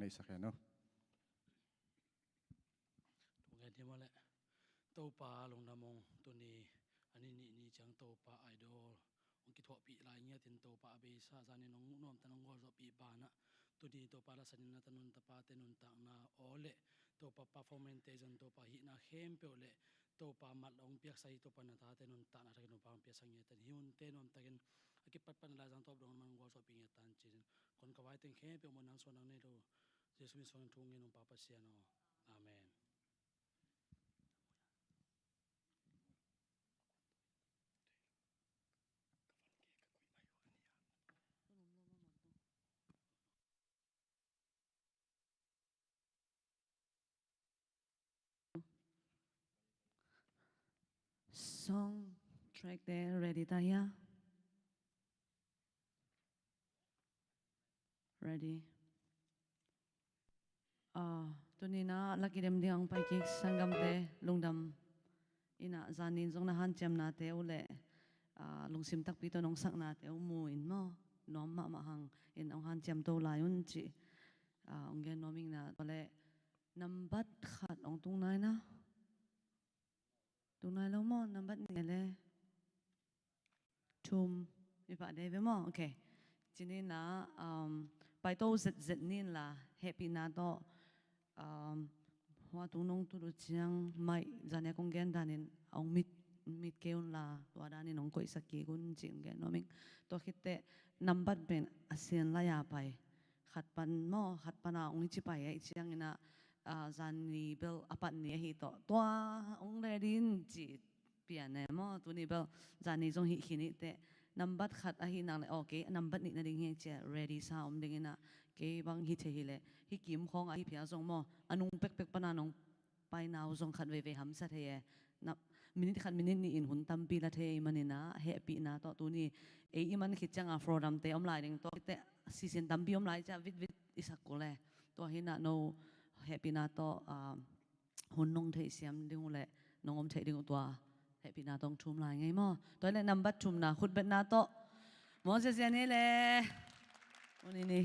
nei sakeno tungge di mole topa long namong tuni ani ni chang topa idol ong ki thopi lai nya tin topa be sa zani nong nom tanong gol so pi bana tuni topa la sanin na tanun tapa tenun ta na ole topa performance jan topa hi na hem pe ole topa mat ong piak sai topa na ta tenun ta na rakin pang pia sang ye tan hiun te nom takin akipat pan la jang top dong man gol so pi nge tan chin kon ka wai teng hem pe mon nang so nang ne do jesu mi son thung nge nong papa sia no amen. Song track there ready taya? Ready. Tunina laki dem diang pai ki sangam te lungdam ina zanin zong na han chem na te ule lungsim tak pito nong sak na te umu in mo nom ma hang in ong han chem to la yun chi ong gen noming na tole nambat khat ong tung nai na tung nai lo mo nambat ni le chum mi pa de ve mo okay chini na pai to zet nin la happy na to hoa tung nong tu chiang mai zane kong gen danin ong mit keun la to danin ong koi sakki gun jing gen noming to khitte nambat ben asian la ya pai khat pan mo khat pana ong chi pai ai chiang ina zani bel apat ni hi to ong le din chi pian ne mo tu ni bel zani jong hi khini te nambat khat a hi nang le okay nambat ni na ding he che ready sa om ding ina ke bang hi the hi le hi kim khong a hi phia jong mo anung pek pana nong pai naw jong khat ve ham sa the na minute khat minute ni in hun tam pi la the manina happy na to tu ni e man khit changa program te om lai ding to te season tam bi om lai cha vit isak ko le to hi na no happy na to hun nong the siam ding le nong om the ding to happy na tong thum lai ngai mo to le number thum na khut bet na to mo se se ne le oni ni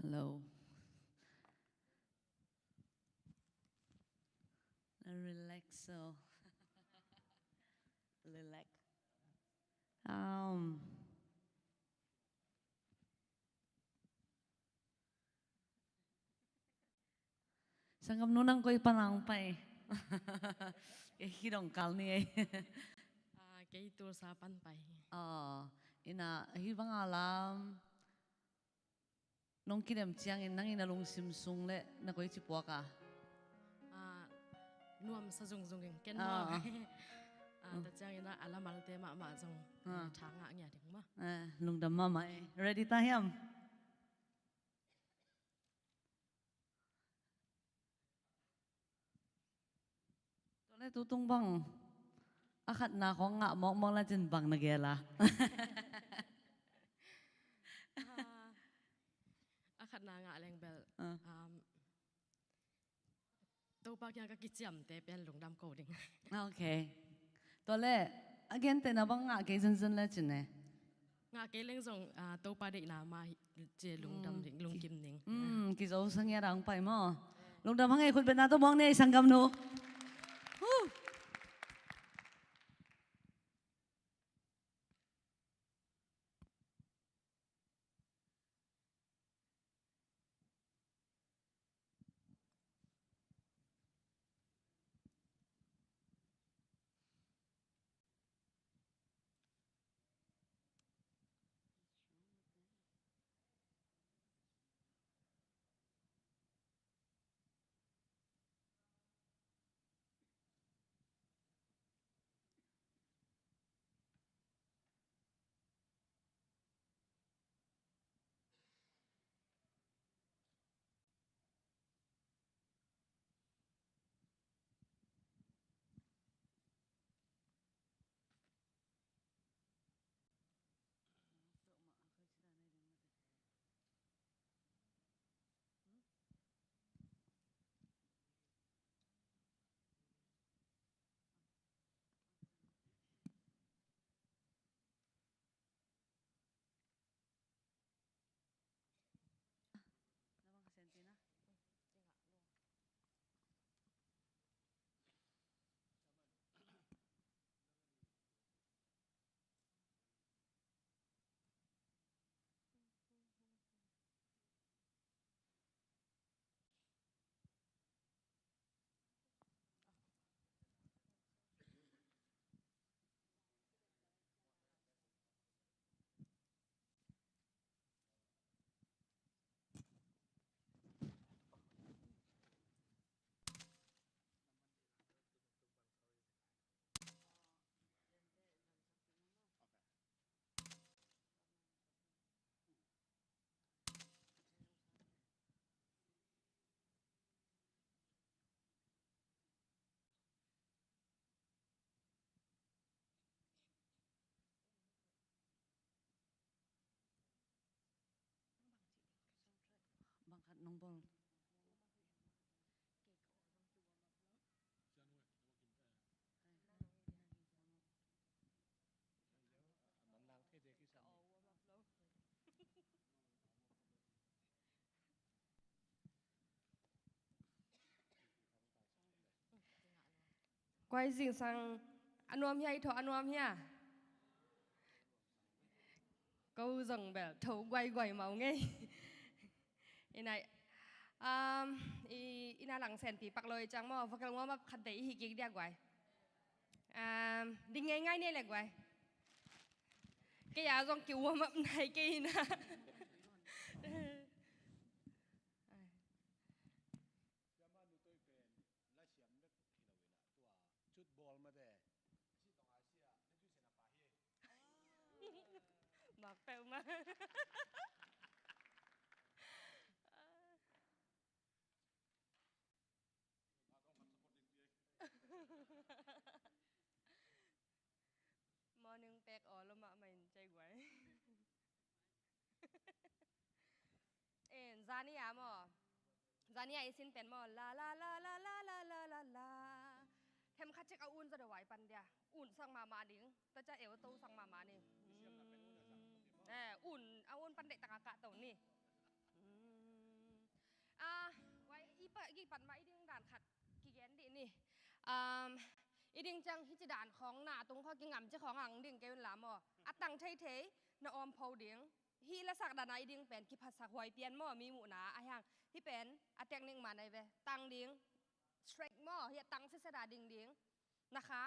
hello relax so relax sangam nunang koi panang pai ke hidong kal ni ai cái tour sa pan pai ina hi bang alam nong kidem chiang in nang ina lung sim sung le na koi chi puaka nuam sa jung jung ken mo ta chiang ina alamal te ma jong thang nga nya ding ma lung dam ma mai ready ta hiam to le tu tung bang akhat na khong nga mok mok la chin bang na gela akhat na nga leng bel to pa kyang ka ki chiam te pen lung dam ko ding okay to le again te na bang nga ke zan la chin ne ngã cái lên dòng tàu pa để nào mà chơi lung đầm định lung kim nín ki zo sang ya rang pai mo lung dam hang ai khut be na to bong ne sang gam no bangkat nong bol quay dinh sang anuam hia ito anuam hia câu dòng bẻ thấu quay quay màu nghe ini này ina lang sen pi pak loi chang mo fakal ngo ma khat dei hi ki dia quay đi ngay ngay nè lại quay cái nhà dòng kiểu warm up này kia na mặc phèo mà morning tech all mà mình chơi quái Zania mo Zania isin pen mo la la la la la la la la la thêm khát check un ra được vài pan dia un sang mà đỉnh ta cha eo tâu sang mà nè un pan đệ tang cả tàu nè quay y pan mà đỉnh đàn khát kỳ ghen đi nè đỉnhจังฮิจดานของหน้าตรงข้อกิงงำเจ้าของอังดิ่งเกลลามอตังไทเทนอมพาวดิ่งฮีละสักดานายดิ่งเป็นกิภาษาหวยเปียนมอมีหมู่นาอะยังที่เป็นอะเทคนิคมาในเวตังดิ่งสเตรกมอเฮียตังเสสดาดิ่งดิ่งนะคะ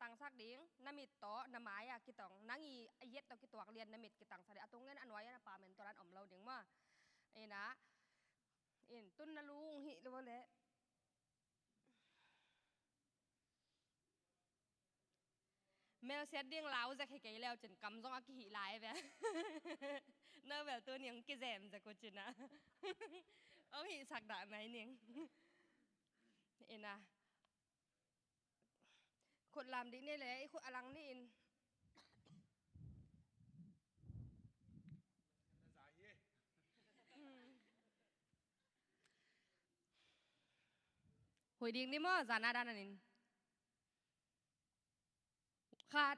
ตังสักดิ่งนามิดโตนาไม้อะกิตองนางอีเย็ดตอกิตัวเรียนนามิดกิตังสะเดอะตรงเงินอันไว้นะปาเมนตัวนั้นอมเราดิ่งมอนะตุนนลุงฮิตัวเละแมวเสียดิ้งลาวจะให้ไกลแล้วจนกำจงอักหิลายไปน่าแบบตัวนี้กิแจมจะกูจินะเอาหิสักด่าไหมเนี่ยนะคนลำดิ้งนี่เลยคนอลังนี่หวยดิ้งนี่มั้งจานาดานันขาด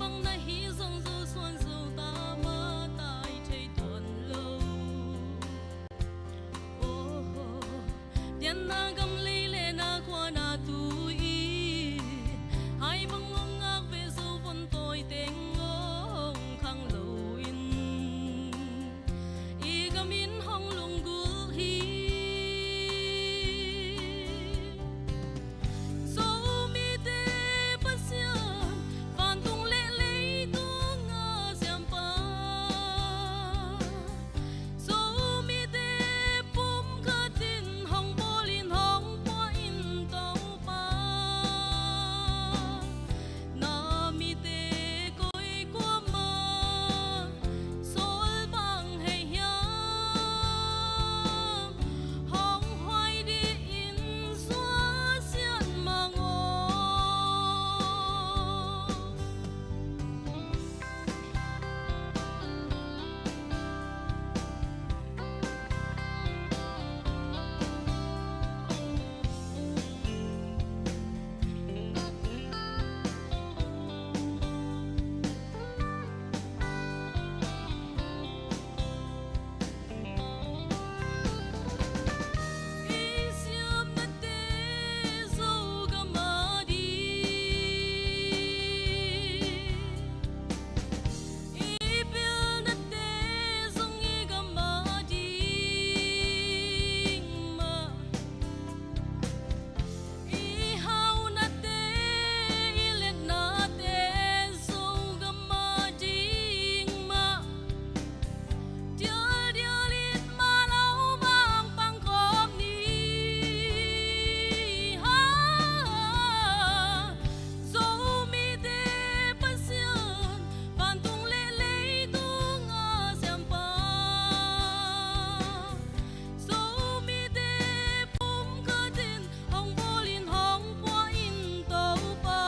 băng na hi dòng dâu xuân dâu ta mơ tai thấy tuần lâu tiền na gam lấy lệ na qua na tu y hai băng ngông ngác về dâu vốn tôi tên ngông khang lâu in y gam in hong lung gul hi dâu mi tê bất xiên phản tung lệ lấy tu ngã xiêm pa dâu mi tê bum khát tin hong bò lin hong qua in tàu pa na mi tê coi qua mà sol bang hay hiam hong hoài đi in xóa xiên mà ngô y xiêm na tê dâu gam ma đi y bil na tê dong y gam ma đi ma y hau na tê y let na tê dâu gam ma đi ma dia dia lit ma lau mang pang khom ni ha dâu mi tê bất xiên phản tung lệ lấy tu ngã xiêm pa dâu mi tê bum khát tin hong bò lin hong qua in tàu pa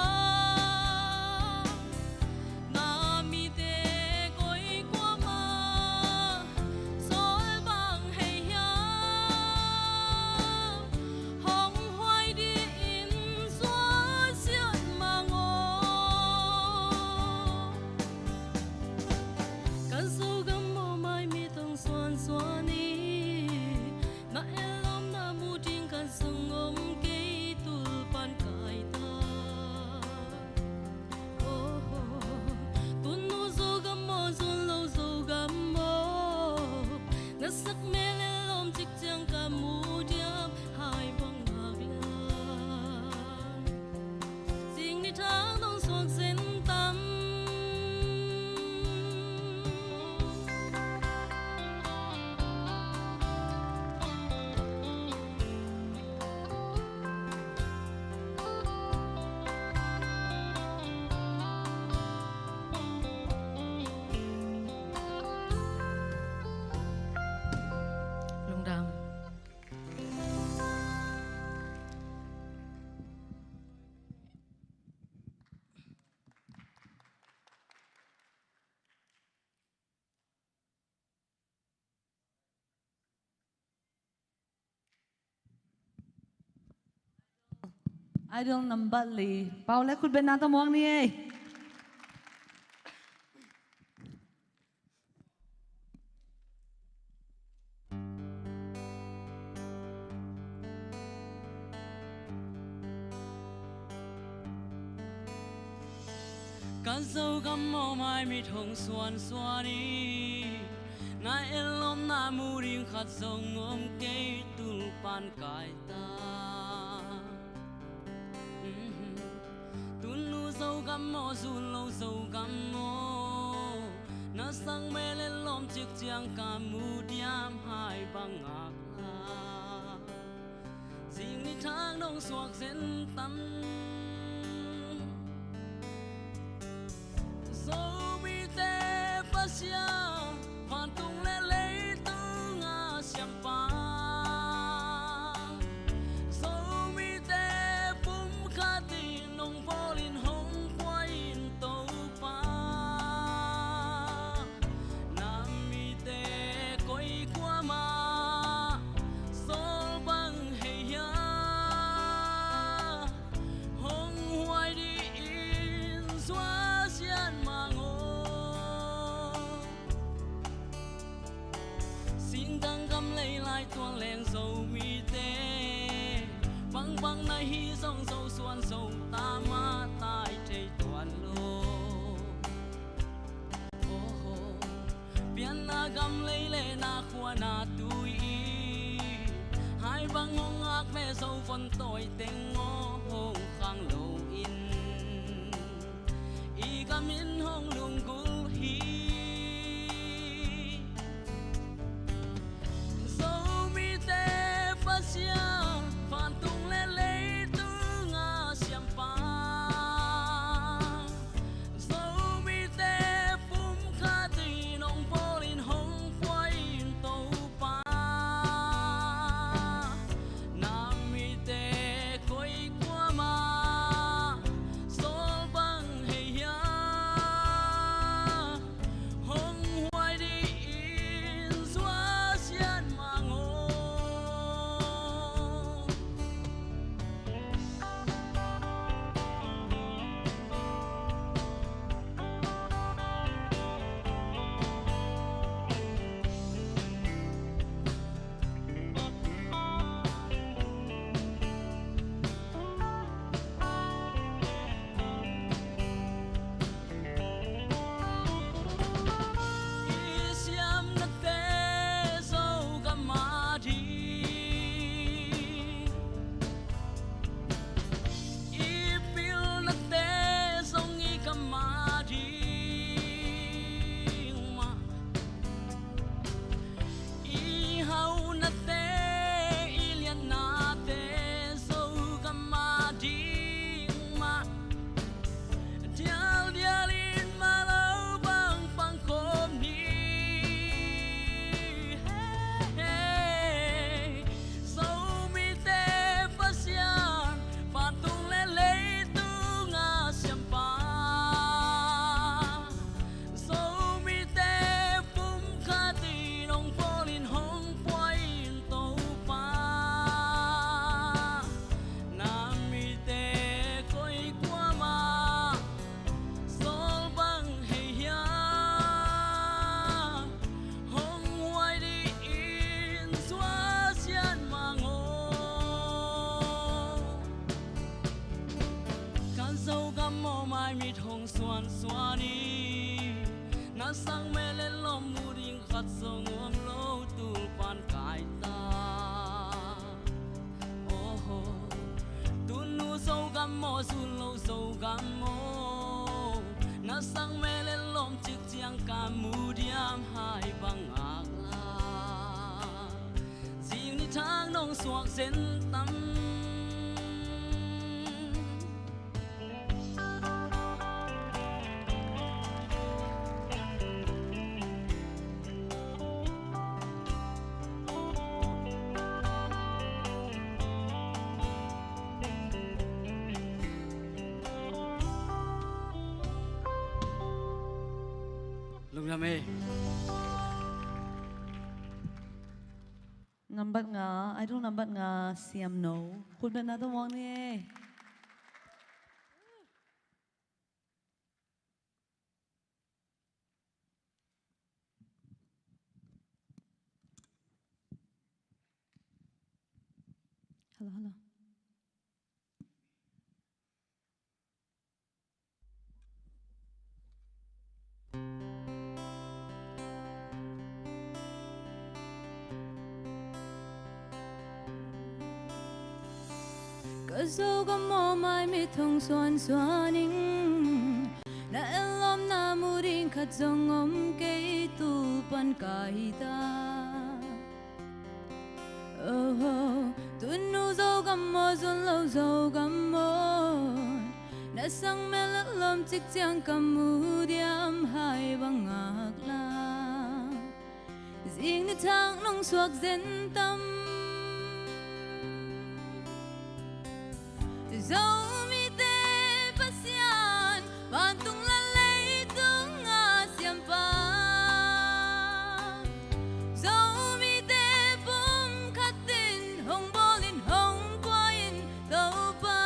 na mi tê coi qua mà sol bang hay hiam hong hoài đi in xóa xiên mà ngô kan dâu gam mô mai mi tông xoan xoan đi na elom na mu ding kan sung om kê tul pan kai ta tun nu dâu gam mô zun lâu dâu gam mô na sắc mê lên lom chích chang ca mu diam hai băng ngạc lan ding ni thang nong suak sen tam lung đam Idol number li. Pau le khut ben na ta muang ni e. Kan dâu gam mô mai mi thong xuan xuan đi na elom na mu ring khát dòng ôm cây tul pan kai ta tun nu dâu gam mô zun lâu dâu gam mô na sang mê lên lom chiếc chiang ca mu diam hai băng ngạc la ding ni thang nong suak sen tam dâu mi tê bất xiêm phản tung lệ lấy tu ngã xiêm pa dâu mi tê bum khát tin nong bò lin hong qua in tàu pa nam mi tê coi qua mà sol bang hay hiam hai tuang leng sâu mi tê băng băng nay hi sông sâu xuân sâu ta ma tai chạy tuan lô bian na gam lấy lệ na khua na tui hai băng hong ác mẹ sâu phân tội tên ngô hong khang lâu in y cam in hong lung gul hi sâu mi tê phát sia phản tung lê lê tu nga xiêm pa sâu mi tê phum kha tì nong polin hong quay tàu pa nam mi tê koi qua ma sol bang hey ya hong hoài đi in xóa xiên mà ngô Isiam na te sâu gam ma đi ipil na te sông i gam ma đi ma i hau na te ilian na te sâu gam ma đi ma dial dialin malau bang pang kom ni hey sâu mi tê phát xian phản tung lê lê tu nga xiêm pa sâu mi tê phum kha tì nong polin hong quay tàu pa nam mi tê koi qua ma sol bang hey ya hong hoài đi in xóa xiên mà ngô can sâu gam mò mai mít hong xuan xóa đi na sang mê lên lom mu ding khát sâu nguam lâu tu pan kai ta oh tu nu sâu gam mò sun lâu sâu gam mò na sang mê lên lom chiếc chiang ca mu diam hai bang ác la riêng đi tháng nông suộc sen tâm lung ra mê Nambat nga, I don't nambat nga siam no. Khun ben na to wang ni. Hello, hello. Cause so come on my mi thong xuan xuaning na elom na muring khat zong om ke tu pan kai ta oh tu nu zo gam mo zon lo zo gam mo na sang me la lom chik chang kam mu diam hai bang ngak la zing ni thang nong suak zen tâm dấu mi tê phát xian bàn tung la lấy tung nga xiêm pa dấu mi tê bum khát tin hồng bolin hồng quain tàu pa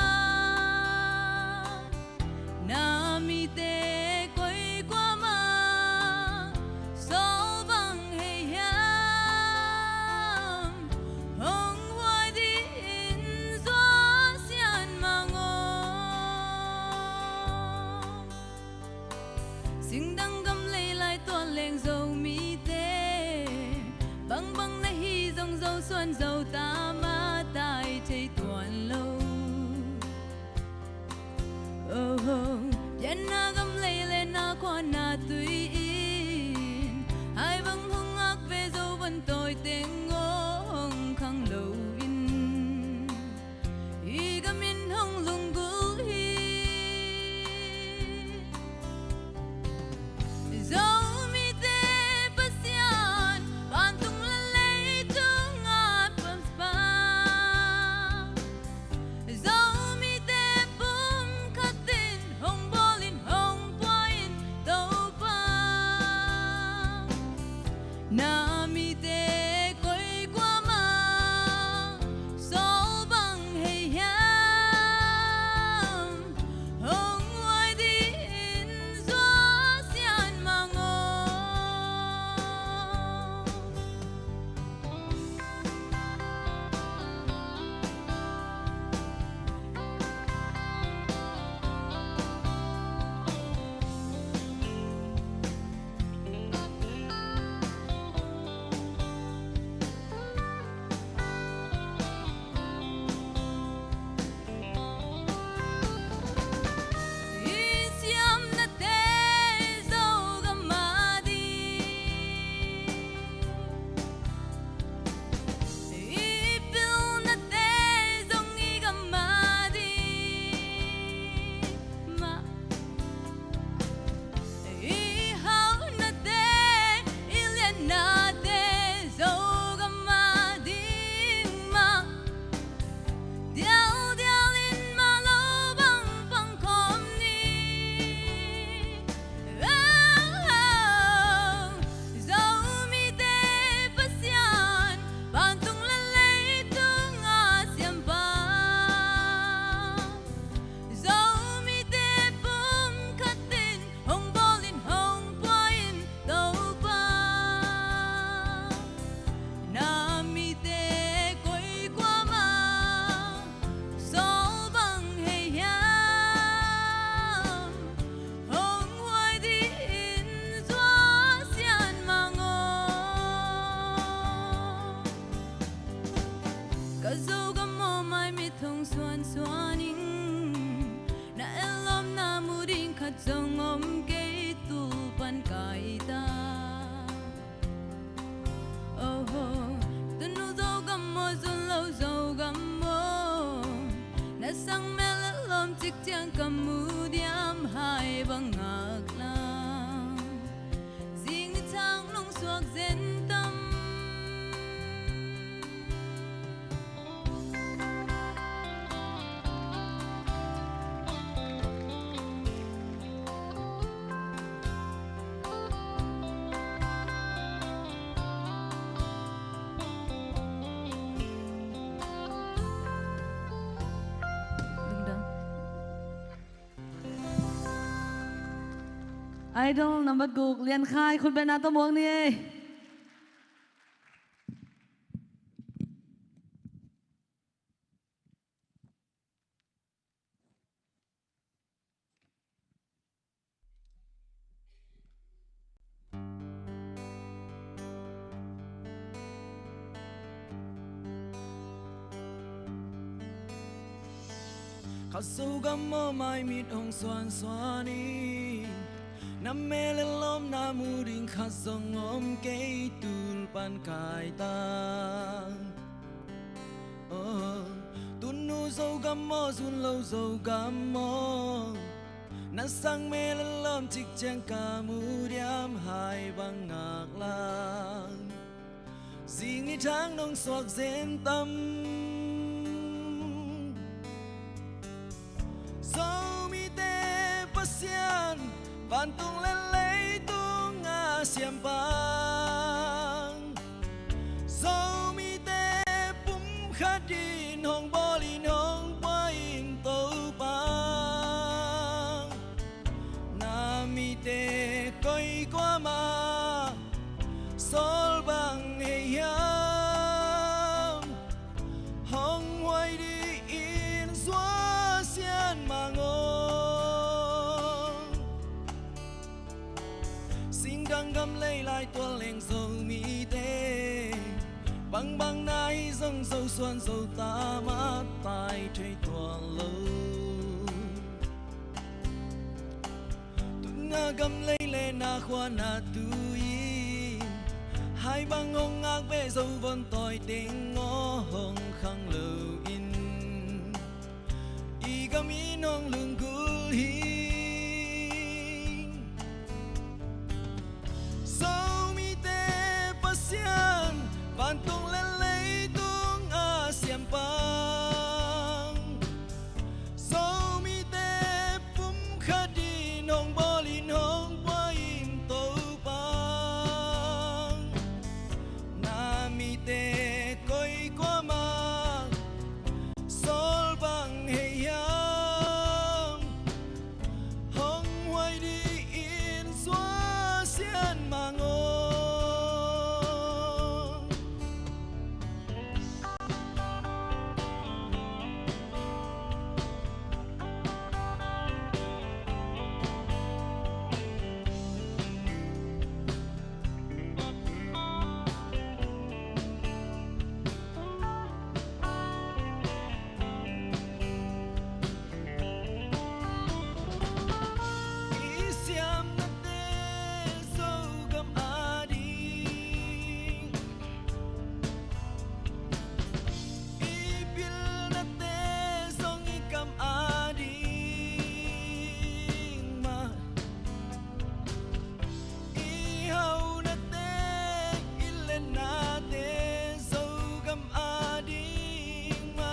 na mi tê quay qua ma sol bang hey yam sinh đăng gầm lấy lại toàn leng dầu mi tê băng băng na hi dòng dầu xuân dầu ta ma tai thấy toàn lâu Yen na gam lấy lên na qua na tùy in hai băng hung ác về dấu vẫn tôi tiếng ngóng khăng lâu in y gam in hong lung gul hi dấu mi tê pasian ban tung la lấy tung ngát bấm spa dấu mi tê bum khát tin hong bolin hong poin đâu pa na mi tê quay qua mà sol bang hey yam hong ngoài đi in gió xian mang ngô Isiam na te dâu gam ma đi Ipil na te dong i gam ma đi Ma Ihaw na te ilian na te dâu gam ma đi Ma Diao diao in ma lo bang pang kom ni Dấu mi tê pasian ban tung la lấy tung a xiêm ba Dấu mi tê bum khát tin hong bolin hong poin đâu pa na mi tê quay qua mà sol bang hey yam hong ngoài đi in gió xian mang ngô cả dâu gam mò mai mi thong xuan xuaning na elom na mu ding khat dong om ke tu pan kai ta tu nu dâu gam mò zun lâu dâu gam mò na sang mel lom chik tiang kam mu diam hai bang ngak lang ding ni thang nong suak zen tâm Idol number 6เรียนค่ายคุณเป็นนาตมวงนี่ เขาสู้กับโมไม่มีทงสวนสวานีน้ำเมลลมน้ำมูดิงขัดสงอมเกยตูลปันกายตาตุนนูโซกับโมสุนโลโซกับโมนักสังเมลลมจิกเจงกามูเดียมหายบังงากลางสิ่งนี้ทางน้องสวกเซนตำDẫu mi tê pasian van tung lên lấy tung a xiêm bang Dẫu mi tê bum khát din hong bolin hong poin tâu bang na mi tê coi qua mà sol bang hey yam hong hoài đi in xóa xiên mà ngô găng găm lấy lại tua leng dầu mi tê băng băng nai dòng dầu xuân dầu ta mát tai chơi tua lâu nga gam lấy lên na khoa na tui hai băng ngông ngác về dâu vân tỏi tiếng ngõ hồng khang lưu in y gam y nong lưng gul hi sau mi te pasian van tung lên lấy tung a xiêm băng sau mi te pum khadi nong bolin hong qua in tô băng na mi te coi qua ma sol băng hey yam hong hoài đi in xóa xiên mà ngô isiam na te dâu gam adi ibil na te dong ikam adi ma ihaw na te ilen na te dâu gam adi ma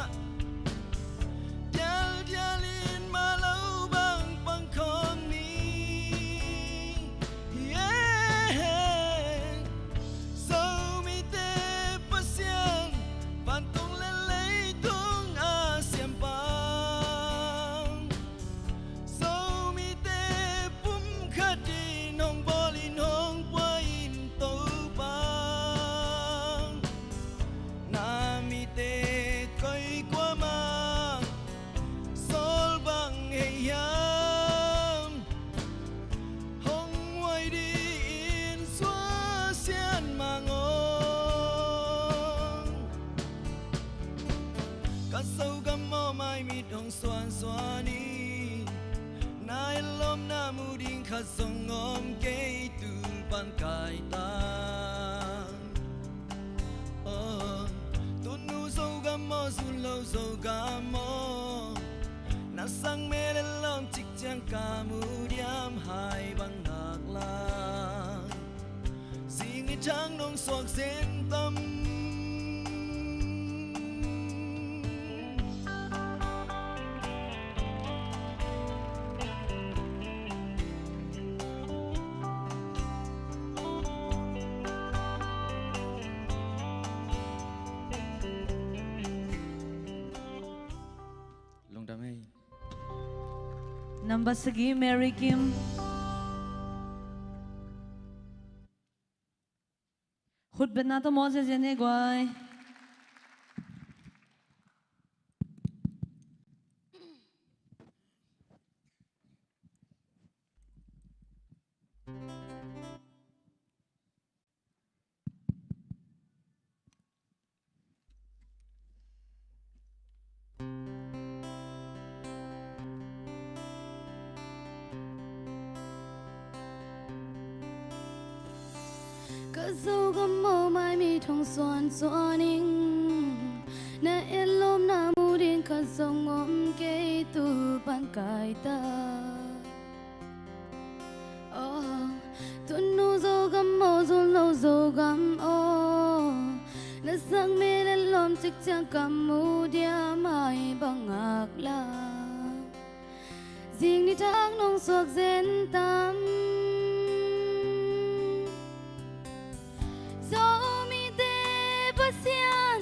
Dial dialin malau bang pangkong ni yeah so mi te pasian pantong lên lấy tung a xiêm bang so mi te pum khadi nong bolin hong qua in tô bang na mi te coi qua ma sol bang hey yam hong hoài đi in xóa xiên mà ngon cả sâu gam mò mai mịt hong xoan xoa ni nai lom na mu ding khát sông ngom kê tu ban kai tang tu nu sâu gam mò sun lâu sâu gam mò na sang mê lên lom chích chang ca mu diam hai băng ngạc lang xin người trắng nông xoạc xến tâm Long đam mê Number segi Mary Kim. Khut bet na to Moses jene guai. Cỡ dâu gấm màu mai mi thong xoan xoan ninh na yên lom na mu điên khát sông ngom kê tu ban cài ta tuần nu dâu gấm màu dâu lâu dâu gấm na sang mê lên lom chích chang cầm mu dia mai bằng ngạc la riêng đi thác nông suộc dên tâm dẫu mi tê bất xiên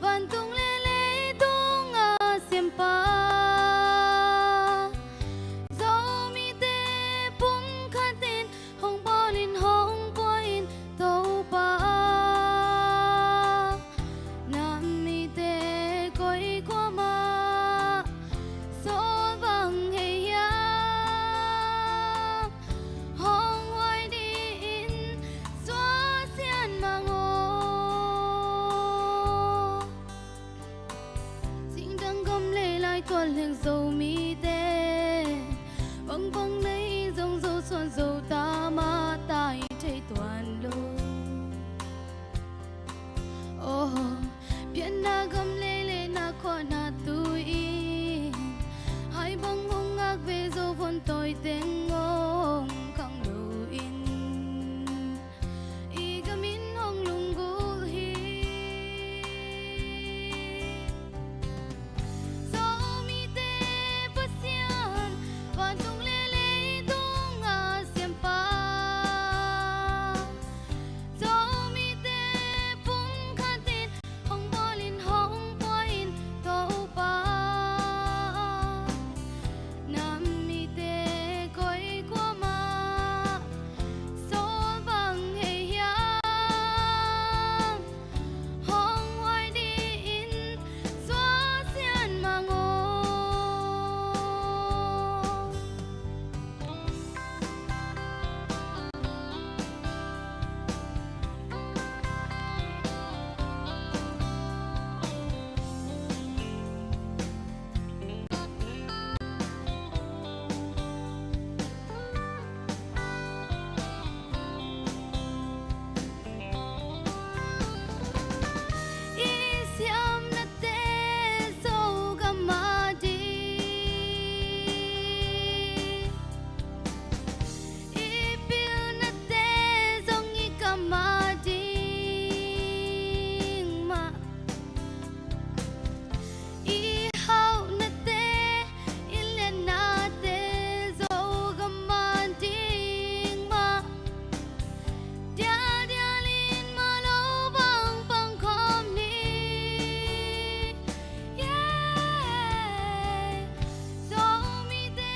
van tung lê lê tung a xiêm pa dẫu mi tê bung khát tin hong bo lin hong qua in tàu pa nam mi tê coi qua ma số vàng hay ya xuân dầu ta mà tai thấy toàn lô oh biển na gầm lê lê na khoa na tui hai băng hung ngạc về dầu vốn tôi tên ngông khang đầu in y gamin hong lung gul hi dấu mi tê bất xian và tung lê lê tung ngà xiêm pa dấu mi tê bung khăn tin hong bò lin hong bò in tàu pa nam mi tê coi qua mà số bằng hệ hiang hong hoài đi in xóa xiên mà ngô Isiam na te so gamadi Ipil na te zong ikamadi ma Ihaw na te ilen na te so gamadi ma Dia dia lin malo bang bang kom ni yeah so mi te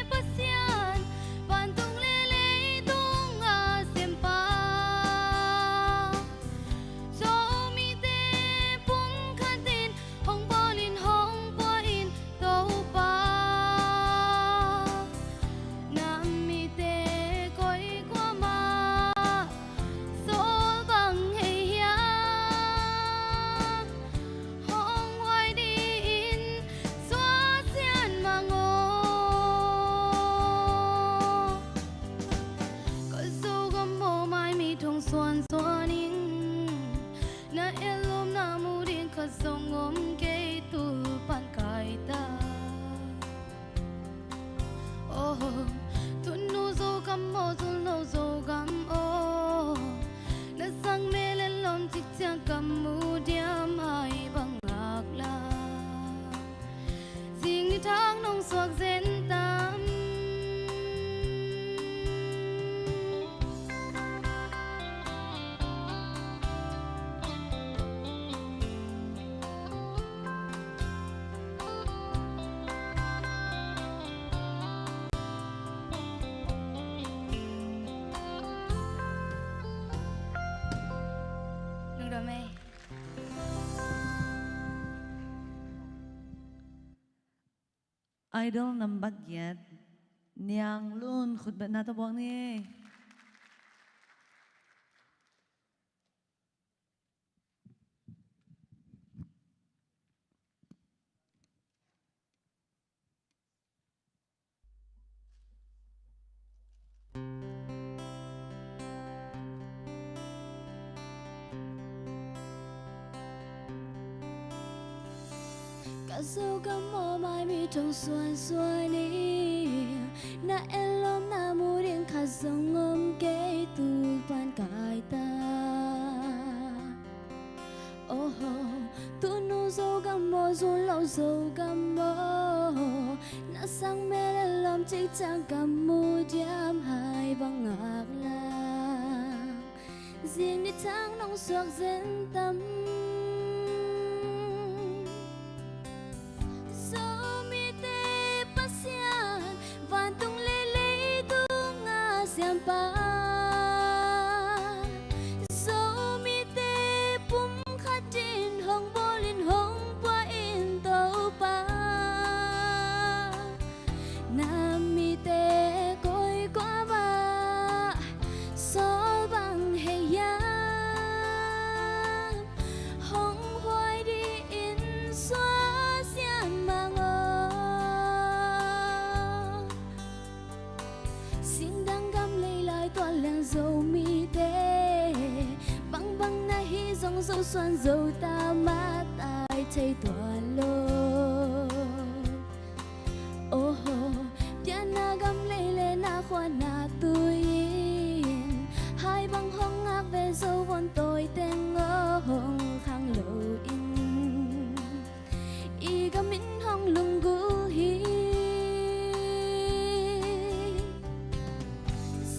pasian pantung lele tung a sempa so mi te pung khatin hong bolin hong poin tàu pa nam mi te coi qua mà số bằng hệ hiang hong hoài đi in xóa xiên mà ngô có số gom mồ mai mi thong xuân xuân in na elom na mu din ka song om ke tu pan kai ta oh tun nu zo kam mo zul no zo gam oh na sang me lên lom chik chang kam mu diam hai bang ngak la sing ni thang nong suak zen tam Nung ramai idol nam bagyat niang lun khut bet na tabong ni cả dâu cam mồ mai mi trong xuân xuân đi na elom na mu điện khát dòng ôm kê tu pan kai ta oh tu nu dâu cam mồ run lâu dâu cam mồ na sang mê lên lom chích chang cam mu diam hai bang ngạc la riêng đi tháng nông suak zen tâm so mi te pasian van tung lê lê tung a xiêm pa so mi te pum khatin hong bolin hong pa in tàu pa nam mi te coi qua ba so bằng hệ ya hong hoài đi in xóa xiên mà ngô xin đăng xoan dầu ta má tai thấy tỏa lô ô hồ tia na gam lê lê na khoa na tui hai băng hong ngạc về dâu von tôi tên ngơ hong khang lộ in y gam min hong lung gu hi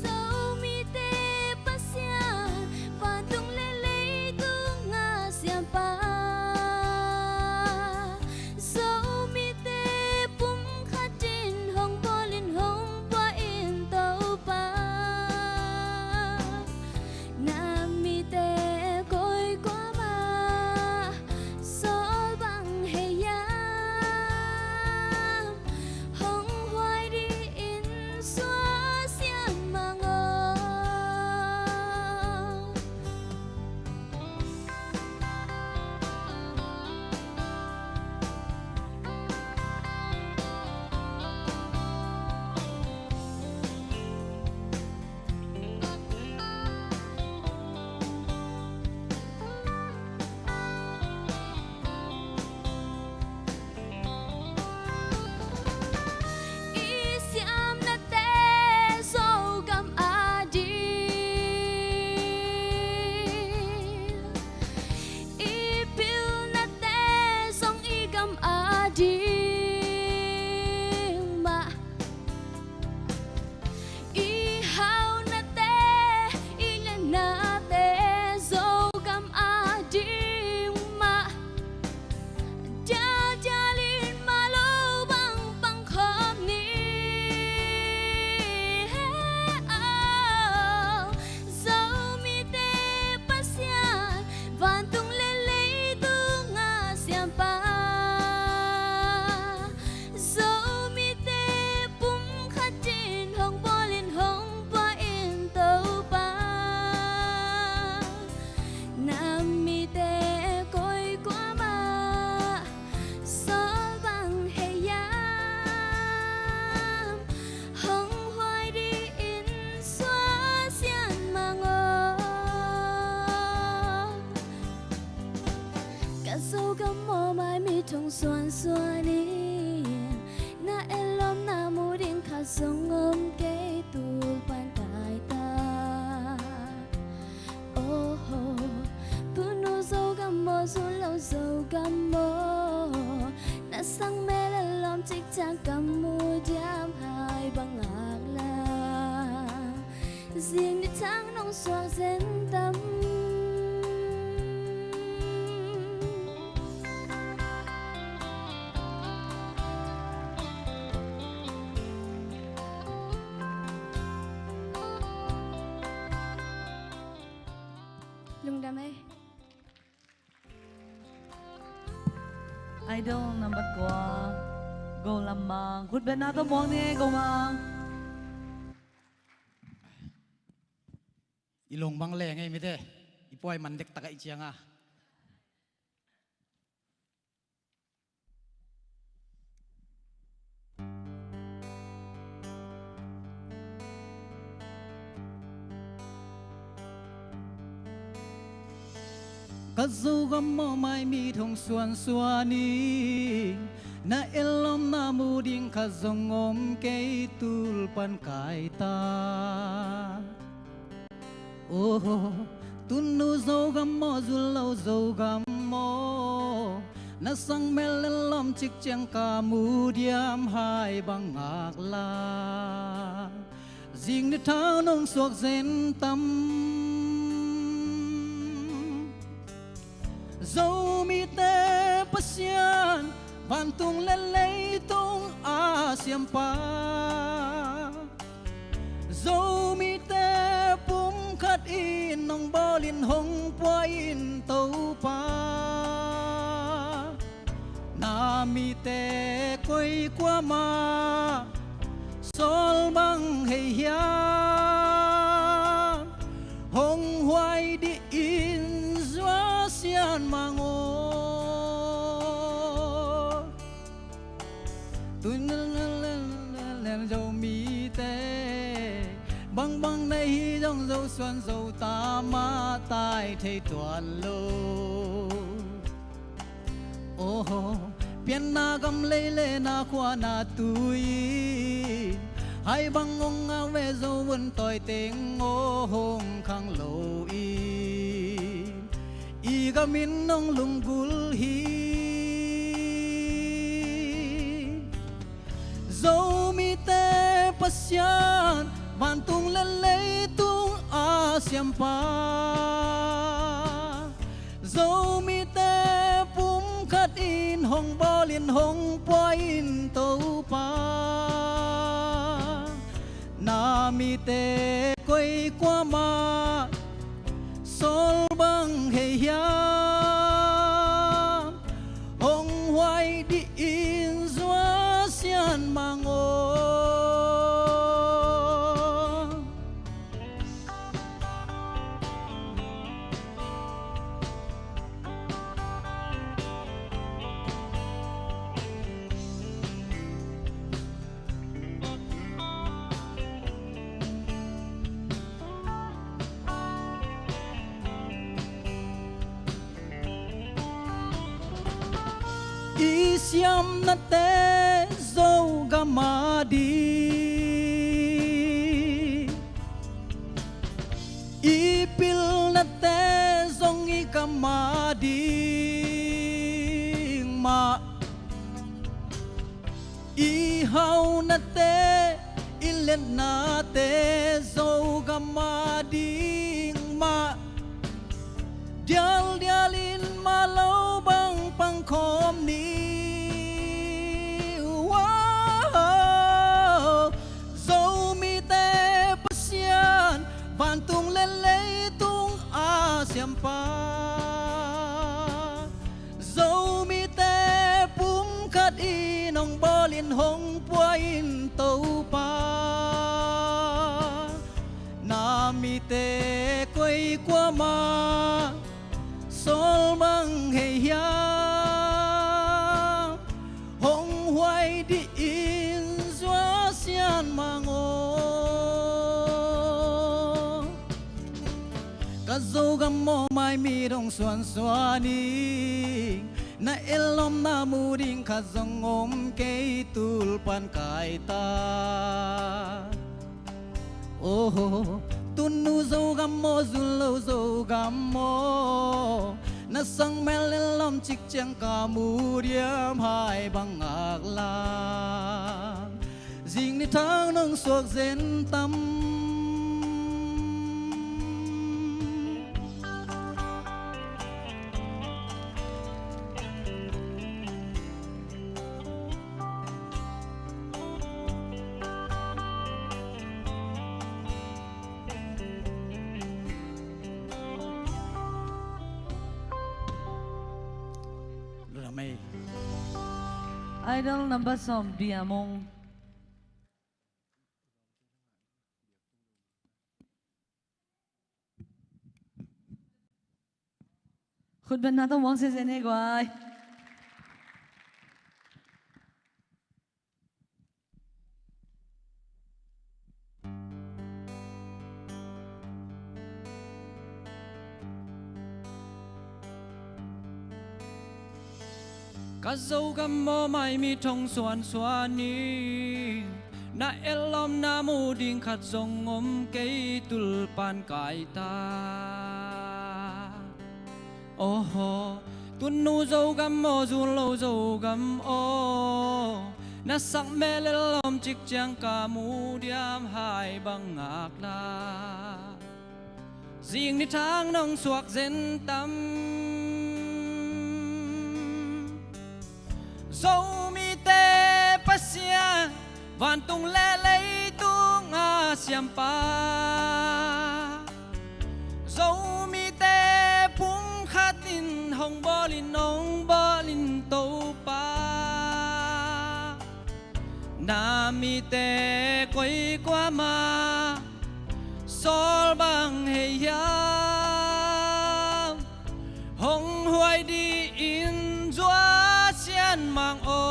dâu mi tê pasya và tung lê lê tung ngà xiêm pa dâu mi tê bum khát trên hong po lên hong qua in tàu pa nam mi tê côi qua ma gió bằng hệ ya hong hoài đi in xóa xiêm mà ngơ y xiêm na tê dâu gam a đi y piu na tê song y gam a đi mà y hao na tê y lên na tê dâu gam a đi mà cha cha lin ma lo bang bang khom ni dâu mi tê pasya van tung lê lê tu nga xiêm pa dâu mi tê bum khát trên hong po lên hong pa in tàu pa nam mi tê côi qua ma gió bằng hệ ya hong hoài đi in xóa xiên mà ngơ cả dâu gam mò mai mi thong xoan xoan đi na elom na mu ding khát sông ôm kê tu pan tai ta ô hồ tu nu dâu gam mò du lâu dâu gam mò na sang mê lên lom chích chang cầm mu diam hai băng ngạc la riêng đi tháng nông xoang dên tâm lung đam ấy idol number qua go lamang good ben na to mong ni go mang ilong bang le ngai mi te ipoi man dek takai chianga cắt dâu gam mò mai mi thong xuan xuani na elom na mu ding kha zong om ke tul pan kai ta oh tun nu dâu gam mò du lâu dâu gam mò na sang mel lom chik chang ka mu diam hai bang ngạc la jing ni thao nong suak zen tâm dâu mi tê pasyan van tung lên lấy tung a xiêm pa dâu mi tê bum khát in nong bo lin hong po in tàu pa na mi tê quay qua ma sol bang hay ya hong hoài đi in doa xian mango tun lên dâu mi tê băng băng này đông dâu xuân dâu ta ma tai thấy toàn lô ô pian na gam lê lê na khoa na tui hai băng ngông ngao về dâu vân tỏi tiếng ngô hồng khang lô y gam in nông lung gul hi dâu mi te pasyan van tung lên lấy tung a xiêm pa dâu mi te pum khát in hong bo liên hong po in tàu pa na mi te quay qua ma sol băng hay ya hong hoài đi in doa xian mang ô siam na te zo gamadi ipil na te zong i gamadi ma i hau na te ilen na te zo gamadi ma dial dialin malau bang pangkom ni van tung lên lấy tung a xiêm pa dâu mi te pum khát y nong bo liên hong po in tàu pa na mi te quay qua ma sol mang hay ya hong hoài đi in doa xian mang ô dâu gam mô mai mi đông xuân xuani na elom na mu ding khát dòng ôm cây tul pan kai ta oh tun nu dâu gam mô zul lâu dâu gam mô na sang mel elom chik chang ka mu diam hai bang ngạc la ding ni thang nong suak zen tâm Idol number som Biamong. Khut ben na to mong se ne gwai. Cả dâu gam mô mai mi thông xuân xuani na elom na mu ding khát dòng ôm cây tul pan kai ta oh tun nu dâu gam mô zun lâu dâu gam ô na sắc mê lê lom chik chang ka mu diam hai bang ngạc la riêng ni thang nong suak zen tâm dâu mi te pasya van tung le lấy tung a xiêm pa dâu mi te pum khát in hong bo lin tàu pa na mi te quay qua ma sol bang hay ya hong hoài đi in doa xian mang ô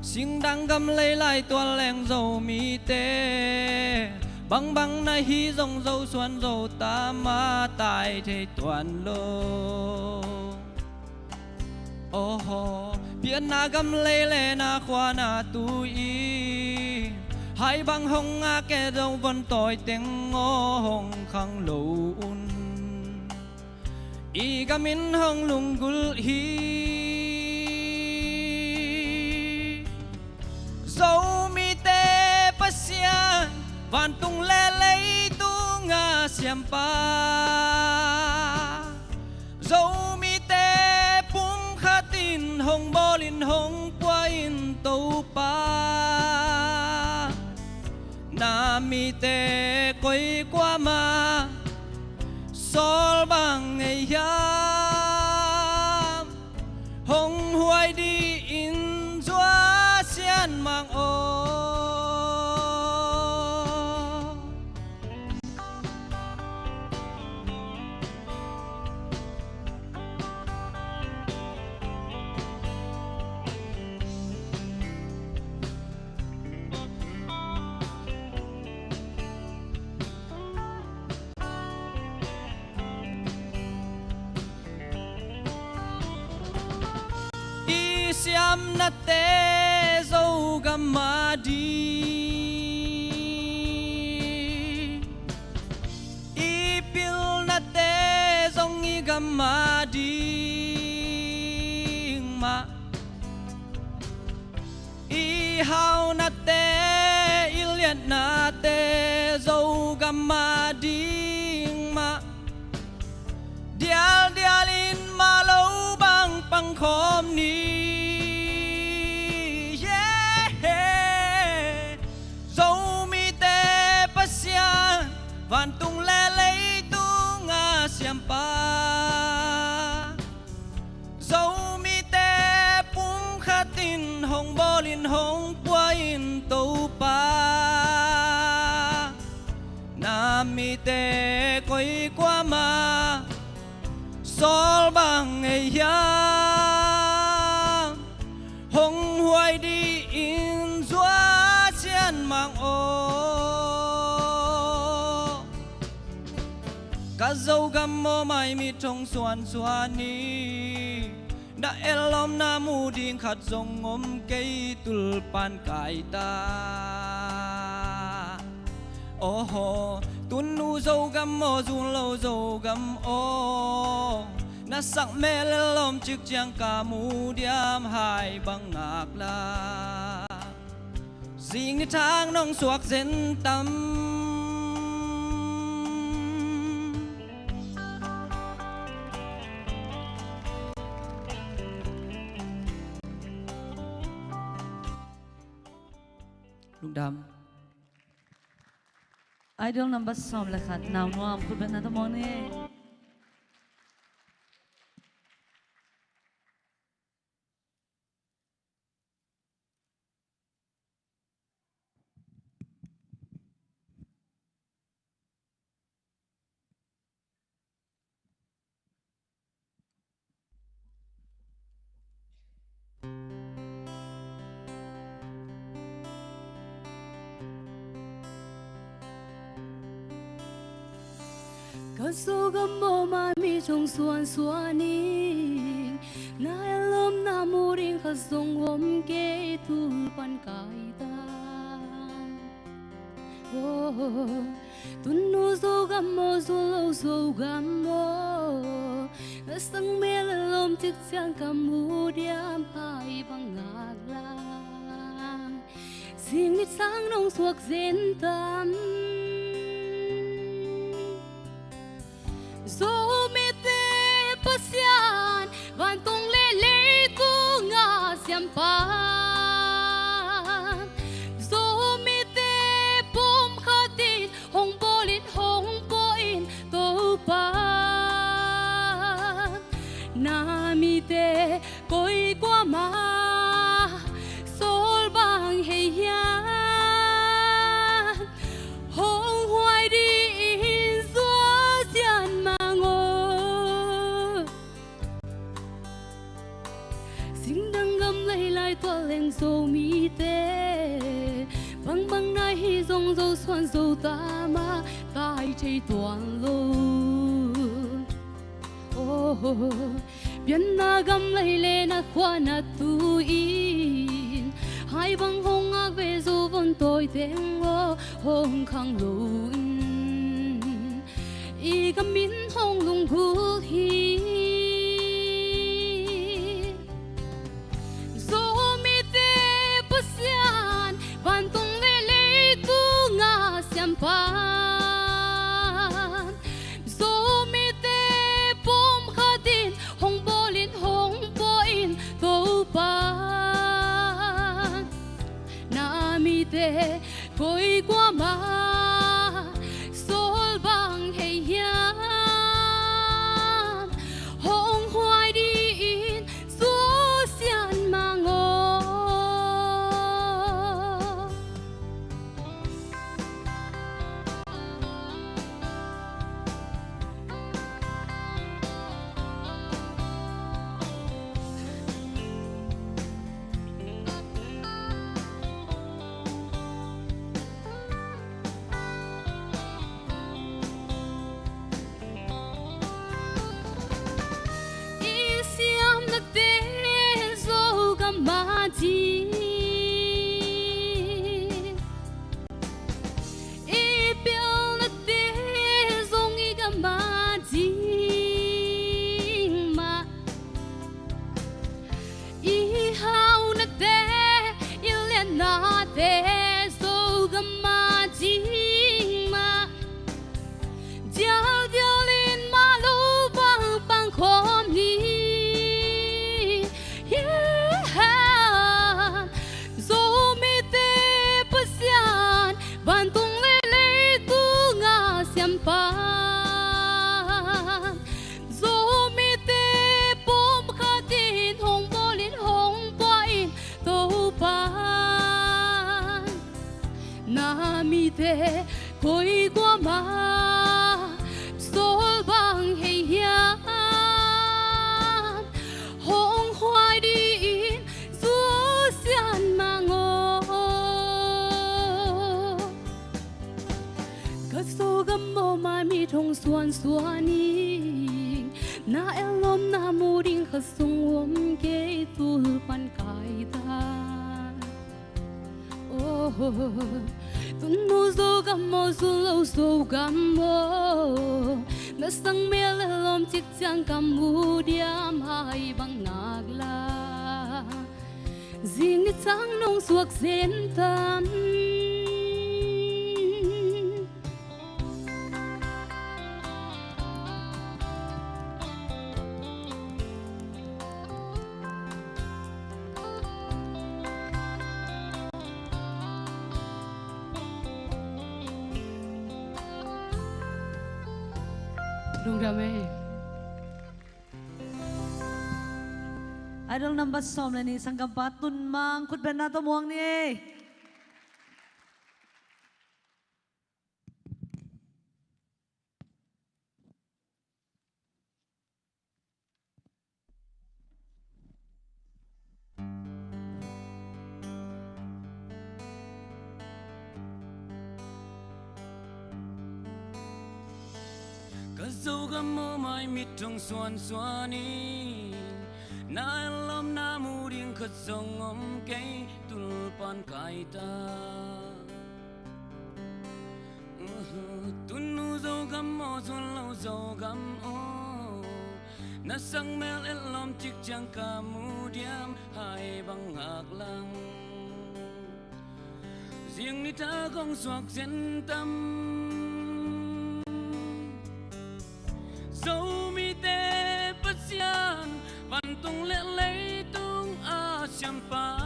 xin đăng gam lấy lại tua leng dầu mi tê băng băng na hi dòng dầu xuân dầu ta ma tại thế toàn lô ô hô biển na gam lấy lệ na khoa na tu y hai băng hồng a kẻ dâu vẫn tội tiếng ngô hồng khang lâu un y gamin hong lung gul hi dâu mi tê pasian van tung lê lấy tu nga xiêm pa dâu mi tê pum khatin hong bolin hong quain tàu pa na mi tê quay qua mà sol bằng ngày yam hong huai đi in doa xian mang ô siam na te dâu gam ma đi i pil na te dong i gam ma đi ma i hao na te i liet na te dâu gam ma đi ma dial dial in ma lâu bang pang khom ni van tung lê lấy tu nga xiêm pa dâu mi tê pum khatin hong bolin hong quain tàu pa na mi tê quay qua mà sol bằng ngày yang hong huai đi in doa xian mang ô cả dâu gam mơ mai mi trong xuan xuan ni đã elom na mu ding khát dòng ngom cây tul pan kai ta oh ho tun nu dâu gam mơ zun lâu dâu gam ô na sắc mê lên lom chiếc chiang ca mu diam hai băng ngạc la ding ni thang nong suak zen tam lục đam idol number som là khát nào nuam khut bên nào món nè Cả số gam mơ mai mi trong xuan xuan ni na elom na mu ring khát dòng hôm kê tul pan kai ta tun nu zo gam mơ zo lâu zo gam mơ na sang mê lom chiếc chiang cam mu diam hai bang ngạc lang xin nít sáng nong suak zen tam dâu mi tê pasian van tung lê lê tu nga xiêm pa dâu mi tê pum khatin hong bolin hong quain tàu pa na mi tê coi qua ma sol bang hey ya hong hoài đi in gió xian ma xin đăng gầm lấy lại tua đi dòng dâu xoan dâu ta mà tai chạy toàn lô biến na gam lấy lên na khoa na tu in hai băng hông ác về dù vẫn tôi tiếng ngô hông khang lô y gam min hông lung gu hi zo mi te pasian van tung le le tu nga siam pa te koi qua ma sol bang hay hian hong hoài đi in số xian ma ngô chi e piao na te zong i ga ma chi ma i hao na te i le na te so ga ma chi ma jiao jiao lin ma lo bang bang khom ni van tung le le tu nga siam pa zo mi te pom kha tin hong bolin hong poin to pa na mi te koi qua ma sol bang hay hian hong hoài đi in du xian ma ngô so gam mo mai mi thong suan suani na elom na mu ding kha sung om ke tul pan kai ta tun nu zo gam mo zu lo so gam mo na sang me elom chik chang kam mu diam hai bang nak la jing ni chang nong suak zen tam Rung rame Idol number som na ni sanggam patun mang kut ben na to muang ni Cause dấu gam mơ mai mít trong xuân xuani na lom na mu ding khất sông om cây tul pan kai ta tun nu dấu gam mơ xuân lâu dấu gam o na sang mel el lom chik chang ka mu diam hai bang ngạc lang riêng ni ta không xoạc dân tâm dấu mi te bất xian văn tung lệ lấy tung a xiam pa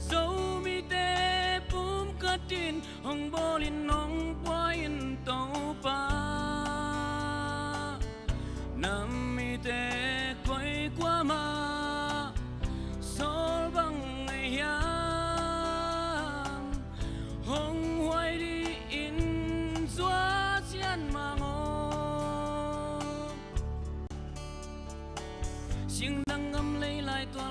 dấu mi te bum katin hong bolin nong poin tàu pa nam mi te quay qua ma sol bang ngày hiam hong hoài đi in xóa xian ma ngô xin đăng ngâm lấy lại tua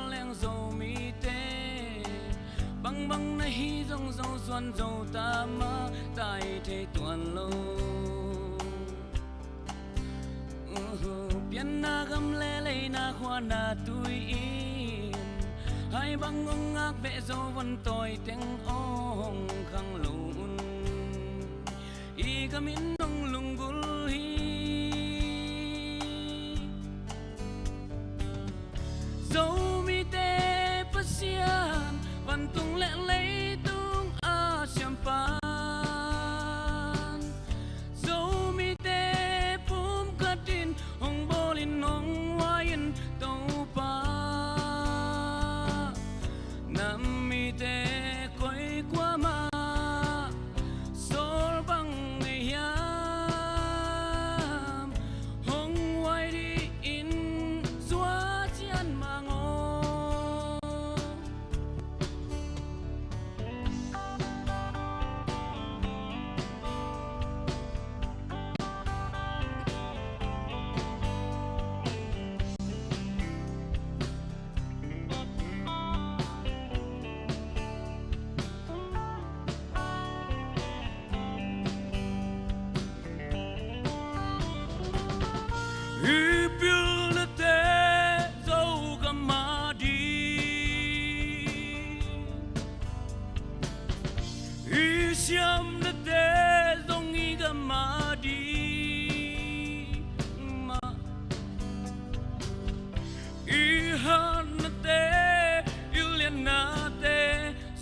băng này hi dòng dâu xuân dâu ta mơ tại thế tuần lâu biến na gam lê lê na khoa na tui in hai băng ngông ngác vẽ dâu vẫn tôi tiếng ong khang lùn y gam in nông lùng gul hi dâu mi tê pasian văn tung lẽ lấy tung a champagne dâu mi tê pum katin hong bolin hong wain tàu pa nam mi tê quay qua ma sol bang ngày yam hong wai đi in xóa chian ma ngô Ipil na te dâu gam ma đi Isiam na te dong i gam ma đi Ma Ihan na te Ilian na te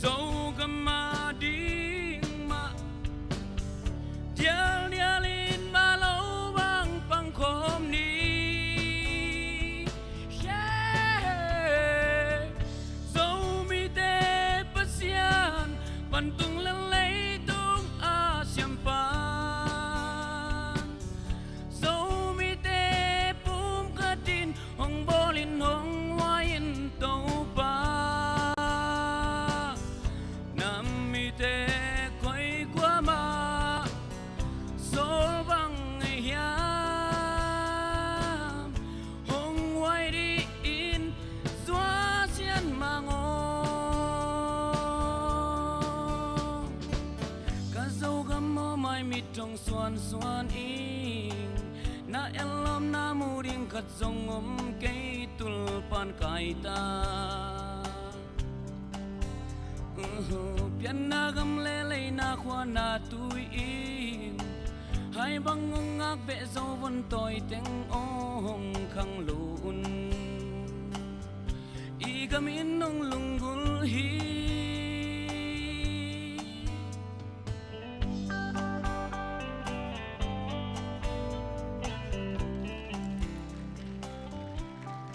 dâu gam ma đi Ma Dial dialin ba lâu bang pang khom ni dâu mi tê pasian văn tung lên lấy tung a champagne dâu mi tê pum katin hong bolin hong wain tàu pa nam mi tê quay qua ma sol bang ngày yam hong wai đi in xóa chian ma ngô cả dâu gam mơ mai mít trong xuân xuân in na elam na mu ding khat zong cây tul pan kai ta pian na gam lê lê na khoa na tui in hai băng ngông ngác vẽ dâu vẫn tôi tiếng ong khang lùn y gam in nông lùng gul hi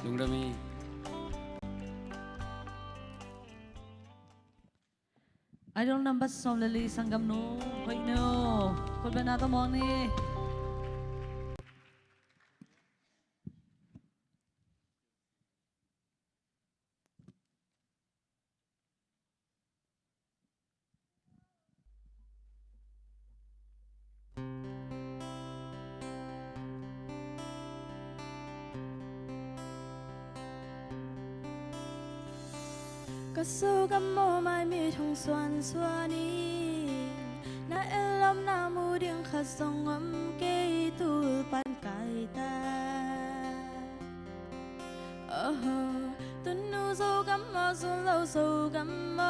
lùng đam mi Idol number som lali sanggam no koi no koi bana to mong ni Cất sâu găm mô mai mi thong xoan xoa ni na elam na mu điên khát sông ấm cây tu pan cài ta tuân nu dâu găm mô xuân lâu dâu găm mô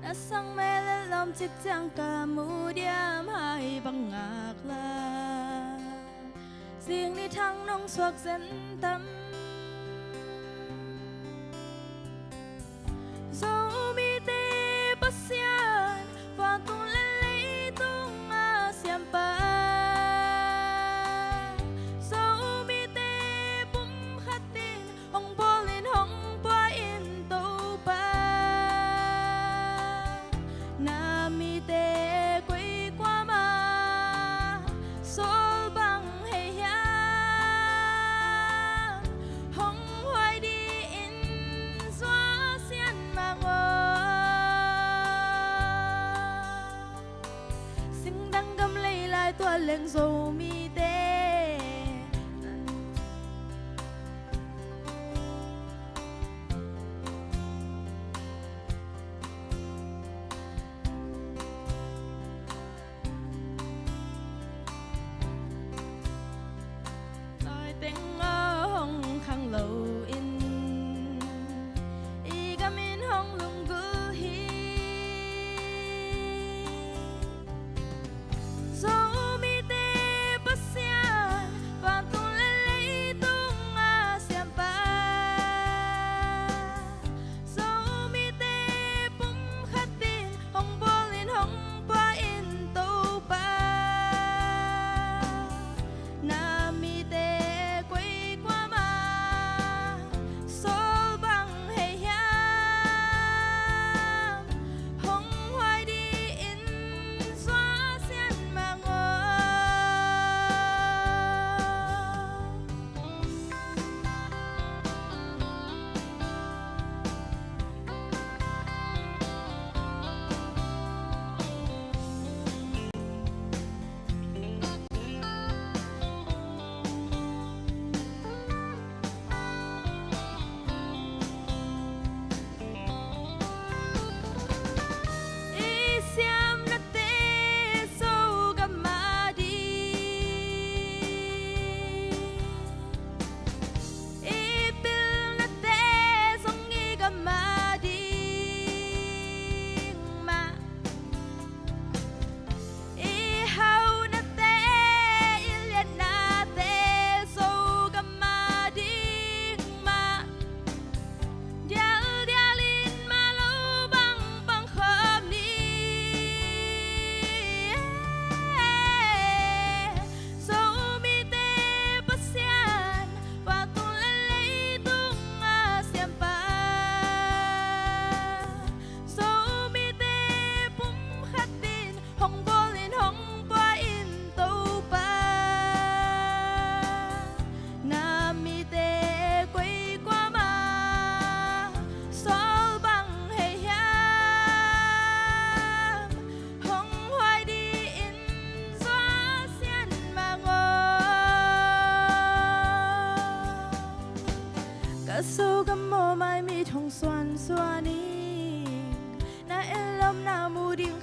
na sang mê lên lòng chiếc chang cả mu điam hai bằng ngạc la riêng đi thăng nông xoạc dẫn tâm dâu mi tê pasian và tung lên lấy tung a xiêm pa dâu mi tê bum khát tin hong bolin hong qua in tàu pa na mi tê quay qua ma sol bang hay ya hong hoài đi in xóa xiên mà ngô xinh đăng gầm lấy lại tua lên dâu mi tê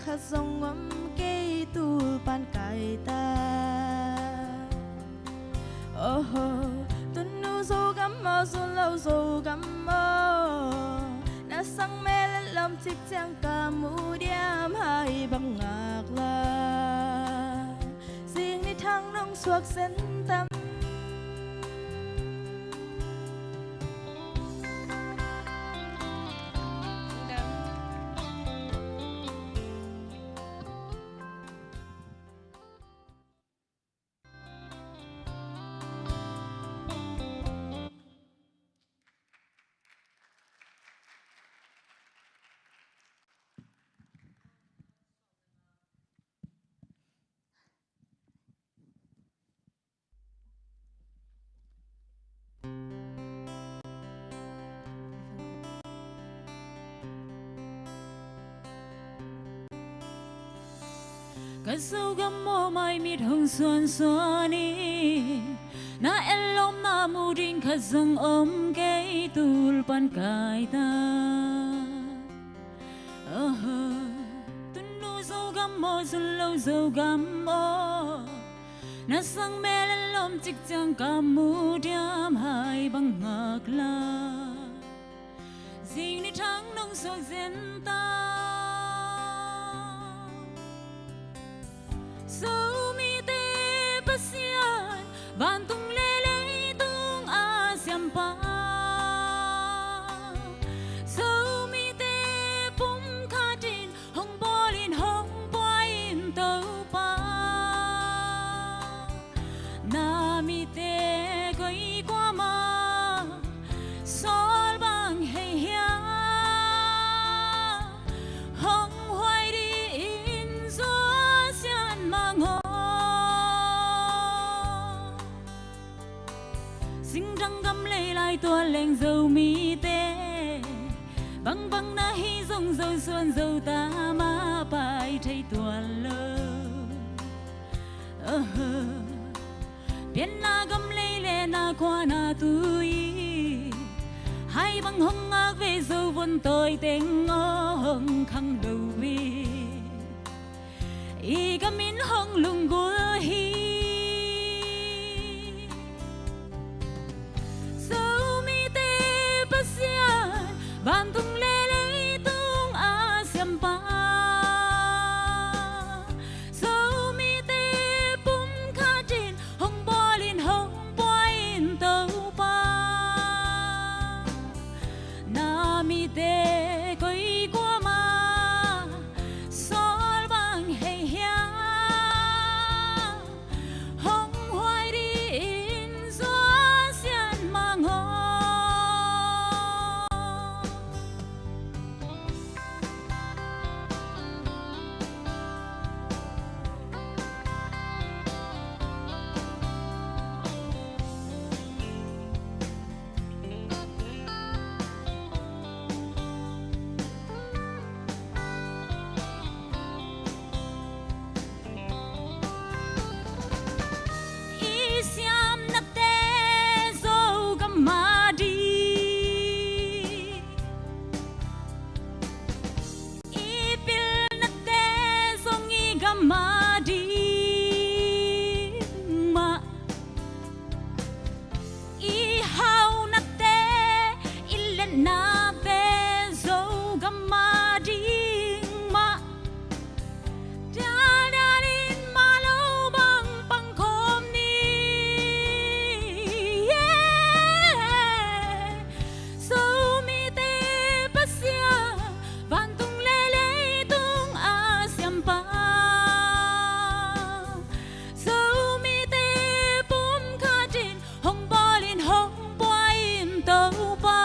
khát dòng ấm cây tu pan cài ta tuần nu dâu gắm mơ xuân lâu dâu gắm mơ na sang mê lên lòng chích chang ca mu điam hai bằng ngạc la riêng đi thang nông suộc sen tâm cái sâu gấm mô mai mít hồng xuân xuân đi na elom na mu đinh khát dòng ôm cây tul pan cài ta tuần nu dâu gấm mô xuân lâu dâu gấm mô na sang mê lên lom chích chang ca mu điam hai bằng ngạc la riêng đi tháng nông suộc dân ta dấu mi tê pasian van tung lê lê tung a xiêm pa dấu mi tê bum kha tin hong bolin hong boin tàu pa na mi tê goi qua ma sol bang hay hia hong hoài đi in gió xian mang ho sinh răng găm lê lại tua lên dầu mi tê băng băng na hi dòng dầu xuân dầu ta ma bài thấy tua lơ biến na găm lê lê na qua na tui hai băng hông ngạc về dầu vốn tôi tên ngông khăng đầu vi y gam min hong lung gua hi dấu mi tê pasian van tung lê lê tung a xiêm pa dấu mi tê bum kha tin hong bolin hong boin tàu pa na mi tê coi qua ma sol bang hay hia hong hoài đi in gió xian mang ho y xiam na tê dâu gam ma đi y pil na tê dong y gam ma đi ma y hau na tê y lên na tê dâu gam ma đi ma da da din ma lâu bang bang khom ni dấu mi tê pasian van tung lê lê tung a xiêm pa dấu mi tê bum kha tin hong bolin hong boin tàu pa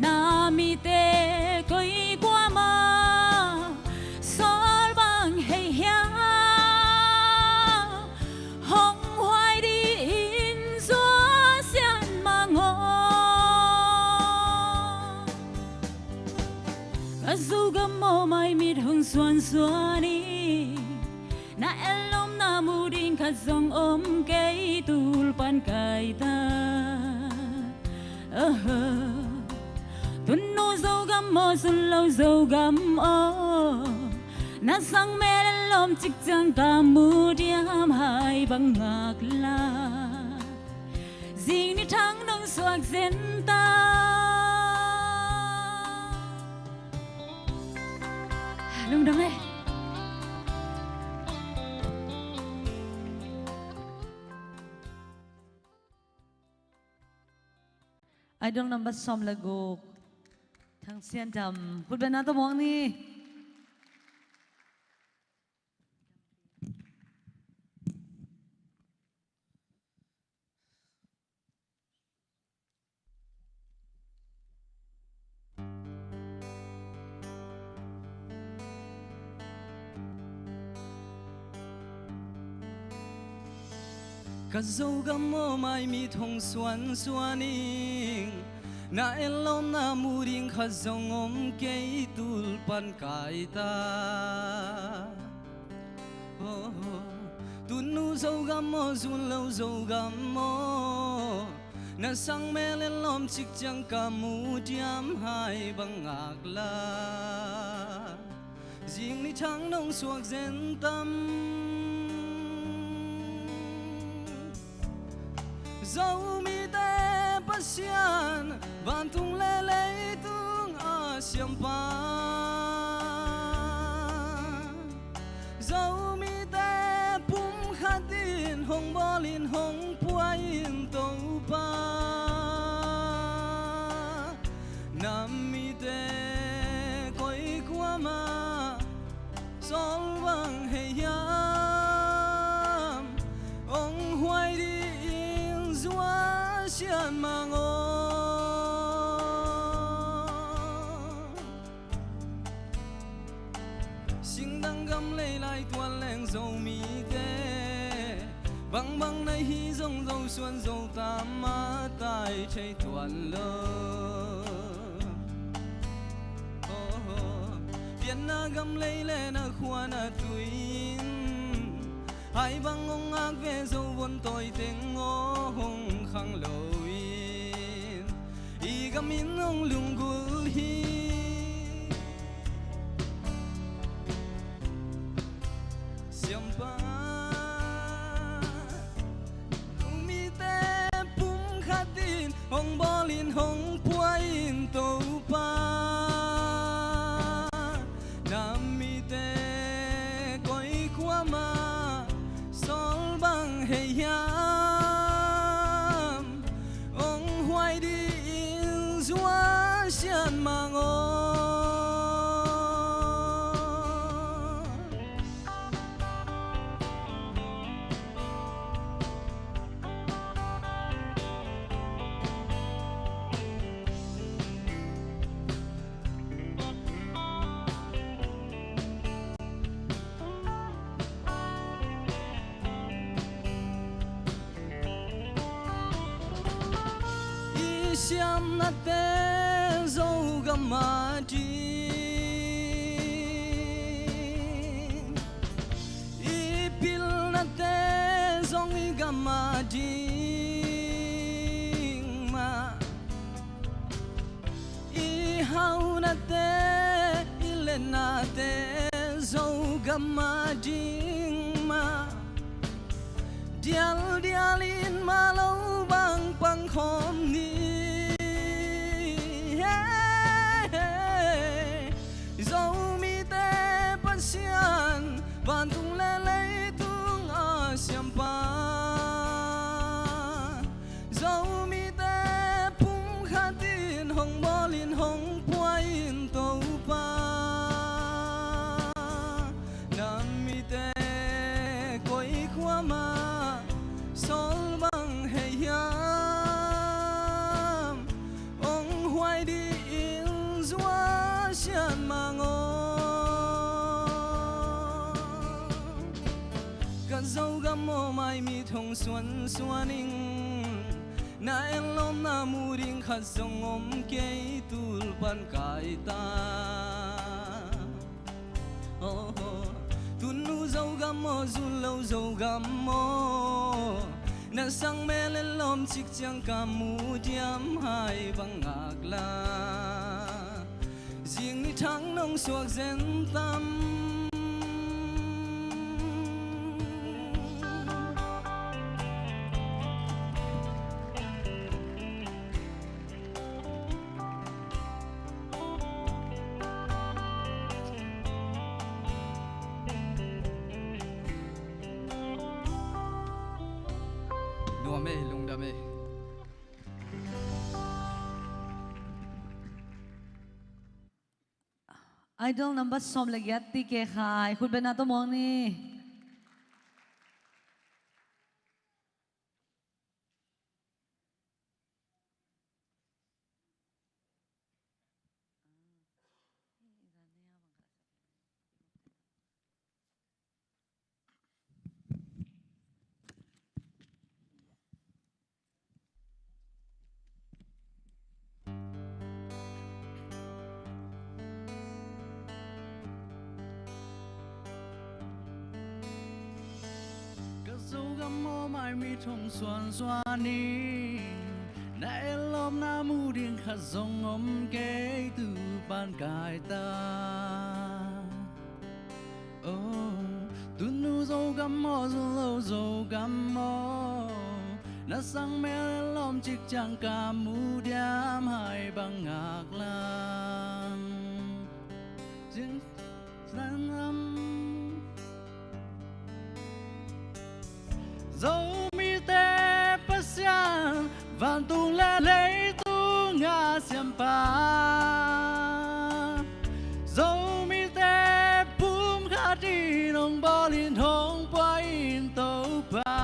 na mi tê coi qua ma sol bang hay hia hong hoài đi in gió xian mang ho dù gam mô mai mít hồng xuân xuân đi na elom na mu đinh khát dòng ôm cây tul pan cài ta tuần nu dâu gam mô xuân lâu dầu gam ô na sang mê lên lom chích chang ca mu diam hai bang ngạc la ding ni thang nong suak zen ta lung đong ấy. Idol number som lagu thang sian jam put ben na to mong ni Cà dâu găm mô mai mi thong xuân xuaning na en lom na mu ding kha zong om ke tul pan kai ta tu nu dâu găm mô zun lâu dâu găm mô na sang me lên lom chik chang ca mu diam hai bang ngạc la riêng ni thang nong suak zen tâm dấu mi te pasian van tung lê lê tung a siam pa dấu mi te pum khatin hong bolin hong puain tàu pa nam mi te koi qua ma sol vang hey yam ong hoai đi Zua xian mang ô Sinh đang găm lấy lại tuan leng dâu mi tê Băng băng này hi dông dâu xuân dâu tam má tai chạy tuan lơ Biển na găm lấy lê na khoa na tuin Hai băng ông ác về dâu vốn tôi tiếng ngô hùng khang lối y gam in ông lung gul hi xiêm pa tung mi te pum khatin hong bolin hong puain tàu pa nam mi te koi qua ma sol bang hey yam ong hoai đi in zua xian mang ô xiam na te dâu gam ma đi i pil na te zong i gam ma đi ma i hau na te i len na te dâu gam ma đi ma dial dialin ma lâu bang bang khom ni dâu mi te pasian van tung lê lê tung a siam pa dâu mi te pum khatin hong bolin hong puain tàu pa nam mi te koi qua ma sol bang hey yam ong hoai đi in zua xian mang ô Cà dâu găm mô mai mi thong xuân xuaning na en lom na mu ding khat zong om ke tul pan kai ta tu nu dâu găm mô zun lâu dâu găm mô na sang me lên lom chik chang ca mu diam hai bang ngạc la thắng nông suộc dân tâm Nua mê lung đa mê. Idol number som lagyat ti ke khai khut ben na to mong ni dấu găm mô mai mi thông xoan xoa ni na elom na mu điên khát dòng ôm kế từ ban cài ta tu nu dấu găm mô dù lâu dấu găm mô na sang mê lom chiếc chàng ca mu điam hai bằng ngạc lam dừng sang âm dấu mi tê phát xiang vạn tung lê lấy tu ngã xiêm pa dấu mi tê bùm khát đi nông bò liên hông qua in tàu pa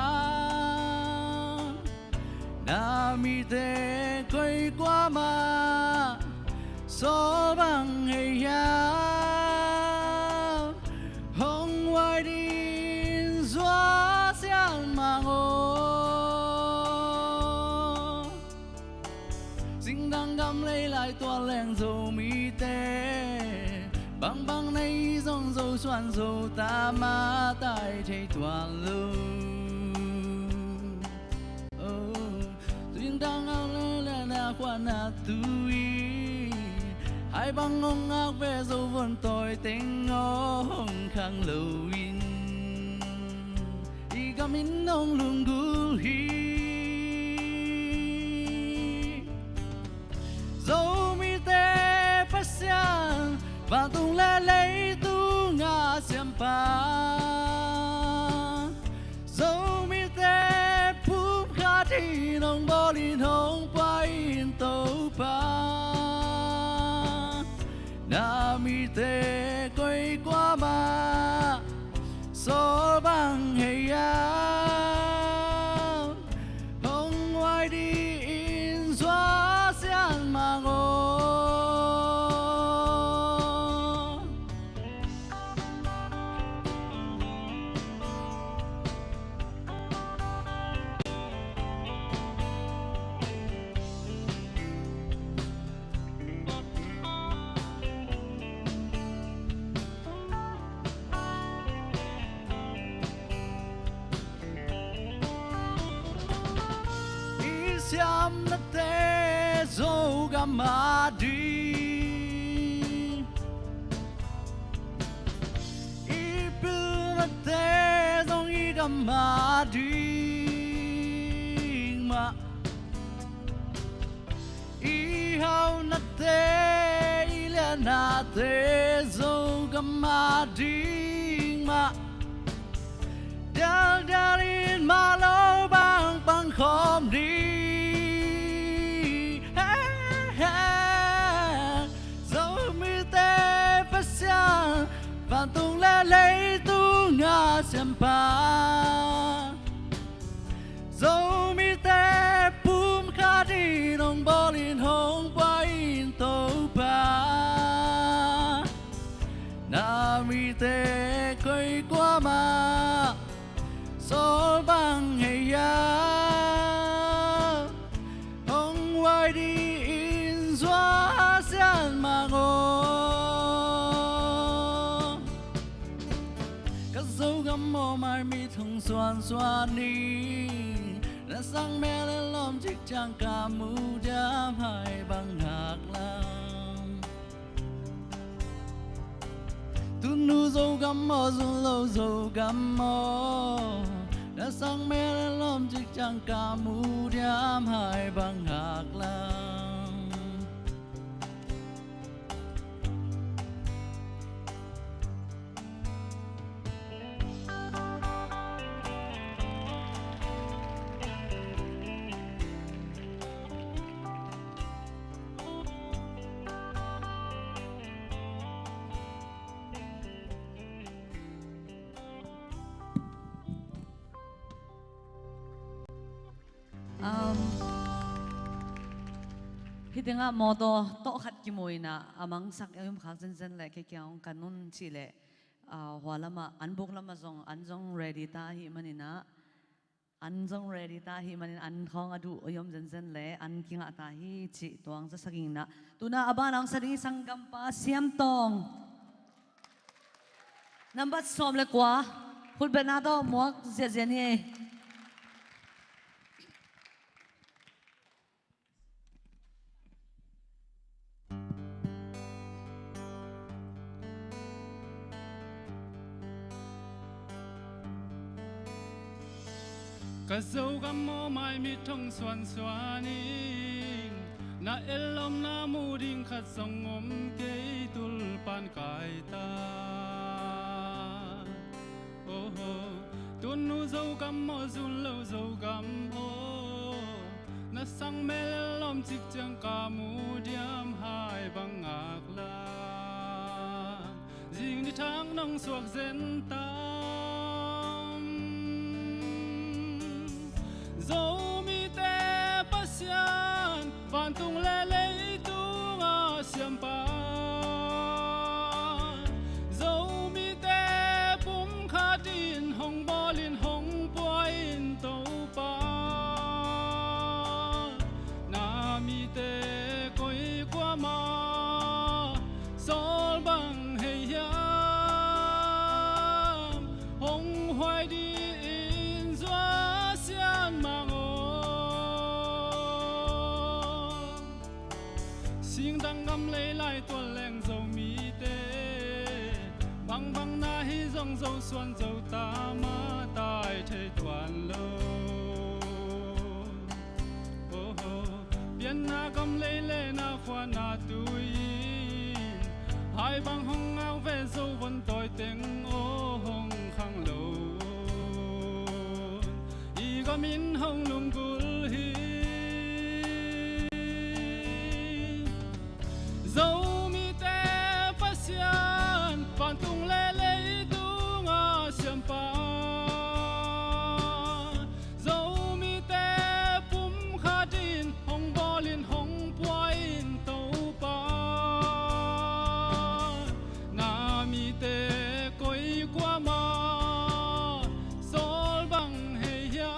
na mi tê quay qua mà số bằng hay ya hông ngoài đi xóa xiang mà ngô dinh đang găm lấy lại toa leng dầu mi tê băng băng này dòng dầu xoan dầu ta ma tai thấy toàn lưu dinh đang ao lê na khoan na tui hai băng ngông ác về dầu vốn tôi tình ngông khang lâu in i gam in nông lung gu hi dấu mi tê phát xiang và tung lê lấy tu ngã xiêm pa dấu mi tê phúc khát đi nông bò liên hông qua in tàu pa na mi tê quay qua mà số bằng hay áo hông ngoài đi in xóa xiang mà ngô siam na te zo gamadi ipil na te zong i gamadi ma i hao na te i le na te zo gamadi ma dal dalin ma lo bang bang khom đi vạn tung lê lấy tu ngã xiêm pa dấu mi tê bùm khát đi nông bò liên hông qua in tàu pa na mi tê quay qua mà số bằng hay ya hông ngoài đi in xóa xiang mà ngô dấu găm mô mai mi thông xoan xoan ni đã sang mê lên lom chiếc trang ca mu đám hai bằng ngạc lam tu nu dâu găm mò du lâu dâu găm mò đã sang mê lên lom chiếc chẳng cả mù điam hai bằng hạc lang hi tinga moto to khat ki moina amang sak yum khak zen zen le ke kyang kanun chi le hwalama anbuk lama zong anjong ready ta hi manina anjong ready ta hi manin an khong adu yom zen zen le an kinga ta hi chi tuang sa saging na tuna abanang sading sanggam pa siam tong number som le kwa phul benado muak zia zia ni Cả dâu găm mô mai mi thông xoan xoaning na elom na mu ding khát song om kei tul pan kai ta oh tun nu dâu găm mô zun lâu dâu găm ô na sang mê lom chik chang ka mu diam hai bang ngạc la jing đi thang nong suak zen ta dẫu mi te pasian van tung lê lê tung a xiêm pa dẫu mi te bum kha tin hong bo lin hong poin tàu pa na mi te koi qua ma sol bang hey yam hong hoài đi in doa xian mang sing dang gam lấy lại tuần leng dầu mi tê bang bang na hi dòng dầu xuân dầu ta ma tai thế toàn lô biến na gam lấy lệ na khoa na tui hai bang hong ngao về dầu vẫn tội tiếng ô hong khang lô y gam in hong lung gul hi dẫu mi te pasian van tung lê lê tung a xiêm pa dẫu mi te pum kha tin hong bo lin hong poin tàu pa na mi te koi qua ma sol bang hey ya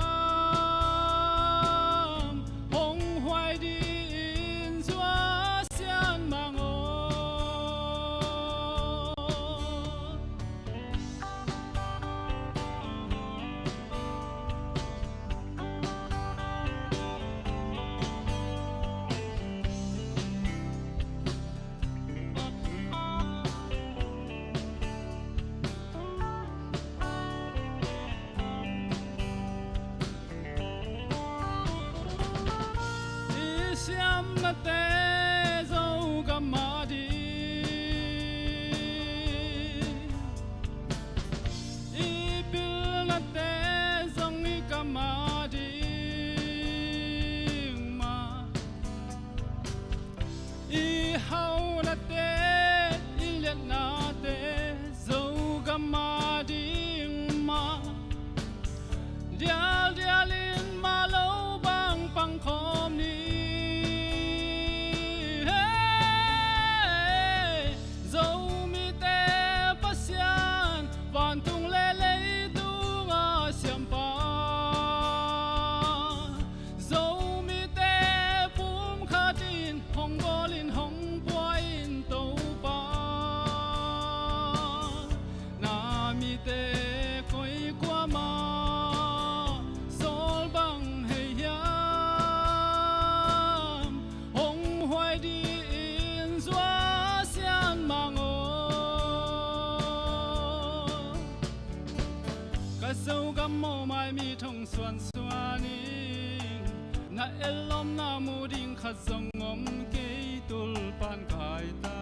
thong xuan xuaning na elom na mu ding khat zong ngom ke tul pan kai ta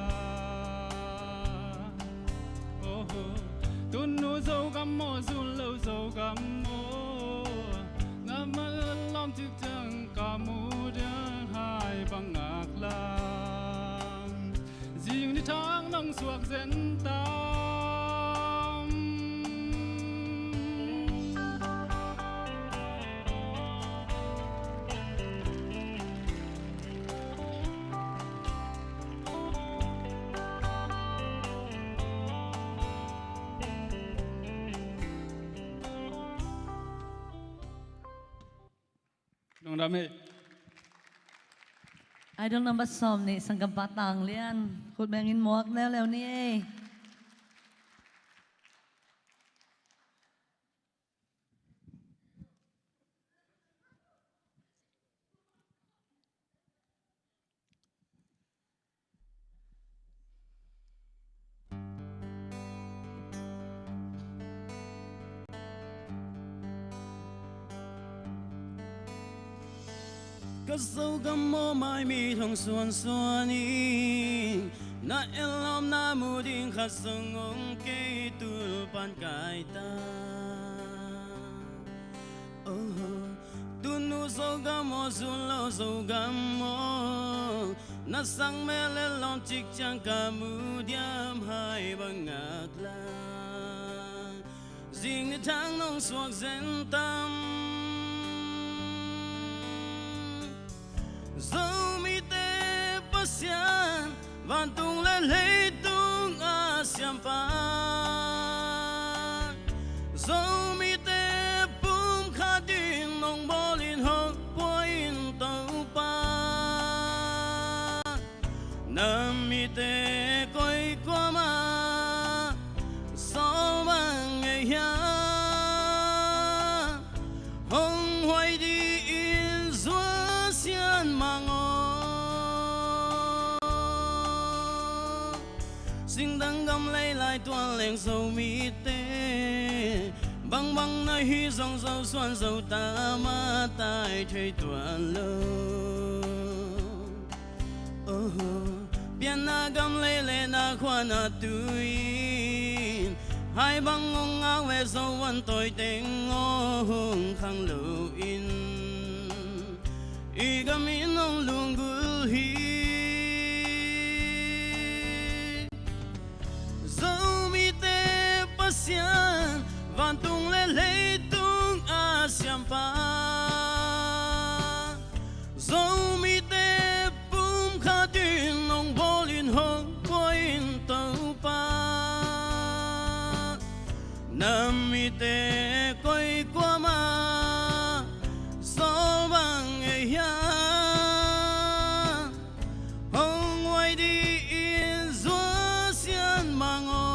oh tun nu zo gam mo zun lo zo gam mo na ma lom tik chang ka mu dian hai bang ngak lam jing ni thang nong suak zen ta Nong đam mê Idol number som ni sanggam patang lian khut bengin muak leo ni Cất dấu gấm mô mai mi thong xuân xuân đi na elom na mu ding khát sông ông kê tu pan kai ta tu nu dấu gấm mô xuân lâu dấu gấm mô na sang mê lên lòng chích chang cả mu diam hai bằng ngạc la riêng những tháng nông suộc dân tâm dẫu mi tê pasian van tung lên lấy tung asiam pan dẫu mi tê bum khát din nong bolin hong poin tàu pan nam mi tê coi qua ma sao bằng ngày ya hong hoài đi in zua xian mango sinh đăng găm lấy lại toàn leng sâu mi tê băng băng nơi hi dòng dâu xoan dâu ta ma tai chơi toàn lâu biên na găm lấy lệ na khoa na tuin hai băng ngông áo về dâu văn tôi tên ngô hùng khang lưu in y gam in ông luồng gul hi dẫu mi tê pasian van tung lên lấy tung asiam pa dẫu mi tê bum khát tin ông bolin hong poin tàu pa nam mi tê coi qua ma sao bằng ngày ya hong ngoài đi in zua xian mango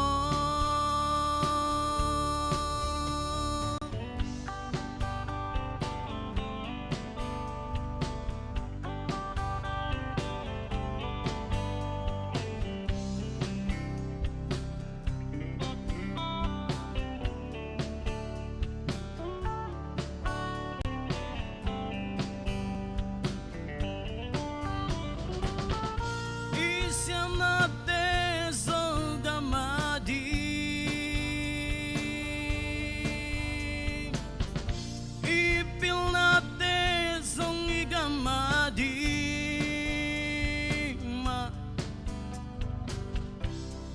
isiam na te zo gamadi ipil na te zong igamadi ma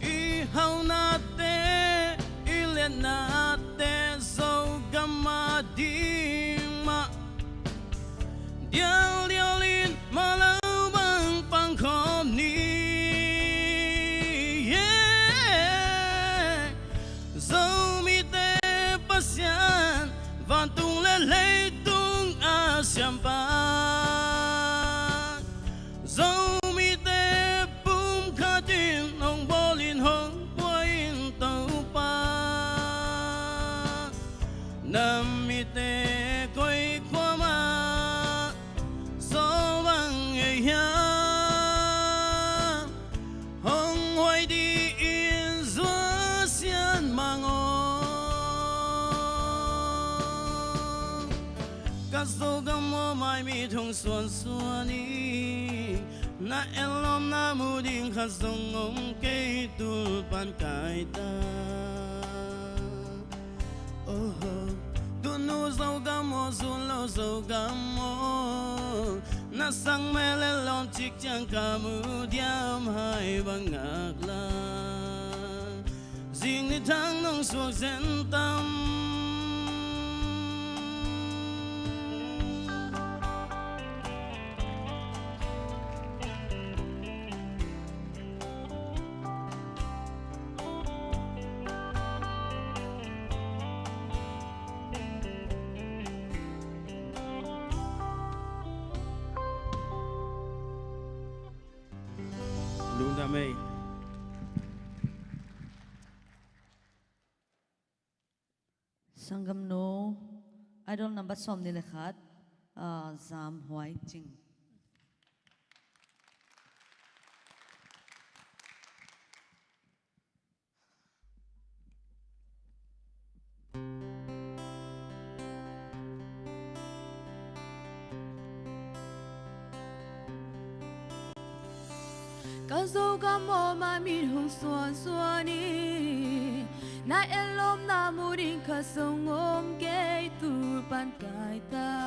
ihaw na te ilen na te zo gamadi ma dial dialin malau bang pangkom ni yeah dẫu mi tê pasian van tung lên lấy tung asiam pan dẫu mi tê bum khát tin ông bolin hong poin tàu pan khát sâu gam mô mai mi thong xuân xuân đi na elom na mu ding khát sông ngông cây tu pan cài ta tu nu sâu gam mô xuân lâu sâu gam mô na sang mê lên lom chiếc chẳng cả mu diam hai bằng ngạc la riêng đi tháng nông suốt dân tâm đúng đam mê. Sangam no idol number som ni lekhat zam huai ching. Cả dâu cả mò mà mi hùng xoan xoan đi na elom na mu ding khát sông ôm cây tu pan cài ta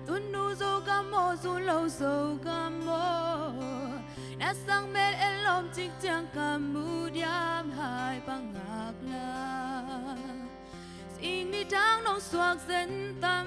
tuân nu dâu cả mò du lâu dâu cả mò na sang mel elom chích chang cả mu diam hai bang ngạc la xin đi trang nông xoạc dân tâm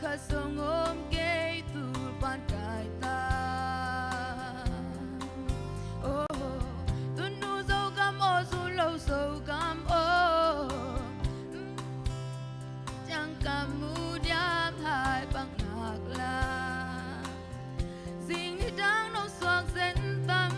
ka song om ke tu pan kai ta oh tu nu zo gam o su lo zo gam o chẳng kemudian hai bang ngạc la ding ni dang no soak zen tam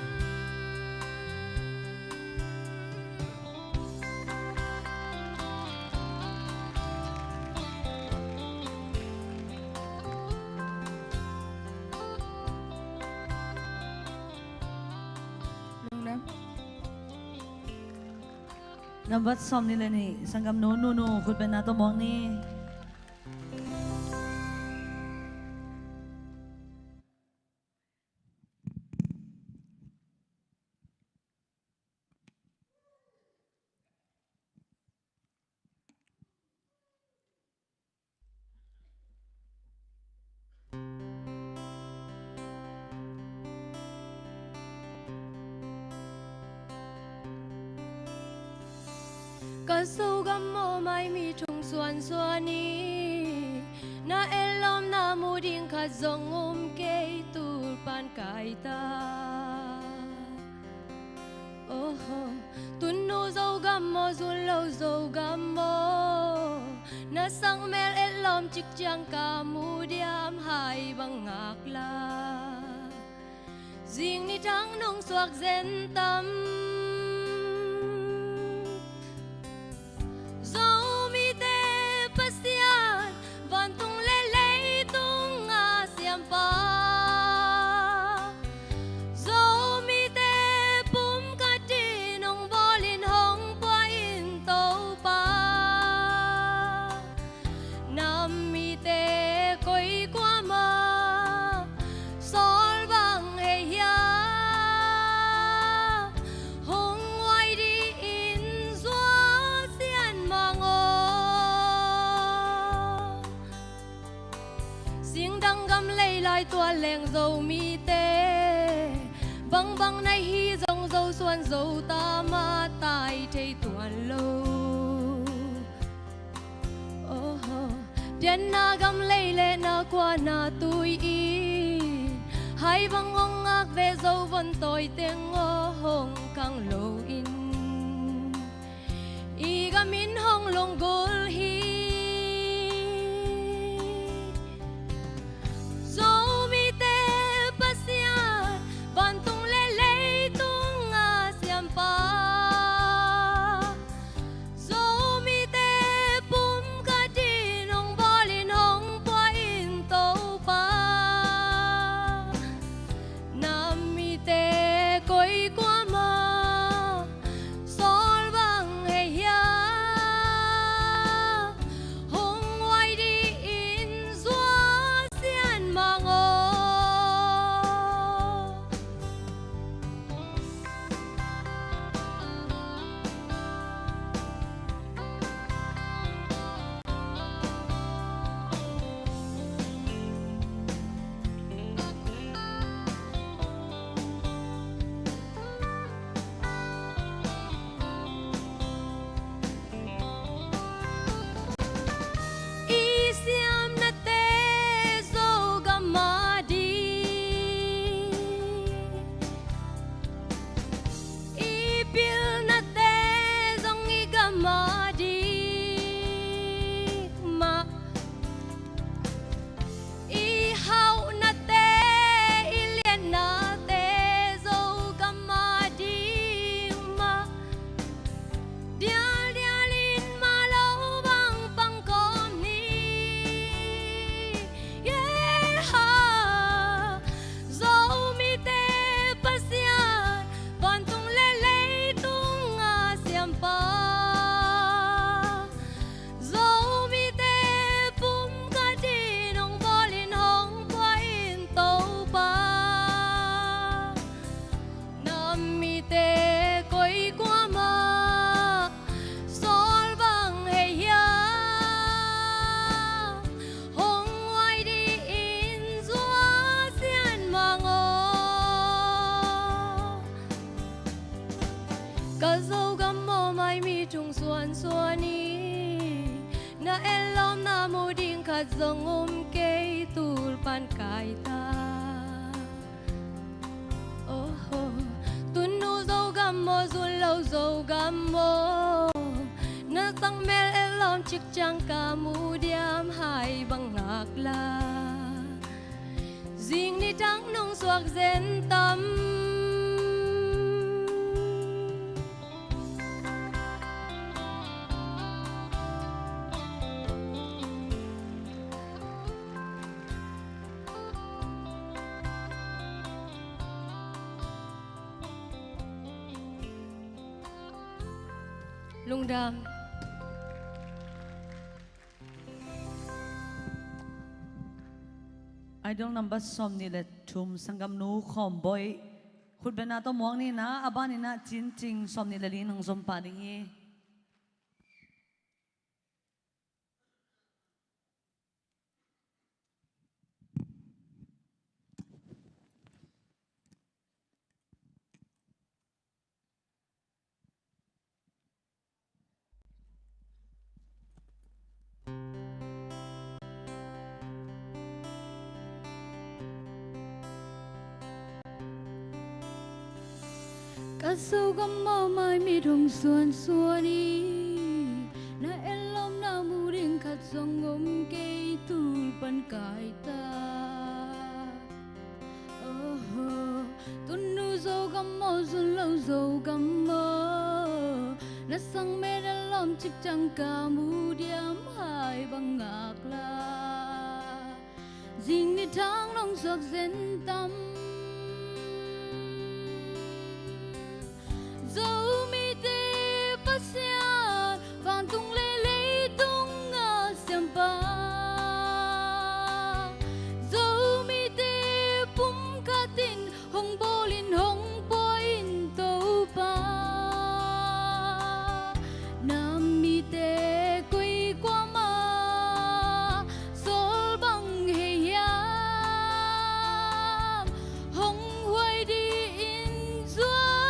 Nabat som nila ni sanggam no kut ben nato mong ni. Ka sâu gam mô mai mi trung xuân xuân ni na elom na mu ding kha zong ke tu pan kai ta oh tun no zo gam mo zun lo zo gam mo na sang mel elom chik chang ka mu diam hai bang ngak la jing ni tang nong suak zen tam dẫu mi tê pasian van tung lê lê tung a xiêm pa dẫu mi tê pum ca ti nong bolin hong pa in tàu pa nam mi tê koi qua ma sol bang he ya hong wai đi in zua xian tiếng đăng gầm lây lại tua leng dầu mi tê băng băng này hi dòng dầu xuân dầu ta ma tai thầy tuan lâu điện na gầm lây lệ na qua na tui in hai băng ngong ngạc về dầu vẫn tôi tiếng ngô hong căng lâu in i gamin hong long gol hi dẫu mi tê pasian van tung lê lê tung a xiêm pa dẫu mi tê pum ca ti nong bolin hong pa in tàu pa nam mi tê koi qua ma sol bang he ya khát dòng ôm cây tul pan cài ta tunu dâu gam mô du lâu dâu gam mô na sang mel elom chik chang ka mu diam hai bang ngak la ding ni tang nong suak zen tam lung đam idol number som ni le thum sangam nu khom boy khut bena to mong ni na abani na chin ching som ni le li nang zom pa ding hi cát sâu găm mơ mai mi hồng xuân xuân đi na elom na mu ring khát dòng ôm cây tul pan cài ta tunu dâu găm mơ dun lâu dâu găm mơ na sang mê na lom chik chang ka mu diam hai bang ngak la ding ni thang nong sak zen tam dấu mi tê phát xa vàng tung lê lê tung ngã xem pa dấu mi tê bum ca tin hồng bồ linh hồng bò in tàu pa nam mi tê quay qua ma sol băng hề yam hồng huay đi in dua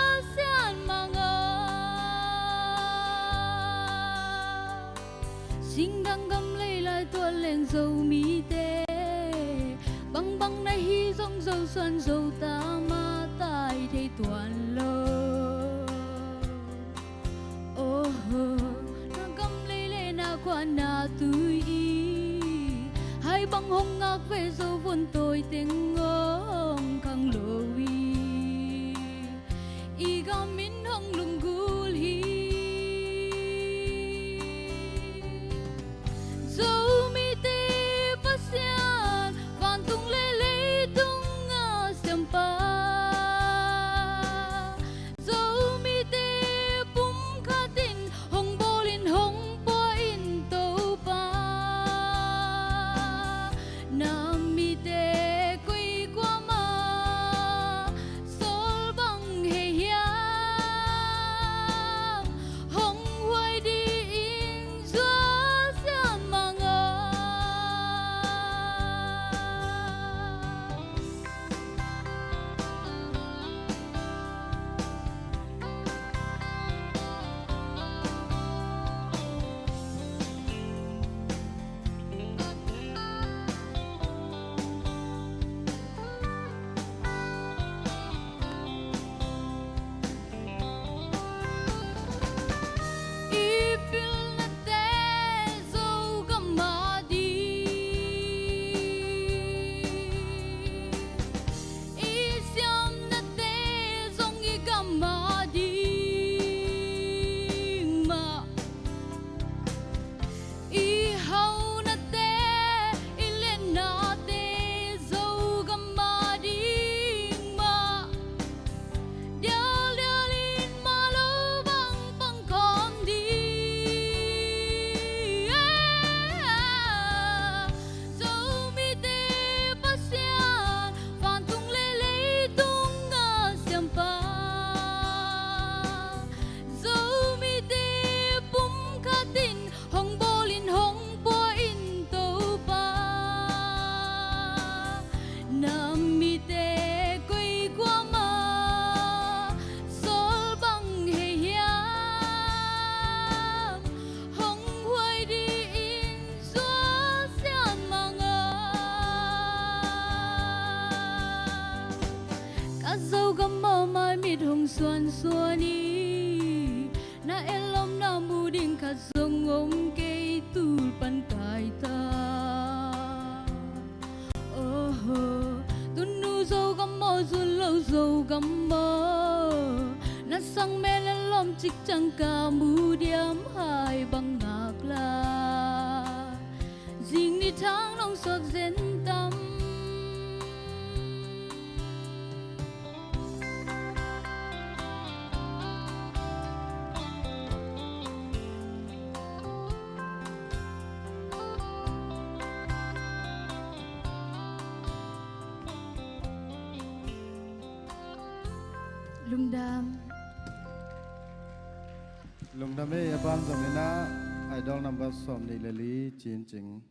sinh đang găm lấy lại tua lên dầu mi tê băng băng nay hi dòng dầu xuân dầu ta ma tai thấy toàn lô na găm lấy lệ na qua na tươi hai băng hồng ngạc về dầu vốn tôi tiếng ngông khang lô y gam min hong lung gul hi dấu mi tê phát xa vàng tung lê lê tung ngã xem pa dấu mi tê bum khá tin hồng bồ linh hồng bò in tàu pa nam mi tê quay qua ma nong xuân xuân đi na elom na mu ding khat song om ke tu pan kai ta tun nu zo gam mo zun lo zo gam mo na sang me lên lom chik chang ka mu diam hai bang ngak la jing ni thang nong sok zen tam lum dam lung đam mê ban zamina idol number som ni leli chin ching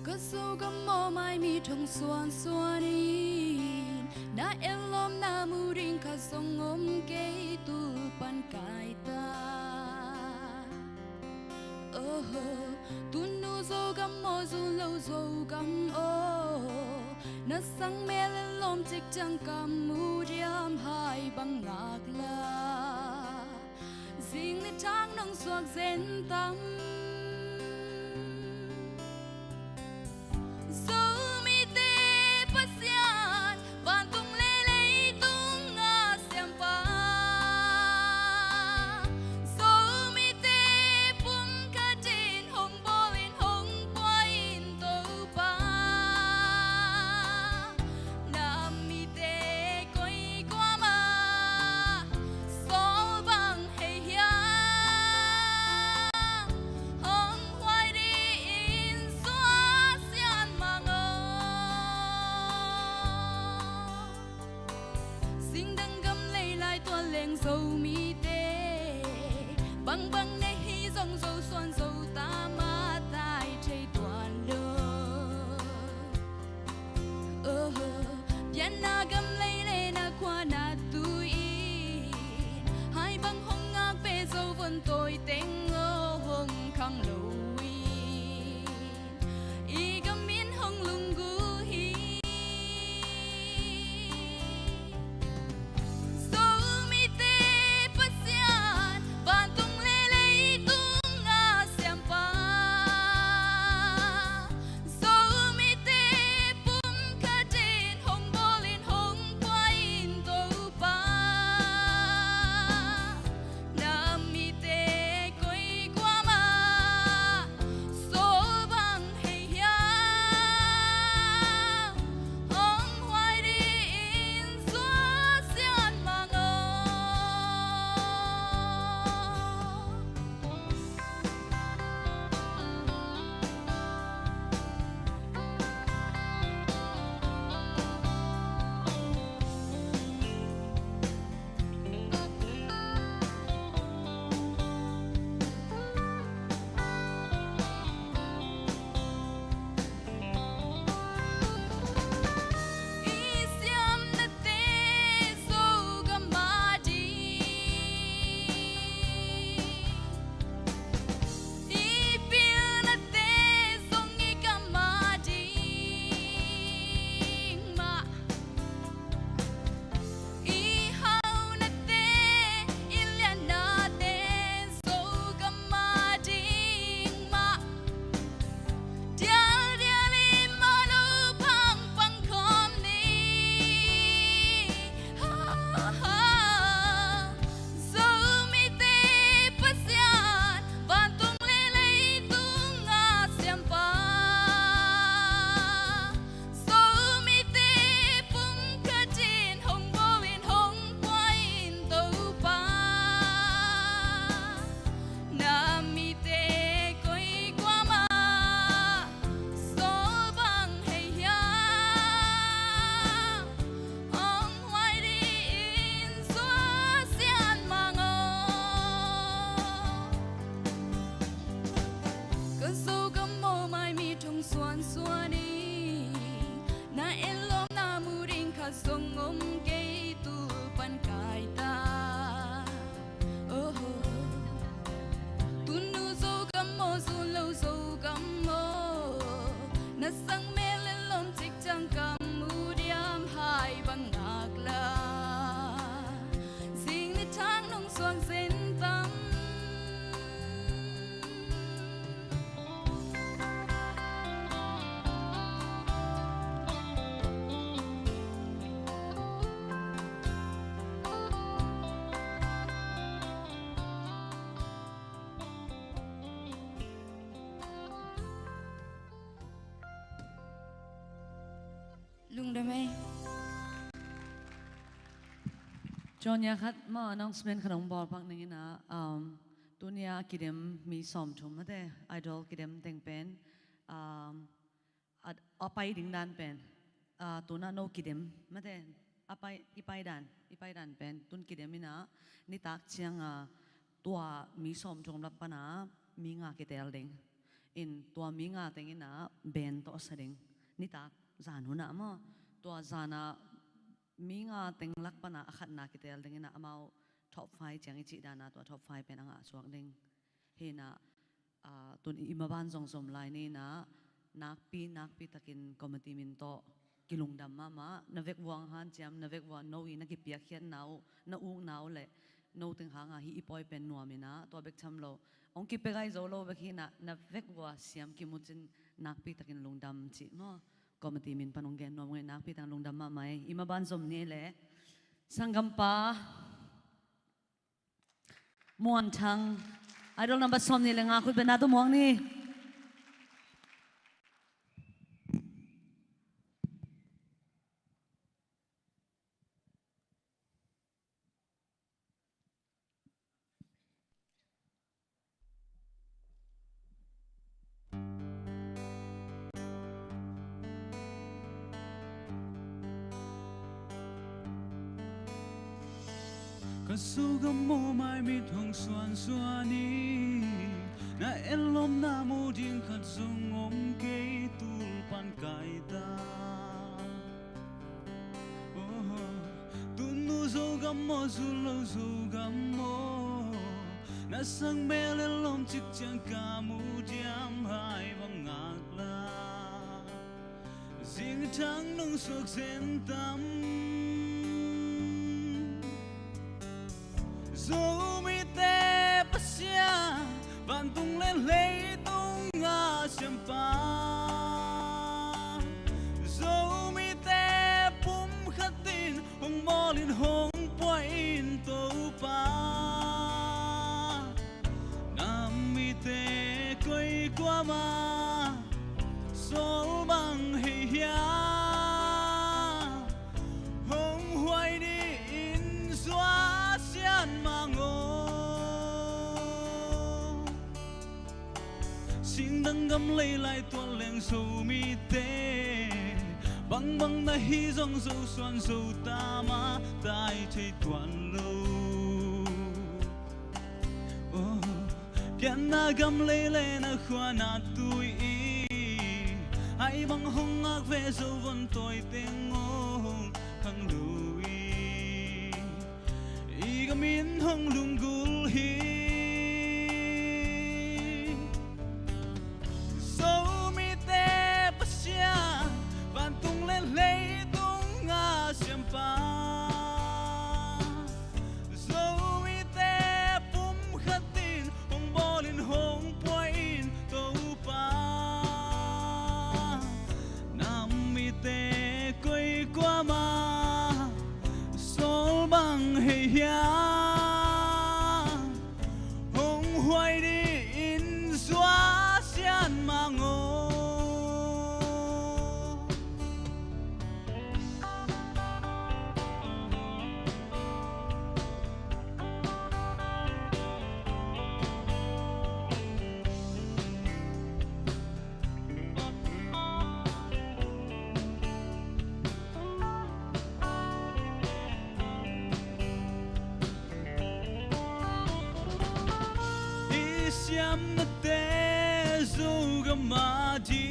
có số gam mò mai mi trong xuân xuân đi na elom na mu ring kha song om ke tu pan kai ta tun nu zo gam mo zu lo zo gam o na sang me lên lom chik chang kam mu diam hai bang ngak la jing ni thang nong suak zen tam dâu mi tê băng băng nay hi dòng dâu xuân dâu ta ma tai chơi toàn lơ bien na gam lay lay na qua na tui hai băng hong ngak về dâu vân tôi tên ngơ hong khang lâu y gam miên hong lung gu hi lung đam mê cho nhà khách mà announcement khả năng bỏ bạc này na tu nia kí đêm mi xóm chum mà thế idol kí đêm tiếng pen apai ding dan pen tu na no kí đêm mà thế ipai dan pen tun kí đêm na ni tak chiang tua mi xóm chum lap pana mi nga kí tel ding in tua mi nga tiếng na ben to sa ding ni tak zan huna mà tua zana mi nga teng lak pana akhat na kitel ding na amao top 5 chang ichi dana to top 5 pen anga chuak ding he na tun imaban jong som lai ni na nakpi takin committee min to kilungdam ma navek wang han cham navek wa no i na ki piak hian nau na ung nau le no teng hanga hi ipoi pen nuamina to bek cham lo ong ki pegai zo lo bek hi na navek wa siam ki muchin nakpi takin lungdam chi no committee min panong gen no ngai nak pitang lungdam ma mai imaban som ni le sangampa muan thang idol number som ni le nga khut bena to mong ni Cause so gam mo mai mit hong xuan xuani na en lom na mo ding khat zong om ke tul pan kai ta tu nu zo gam mo zu lo zo gam mo na sang me le lom chik chang ka mu diam hai bang ngak la zing thang nong sok zen tam dù mi te pasya van tung lên lấy tung nga xem pa dù mi te pum khatin hong molin hong poin to pa nam mi te koi qua ma sol bang hi ya hong hoài đi in xóa xin đăng gam lấy lại tuan leng sâu mi te băng băng na hi dòng dâu xoan dâu ta ma tai thấy tuan lâu kian na gam lấy lên na khoa na tui ai băng hong ngak ve dâu vẫn tôi tiếng ngong khang lui i gam in hong lung gul hi van tung lên lấy tung nga xem pa dấu mi te pum khatin hong bolin hong poin to pa nam mi te koi qua ma sol bang hey ya hong hoài đi in xóa xian ma ngô siam na te zo gama di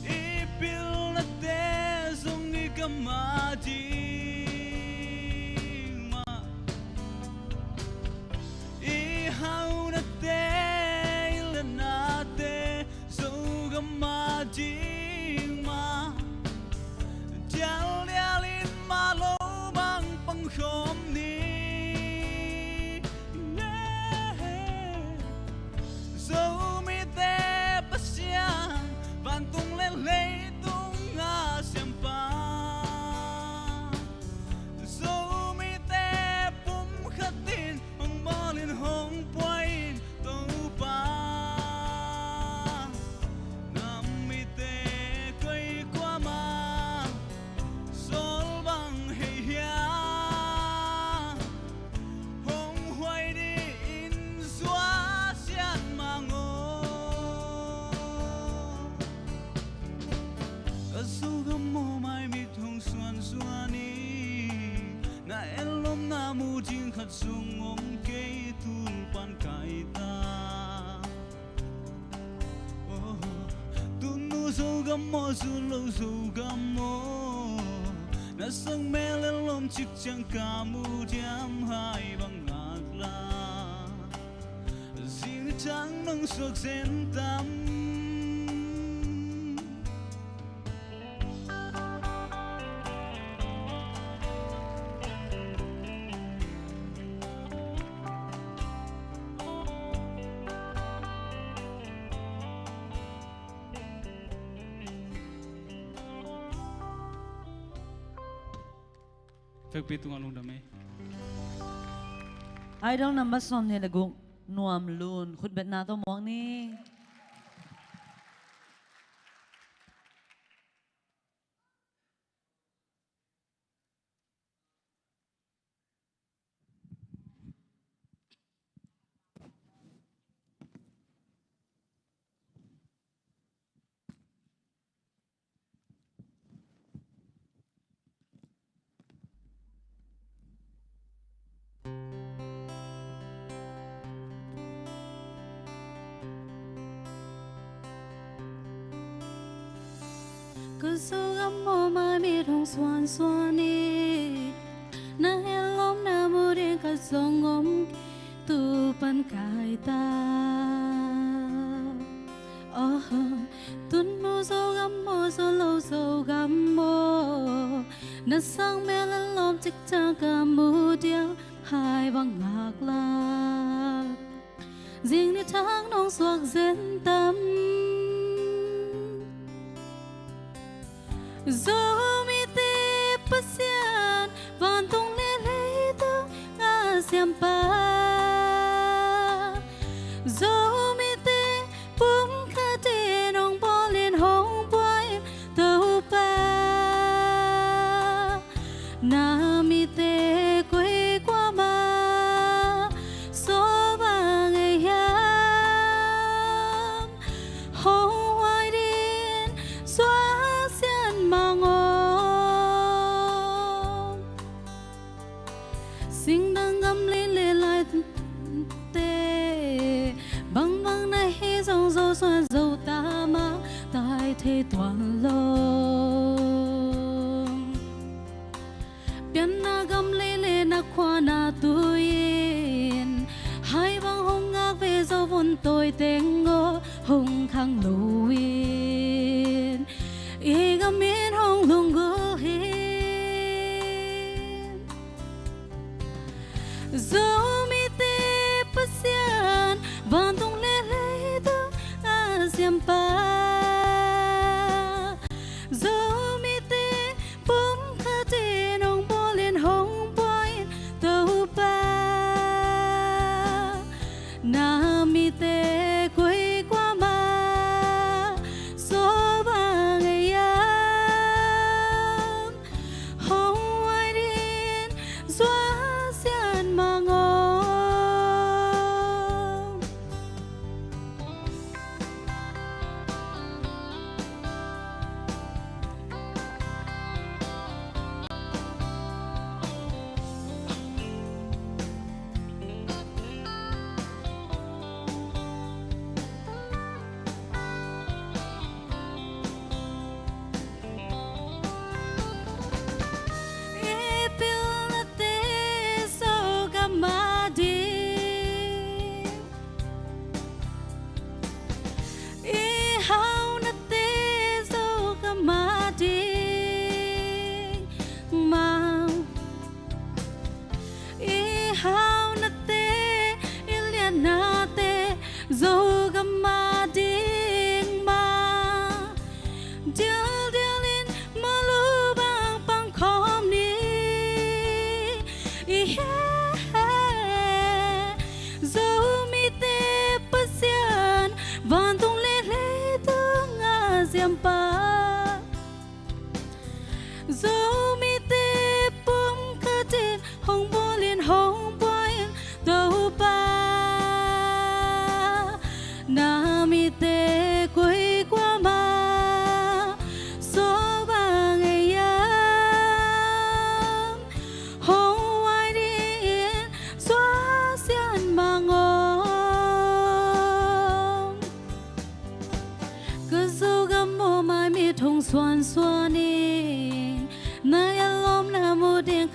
ipil na te zong ni gama di ma i hau na te ila na te zo gama di ma dial dialin ma lo bang pang khom ni nga mu jing khat sung om ke tul pan kai ta tun nu zo gam mo zu lo zo gam mo na sang me le lom chik chang ka mu diam hai bang ngak la zing chang nong sok sen tam phép biết tung alung đam mê idol number som ne lagung nuam lun khut bet na to mong ni cứ số gắm mò mai biết hong xoan xoan đi na hẹn lom na mô đen cả sông ôm tu pan cài ta tuân mô số gắm mò số lâu số gắm mò na sang mẹ lên lom chích cha cả mù điêu hai bằng ngạc la riêng đi tháng nông xoạc dên tâm Dẫu mi tê pasian van tung lê lê tơ ngã xiêm pa Dẫu mi tê bùm khá tê nông bó lên hông bói tàu pa Na mi tê quê qua mà số ba ngày yam hông hoài điên xóa sinh đang ngâm lên lê lại tê băng băng này hi dòng dâu xoa dâu ta mà tai thế toàn lông biển na gầm lê lê na khoa na tu yên hai băng hồng ngạc về dâu vốn tôi tên ngô hồng khang lù yên ý gầm miên hồng lùng gơ hiên Dẫu mi tê pasian van tung lê lê tơ ngã xiêm pa Dẫu mi tê bùm khá tê nông bó lên hông bói tàu pa Na mi tê quê qua mà số ba ngày yam hông ai điên xóa xiên mà ngô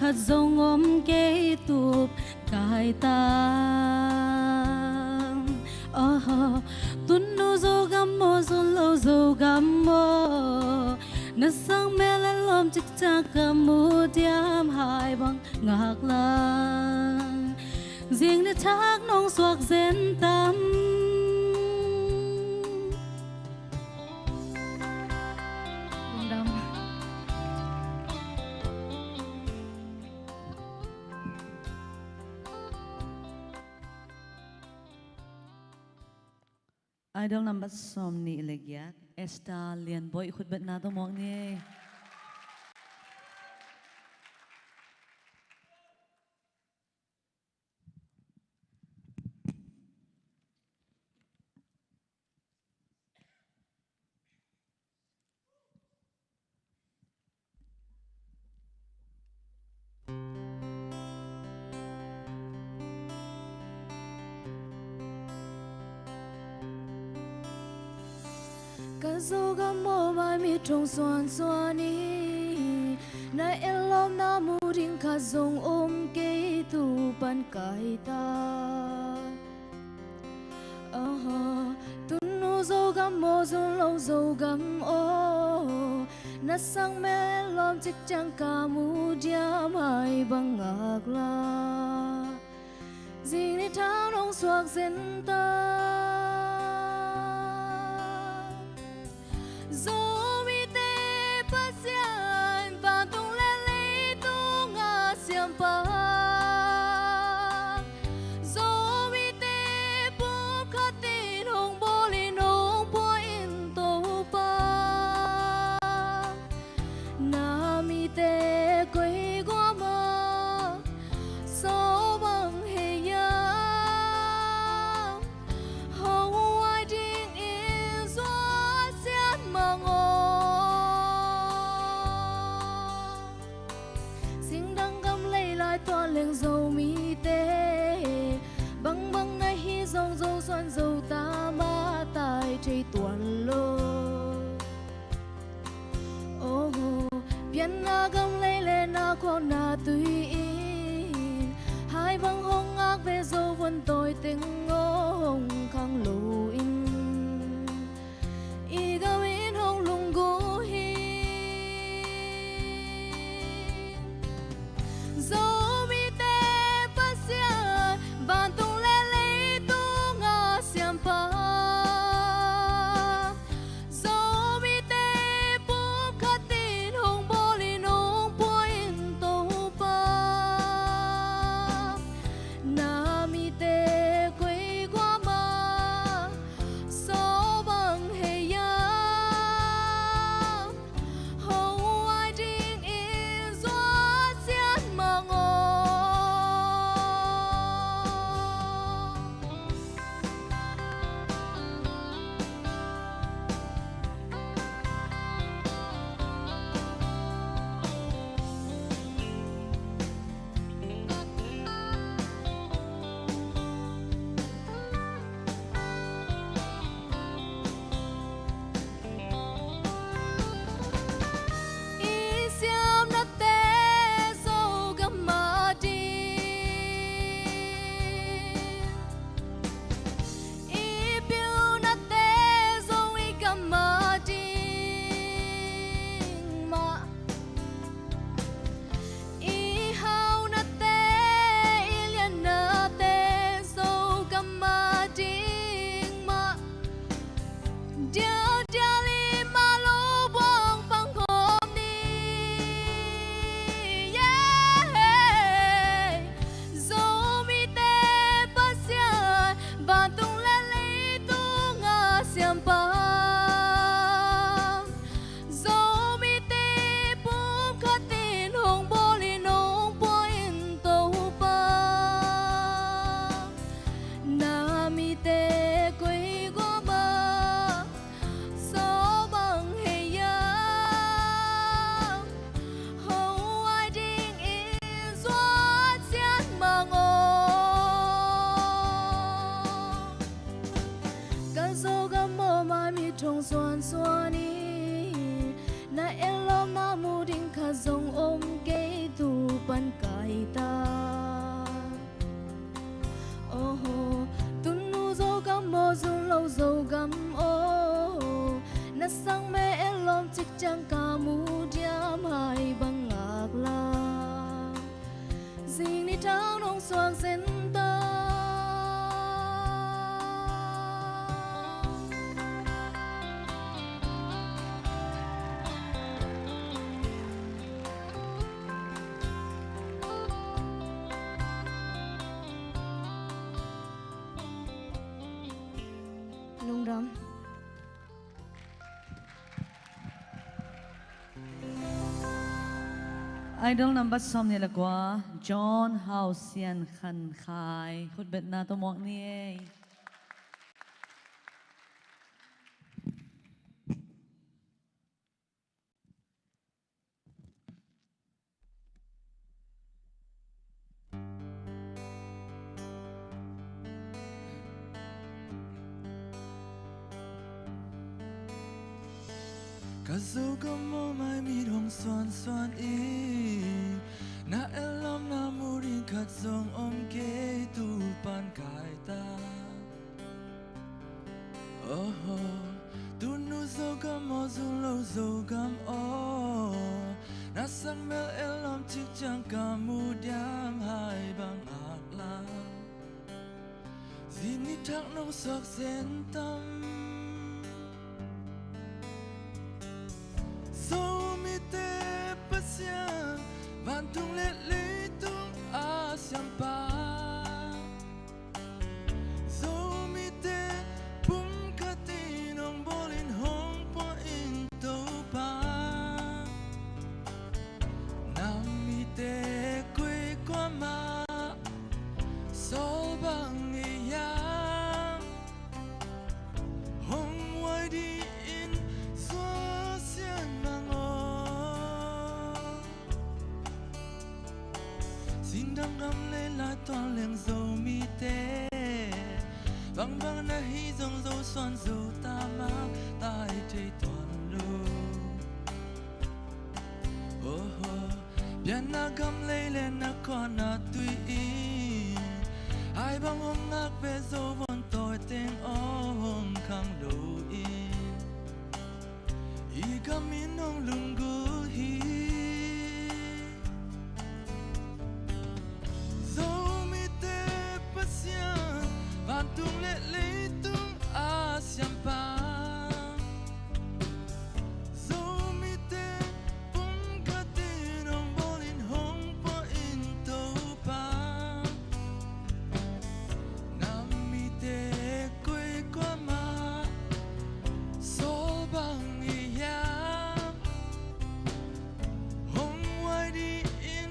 khát dòng ôm kế tục cài tang tuân nu dâu gam mô dâu lâu dâu gam mô na sang mê lên lom chích cha cam mu diam hai bằng ngạc lang riêng để thác nông xoạc dên tâm Idol number som ni ilegiat esta lian boy khut bet na to mong ni Cả dâu gam mô mai mi trong xoan xoan ni na elom na mu ring khát dòng ôm kế tu ban cài ta tuân nu dâu gam mô dâu lâu dâu gam ô na sang mê lom chích chang ca mu diam hai bằng ngạc la riêng để tháo nông xoạc dên ta dẫu mi tê bất dian và tung lên lý tung ngã xiêm pa dẫu mi tê bố khát tin hồng bố li nông bố in tô pa na mi tê quay qua mơ sâu bằng hệ ya hồng ai đinh in gió xiết mà ngô xin đăng găm lấy lại toàn lên dầu mi tê băng băng nay hi dòng dầu xoan dầu ta ma tai chơi toàn lô biến na găm lấy lên na con na tùy in hai băng hông ác về dâu vân tôi tình ngô hồng khang lù in y gam in hồng lùng gô hi dẫu mi tê bất dian bàn tung lên lý tung ngã xiêm pa dẫu mi tê bố khát tin hồng bố li nông bố in tô pa na mi tê quay qua ma xoang sen to nung đam Idol number som nila kwa John Hausian Khan Khai khut bet na to mok ni e Cả dấu cắm mô mai mi hồng xoan xoan ý na elam na murin khát dòng om kê tu pan kai ta oh tu nu dấu cắm mô du lâu dấu cắm o na sang mel elam chiếc chang ca mu diam hai bang ác la zim ni thak nong sok sen tam dẫu mi tê bất xiang vạn tung lệ lý tung a xiang pa dẫu mi tê bung ca ti nong bô linh hong po in tâu pa nam mi tê quê qua ma sol bang e yang hong wai đi in xóa xiên xin đăng ngắm lên lại toàn leng dầu mi tê vang vang na hi dòng dầu xoan dầu ta mang tai thấy toàn lu oh bian na gam lấy lên na con na tùy in ai bang hong ngạc về dầu vòn tội tên om khang đầu in i gam in hong lung gu hi vạn tung lệ lý tung a xiam pa dẫu mi tê bung ca ti nong bô linh hong po in tâu pa nam mi tê quê qua ma sol bang e yang hong wai đi in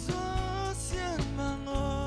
gió xiên mang o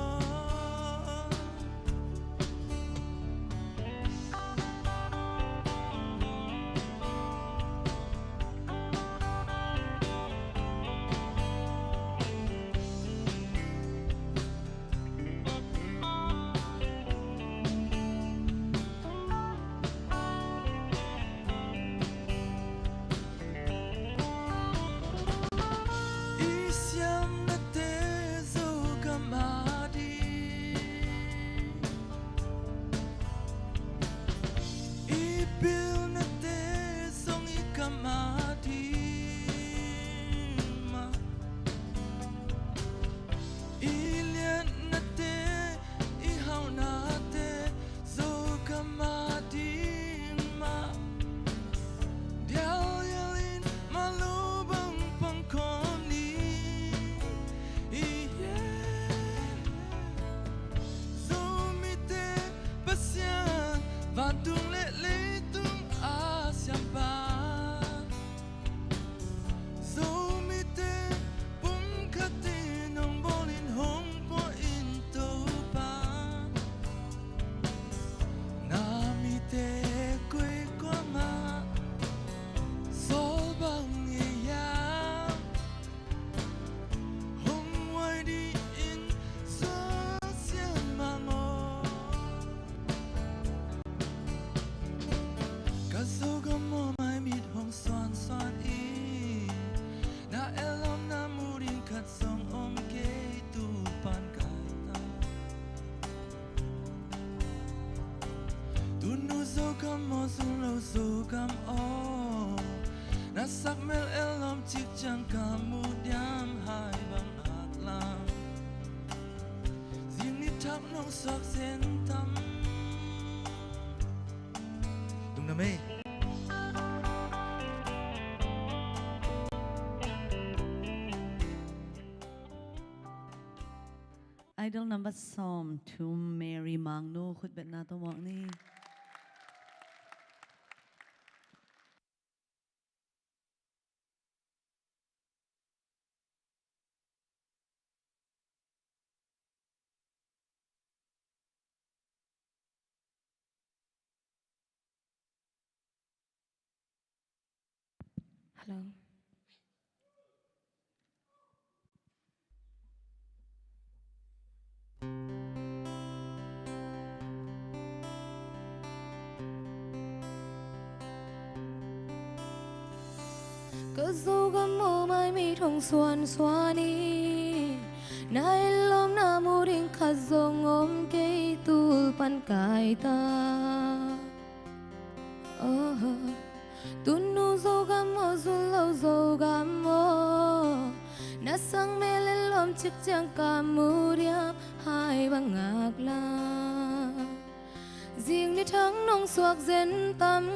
vạn tung lệ lý tung a xiam pa dẫu mi tê bung ca ti nong bô linh hong po in tâu pa na mi tê quê qua ma sol bang e yang hong wai đi in gió xiên mang o cả dấu gam mô mai mịt hồng xoan xoan y na elam na murin khát dòng om kê tu pan kai ta tu nu dấu gam mô dung lâu dấu gam o na sắc mel elam chiếc chang ca mu diam hai bang ác lam khắp nông sắc diễn tâm đúng nè mê Idol number Psalm to Mary Mangno khut bet na to mo ni. Hello. Cớ dấu gấm mô mai mi thong xuân xoa ni nai lom na mu ding khát dong om kei tu pan kai ta tun nu dấu gấm mô zun lâu dấu gấm mô na sang me lên lom chiếc chang ca mu diam hai bang ngạc la riêng đi thắng nông xuak dân tâm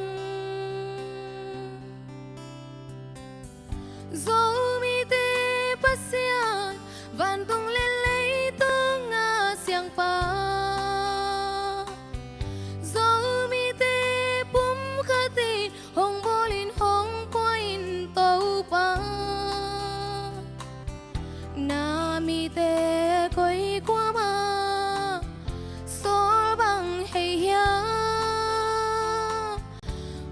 dấu mi tê pasian van tung lên lấy tương nga xiang pa dấu mi tê bum khati hong bolin hong poin tàu pa na mi tê koi qua ma sol bang hay ya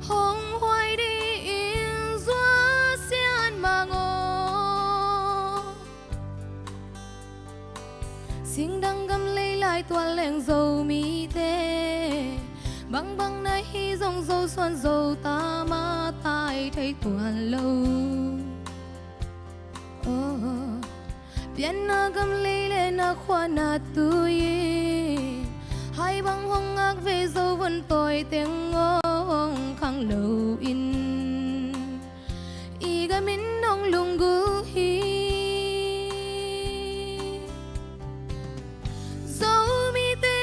hong hoài đi in doa xian ma ngô xinh đăng găm lấy lại toàn leng dầu mi tê băng băng nay hi dòng dầu xoan dầu ta ma tai thấy toàn lâu Bien na gam lấy na khoa na tui hai băng hoang ngạc về dấu vẫn tôi tiếng ngong khang lâu in y ga min nong lung gu hi dấu mi tê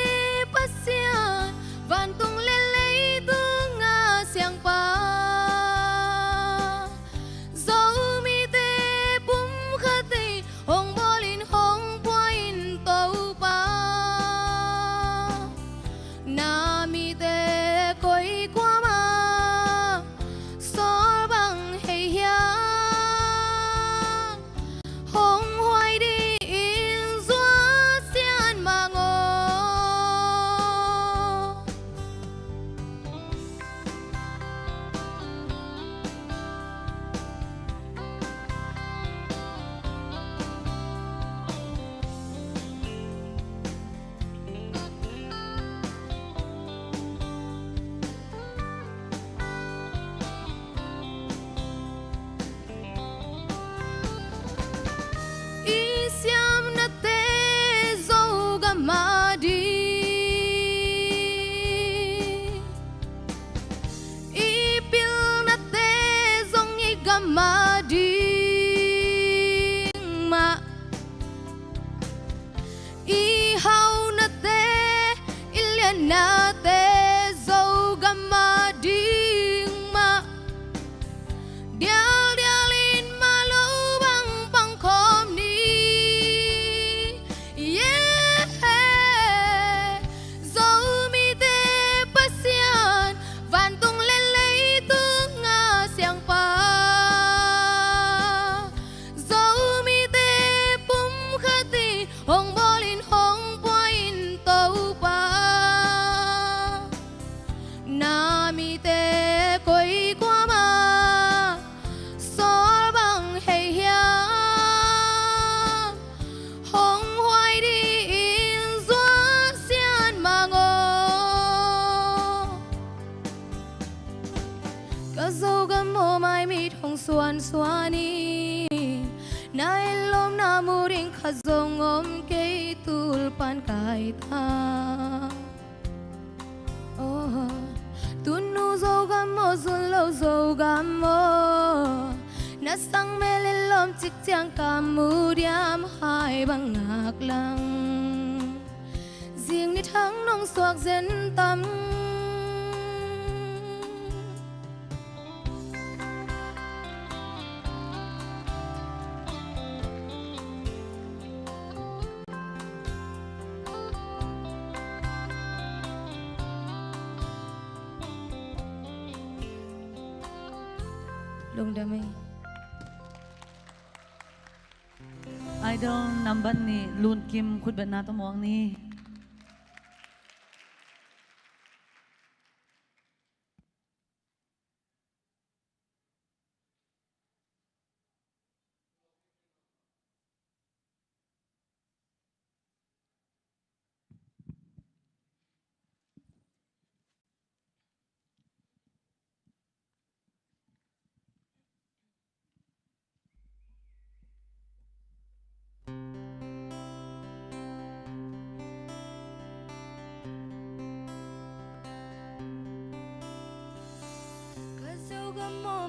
pasian van tung lên lấy tương nga xiang pa dấu mi tê bum khati hong bolin hong poin tàu pa na mi tê koi qua ma sol bang hay ya hong hoài đi in doa xian ma ngô Isiam na te zo gamadi Ipil na te zong i gamadi ma Ihaw na te ilyan na te zo gamadi ma Dial dialin malubang pangkom ni Yeah Dấu mi tê pasian van tung lên lấy tương nga xiang pa Dấu mi tê bum khati hong bolin hong poin tàu pa na mi tê koi qua ma sol bang hay ya hong hoài đi in doa xian ma ngô cả dấu gam mô mai mi thong xuan xoa ni nai lom na mu ring khát dong om kei tul pan kai ta tun nu dấu gam mô zun lâu dấu gam mô na sang me lên lom chiếc chang ca mu diam hai bang ngạc lăng riêng đi thắng nông xoạc dân tâm lung damay idol number ni Lun Kim khut bet na to mong ni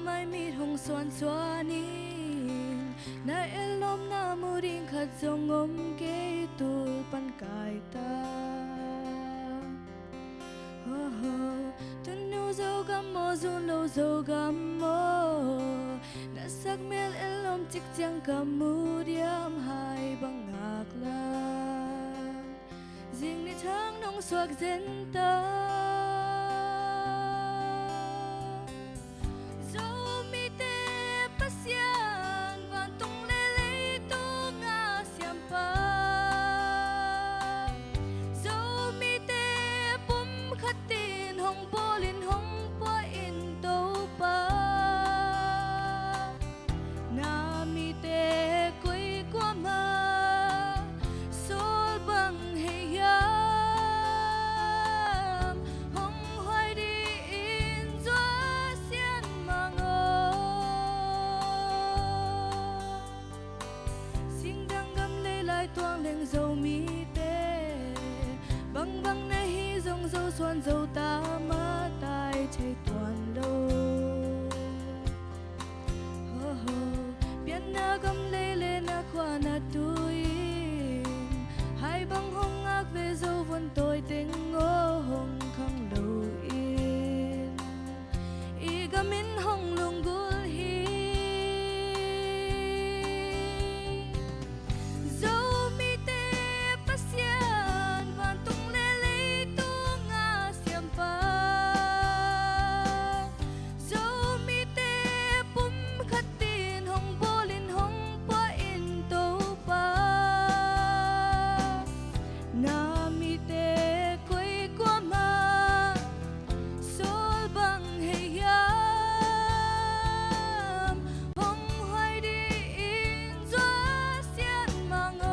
mai mi hong xuân xuanin na elom na muring khat zong om ke tul pan kai ta ho ho tun nu zo gam mo zun lo zo gam mo na sak mel elom chik chang kam mu diam hai bang ngak la jing ni thang nong suak zen ta xuân dâu ta má tai chạy toàn đâu ho ho biết na gam lê lê na khoa na tui hai băng hong ác về dâu vân tôi tiếng ngô hong khăng đầu yên y gam in hong lung gul hi dâu mi te pasian van tung lê lê tung nga siam pa dâu mi te pum khát tin hong bolin hong pa in tô pa na mi te koi qua ma sol bang hey yam hong hoai đi in gió xiên mang ô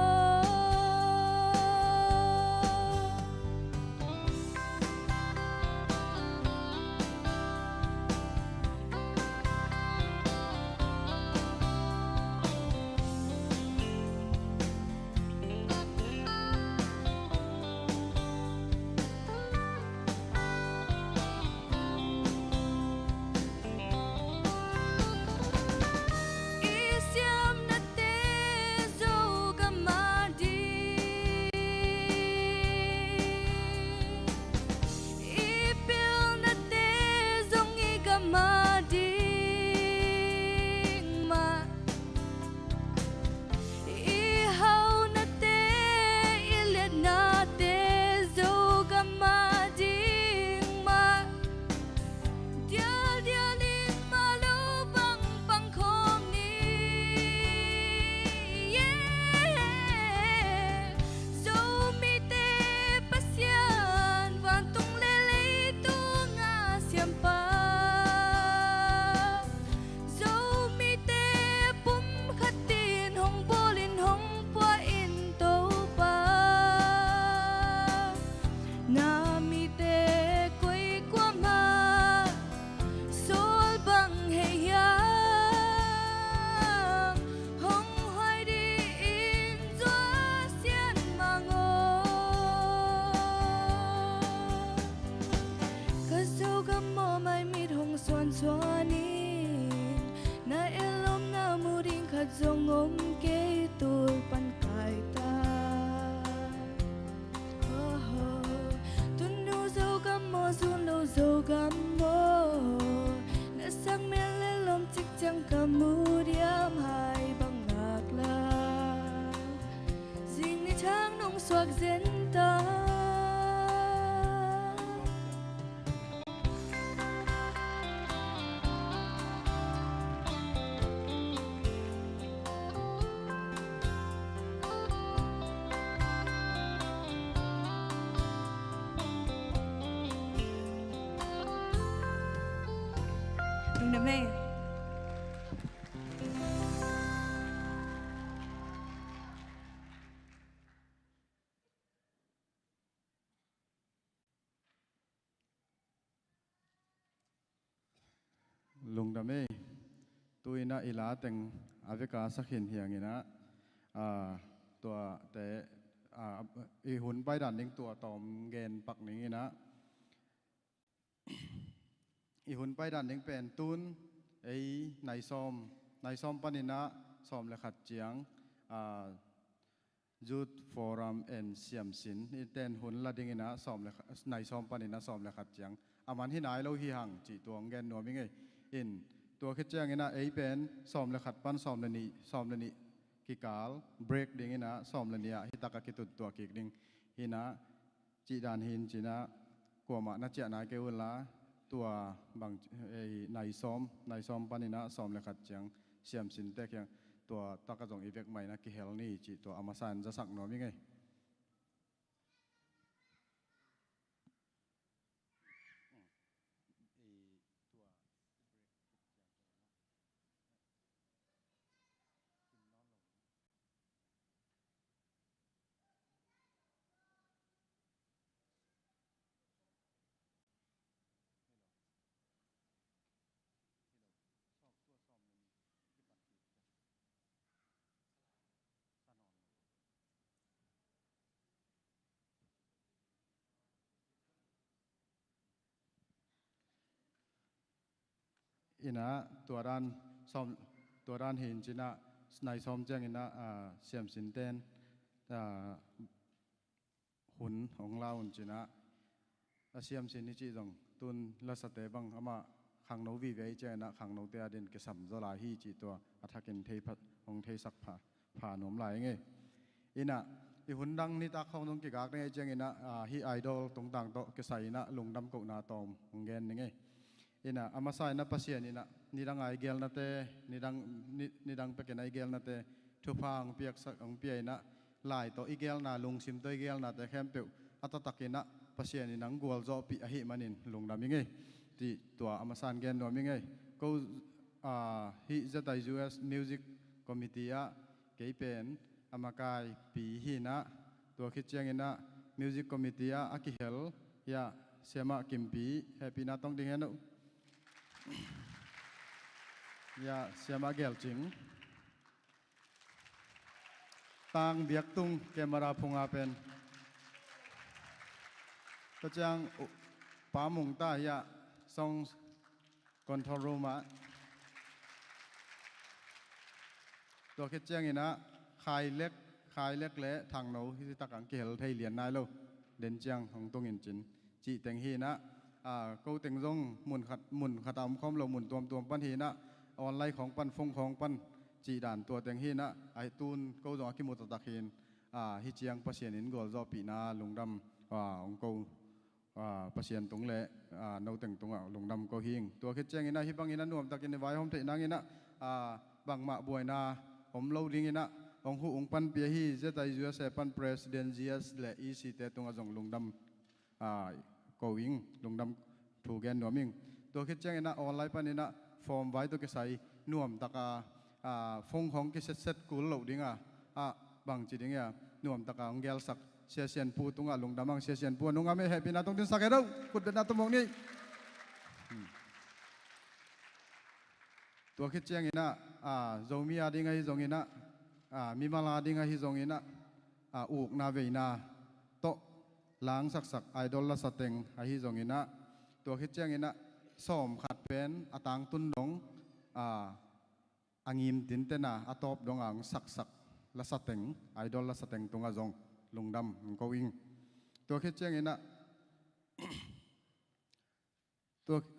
isiam na te zo gamadi ipil na te zong i gamadi ma ihaw na te ilit na te zo gamadi ma Dial dialin malubang pangkong ni so mi te pasyan vantong lele tu nga siam pa so mi te pum khatin hong bolin hong pa in to pa na mi te koi kwa ma sol bang hey yam hong hoai đi in gió xiên mang ô ka zo gam mo mai mit hong xuan xuanin na elom na muring khat zong om ke tul pan kai ta ho ho kemudian hai bangaklah Ding ni thang nong suak zenta Nung namay lung dame tuina ila teng aveka sakhin hiangina tua te i hun pai dan ning tua tom gen pak ningina i hun pai dan ning pen tun ei nai som panina som le khat chiang youth forum and siam sin i ten hun la dingina som le nai som panina som le khat chiang aman hi nai lo hi hang chi tuang gen no mi nge inตัวคิดแจ้งนะไอ้เป็นซ้อมเลยขัดปั้นซ้อมเลยนี่กิกาลเบรกดิ้งนะซ้อมเลยนี่ฮิตากะกิตุตัวกิกดิ้งฮินะจีดานหินจีนะกว่ามาน่าเจ้านายเกวลาตัวบางไอ้นายซ้อมปั้นนี่นะซ้อมเลยขัดจังเสียมสินเตกยังตัวตากระจงอีเวกใหม่นะกิเฮลนี่จีตัวอามาซานจะสักหน่อยมั้ยไงอินะตัวด้านซ้อมตัวด้านเห็นจีนะนายซ้อมแจ้งอินะเสียมสินเต้นหุ่นของเราจีนะเสียมสินนี่จีตรงตุนละสเตบังอามาขังโนวีเวเจนะขังโนเตียเดินกษัมจลาฮีจีตัวอัฐกินเทพัดองเทศักผ่าหนมไหลไงอินะอีหุ่นดังนี่ตาเขาต้องกิกากเนี่ยแจ้งอินะฮีไอดอลตรงต่างโตกษัยนะลงดำกนาตอมองเกนนี่ไงina amasai na pasien ina nidang ai gel na te nidang peken ai gel na te thupang piak sak ang piai na lai to igel na lungsim to igel na te khempe atatakina pasien inang gol zo pi ahi manin lungdami nge ti tua amasan gen no mi nge ko hi zatai US music committee a keipen amakai pi hi na tua khicheng ina music committee a akihel ya sema kimpi happy na tong ding henu ya siapa gel cing tang biak tung kamera pungapen kejang pamung ta ya song control room aตัวคิดเจียงนะขายเล็กเละทางโน้ที่ตะกังเกลไทยเหรียญนายโลเด่นเจียงของตรงอินจินจีแตงฮีนะกูเต็งจงหมุนขัดตามคอมเราหมุนตัวปั้นฮีนะออนไลน์ของปั้นฟงของปั้นจีด่านตัวเต็งฮีนะไอตูนกูจงกิมุตตะคินฮิเจียงปัสเซียนินกอลจอปีนาลุงดำองกูปัสเซียนตรงเละเราเต็งตรงลุงดำกูหิงตัวคิดเจียงนะฮิบังอินะนวมตะกินในไว้ห้องเทนังอินะบางมาบวยนาผมเล่าดิ้งอินะองค์องปั้นเปียฮีเจตัยยูเอสปั้นประธานจีเอสและอีซีเตตรงจงลุงดำก็วิ่งลงดำถูกแกนหน่วมิงตัวคิดแจ้งนะออนไลน์ปนินะฟอร์มไว้ตัวกิสัยหน่วมตะกาฟงของกิเซ็ตกูเหล่าดิ้งบางจีดิ้งหน่วมตะกาองเกลสักเสียเซียนปูตุงลงดำมังเสียเซียนปูนุ่งไม่แฮปปี้นะตรงที่สักเรื่องกุดเดินนาตัวมองนี่ตัวคิดแจ้งนะโจมีอาดิ้งไงจงนะมีมาลาดิ้งไงจงนะอุกนาเวนาโตล้างสักไอดอลละสเต็งไอฮิจงอินะตัวคิดเจียงอินะซ้อมขัดเป็นอตังตุนดงอังยิมตินเตนะอตอบดงอังสักละสเต็งไอดอลละสเต็งตรงอาจงลุงดำก็วิ่งตัวคิดเจียงอินะ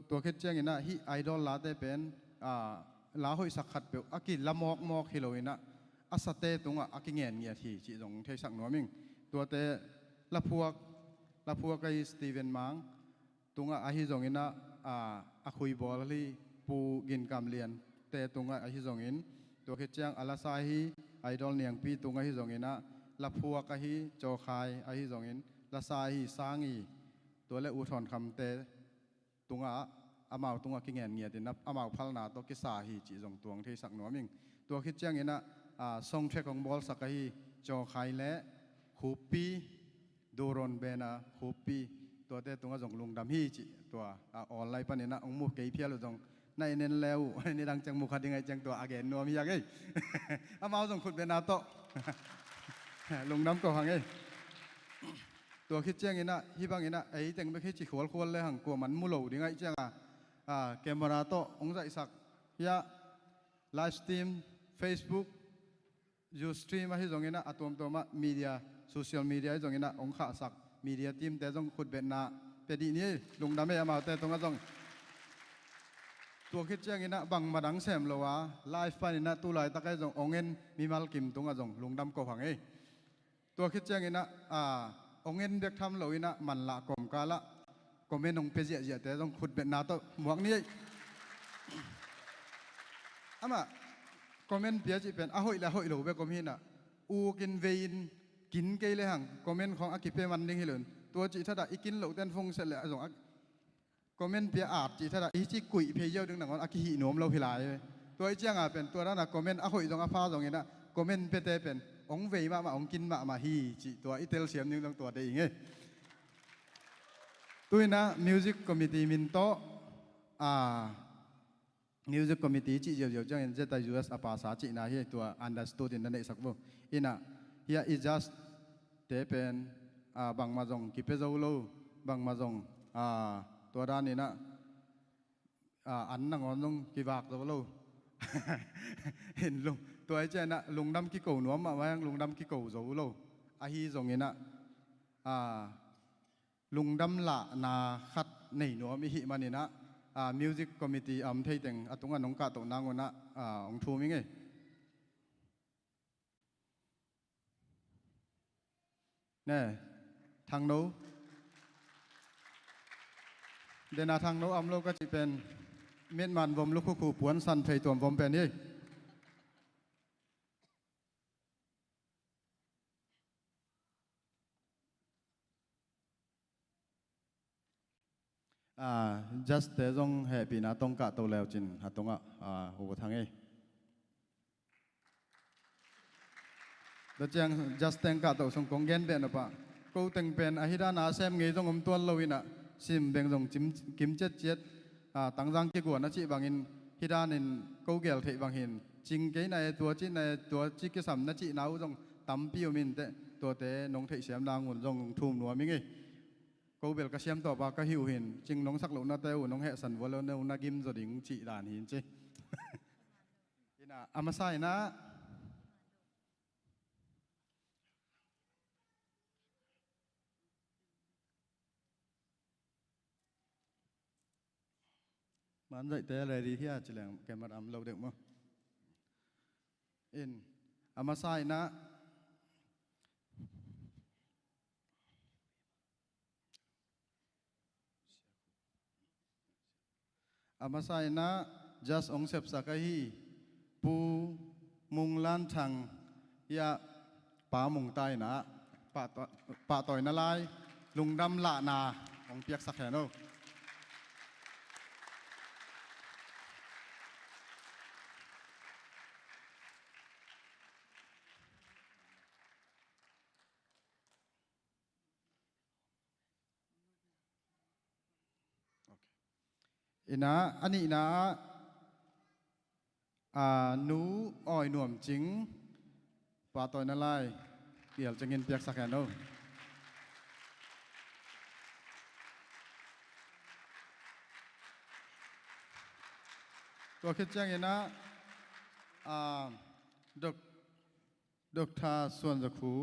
ตัวคิดเจียงอินะฮิไอดอลละได้เป็น ลาหอยสักขัดเปียวอากิละมอกฮิโลอินะอาสเตตุงอ่ะอากิเงียนเงียทีจีจงเทสักหนัวมิงตัวเตละพวกไอ้สตีเวนมังตุงอ่ะอาฮิจงอินะอาคุยบอลลีปูกินกำเลียนเตตุงอ่ะอาฮิจงอินตัวคิดจังอาลาซาฮีไอดอลเนียงปีตุงอาฮิจงอินะละพวกอาฮิโจคายอาฮิจงอินละซาฮีสางีตัวเล่อุทธรคำเตตุงอ่ะอามาตุงอ่ะกิเงียนเงียตินับอามาพัลนาตัวกิสาฮีจีจงตัวเทสักหนัวมิงตัวคิดจังอินะทรงเทของบอลสักฮีโจคายและคูปีดูรอนเบนะคูปีตัวเตตุงอ่ะจงลุงดำฮีจีตัวออนไลน์ปนินะองมุกเกยเพียรจงในเน้นแล้วในดังจังมุขยังไงจังตัวอาเกนนัวมีอย่างไงอามาจงขุดเบนาโตลุงดำก็หังไงตัวคิดจังอินะฮิบังอินะไอ้แต่งไม่คิดจีขวลเลยหังกลัวมันมุโลยังไงจังเกมราโตองใจสักยาไลฟ์สตรีม Facebook ยูสตรีมมาที่ตรงนี้นะตัวมามีเดียโซเชียลมีเดียที่ตรงนี้นะองข้าสักมีเดียทีมแต่ต้องขุดเบ็ดนาเป็นดีนี้ลุงดำไม่เอามาแต่ตรงนั้นต้องตัวคิดเจ้างี้นะบังมาดังแซมเลยวะไลฟ์ไปนี่นะตัวลายตะไคร้ตรงองเงินมีมาลกิมตรงนั้นตรงลุงดำก็ผังเอตัวคิดเจ้างี้นะองเงินเด็กทำเลยนะมันละกลมกาละก็ไม่นงเปเจียแต่ต้องขุดเบ็ดนาโตหมวกนี้มาคอมเมนต์เปียจีเป็นหอยละหอยหลูเบคอมเมนต์อูกินเวินกินเกยเลยหังคอมเมนต์ของอากิเปมันดิ้งฮิลนตัวจีถ้าได้อีกินหลูเต้นฟงเสร็จแล้วส่งคอมเมนต์เปียอาบจีถ้าได้อีจีกุยเพย์เยอะดึงหนังอากิหิหนวมเราพิลายตัวไอ้เจ้าเป็นตัวนั้นคอมเมนต์หอยตรงอาฟ้าตรงนี้นะคอมเมนต์เปเตเป็นองเวมาองกินมาฮีจีตัวอีเตลเสียมนึงตัวได้ยังไงตัวนะมิวสิกคอมมิตี้มินโตMusic Committee จีเจียวจังเห็นเจต US อาภาษาจีน่าเฮียตัว understood นั่นเองสักบ่อินะเฮีย is just เตเป็นบางมาจงกิเปโซโลบางมาจงตัวด้านนี้นะอันนั่งอนจงกิบากโซโลเห็นลุงตัวไอ้เจ้านะลุงดำกิโกหนวมมาไว้ลุงดำกิโกโซโลอาฮีจงนี้นะลุงดำละนาคัดในหนวมอิหิมันนี่นะMusic Committee ไทยแต่งตรงนั้นน้องกาตนางวนะองทูมิงเนี่ยทางโน้เดนาทางโน้อำโลก็จะเป็นเมียนมันวมลูกคู่ปวนสันไทยตัววมเป็นนี่just แต่ต้องแห่ปีน่าต้องกะตัวแล้วจินหาตรงหัวทางแล้วจัง just แต่งกะตัวส่งกงเงินเป็นนะปะกูแต่งเป็นอาฮิดานาเซมเงยต้องตัวเราวินะซิมเบ่งส่งจิมกิมเจ็ดตั้งจังกี่กวนนะจีบางอินฮิดานินกูเกลเทบางอินจริงเกยในตัวจีในตัวจีกิสัมนะจีน่าต้องตั้มปิวมินเตตัวเตน้องเทเสียมนางหุ่นส่งทุ่มหนัวมิงกูเบลกระเชียมต่อปากก็หิวหินจึงน้องสักหลุนนาเตวน้องแห่สันวอลเลวนากิมจดิงจีด่านหินจีนี่นะอามาไซนะมันใจเตะอะไรดีที่อาจจะแหลงแกมาทำเราเด็กมั้งอินอามาไซนะอามาไซนะ just องเสพสักฮีปูมุงล้านชังยาป่ามุงใต้นะป่าต่อยนาลายลุงดำละนาองเปียกสักแห่โนอินะอันนี้นะหนูอ้อยหน่วมจริงปลาต่อยนั่นไล่เดี๋ยวจะเงินเปียกสักแห่งโนตัวคิดแจ้งนะดกทาส่วนจะคู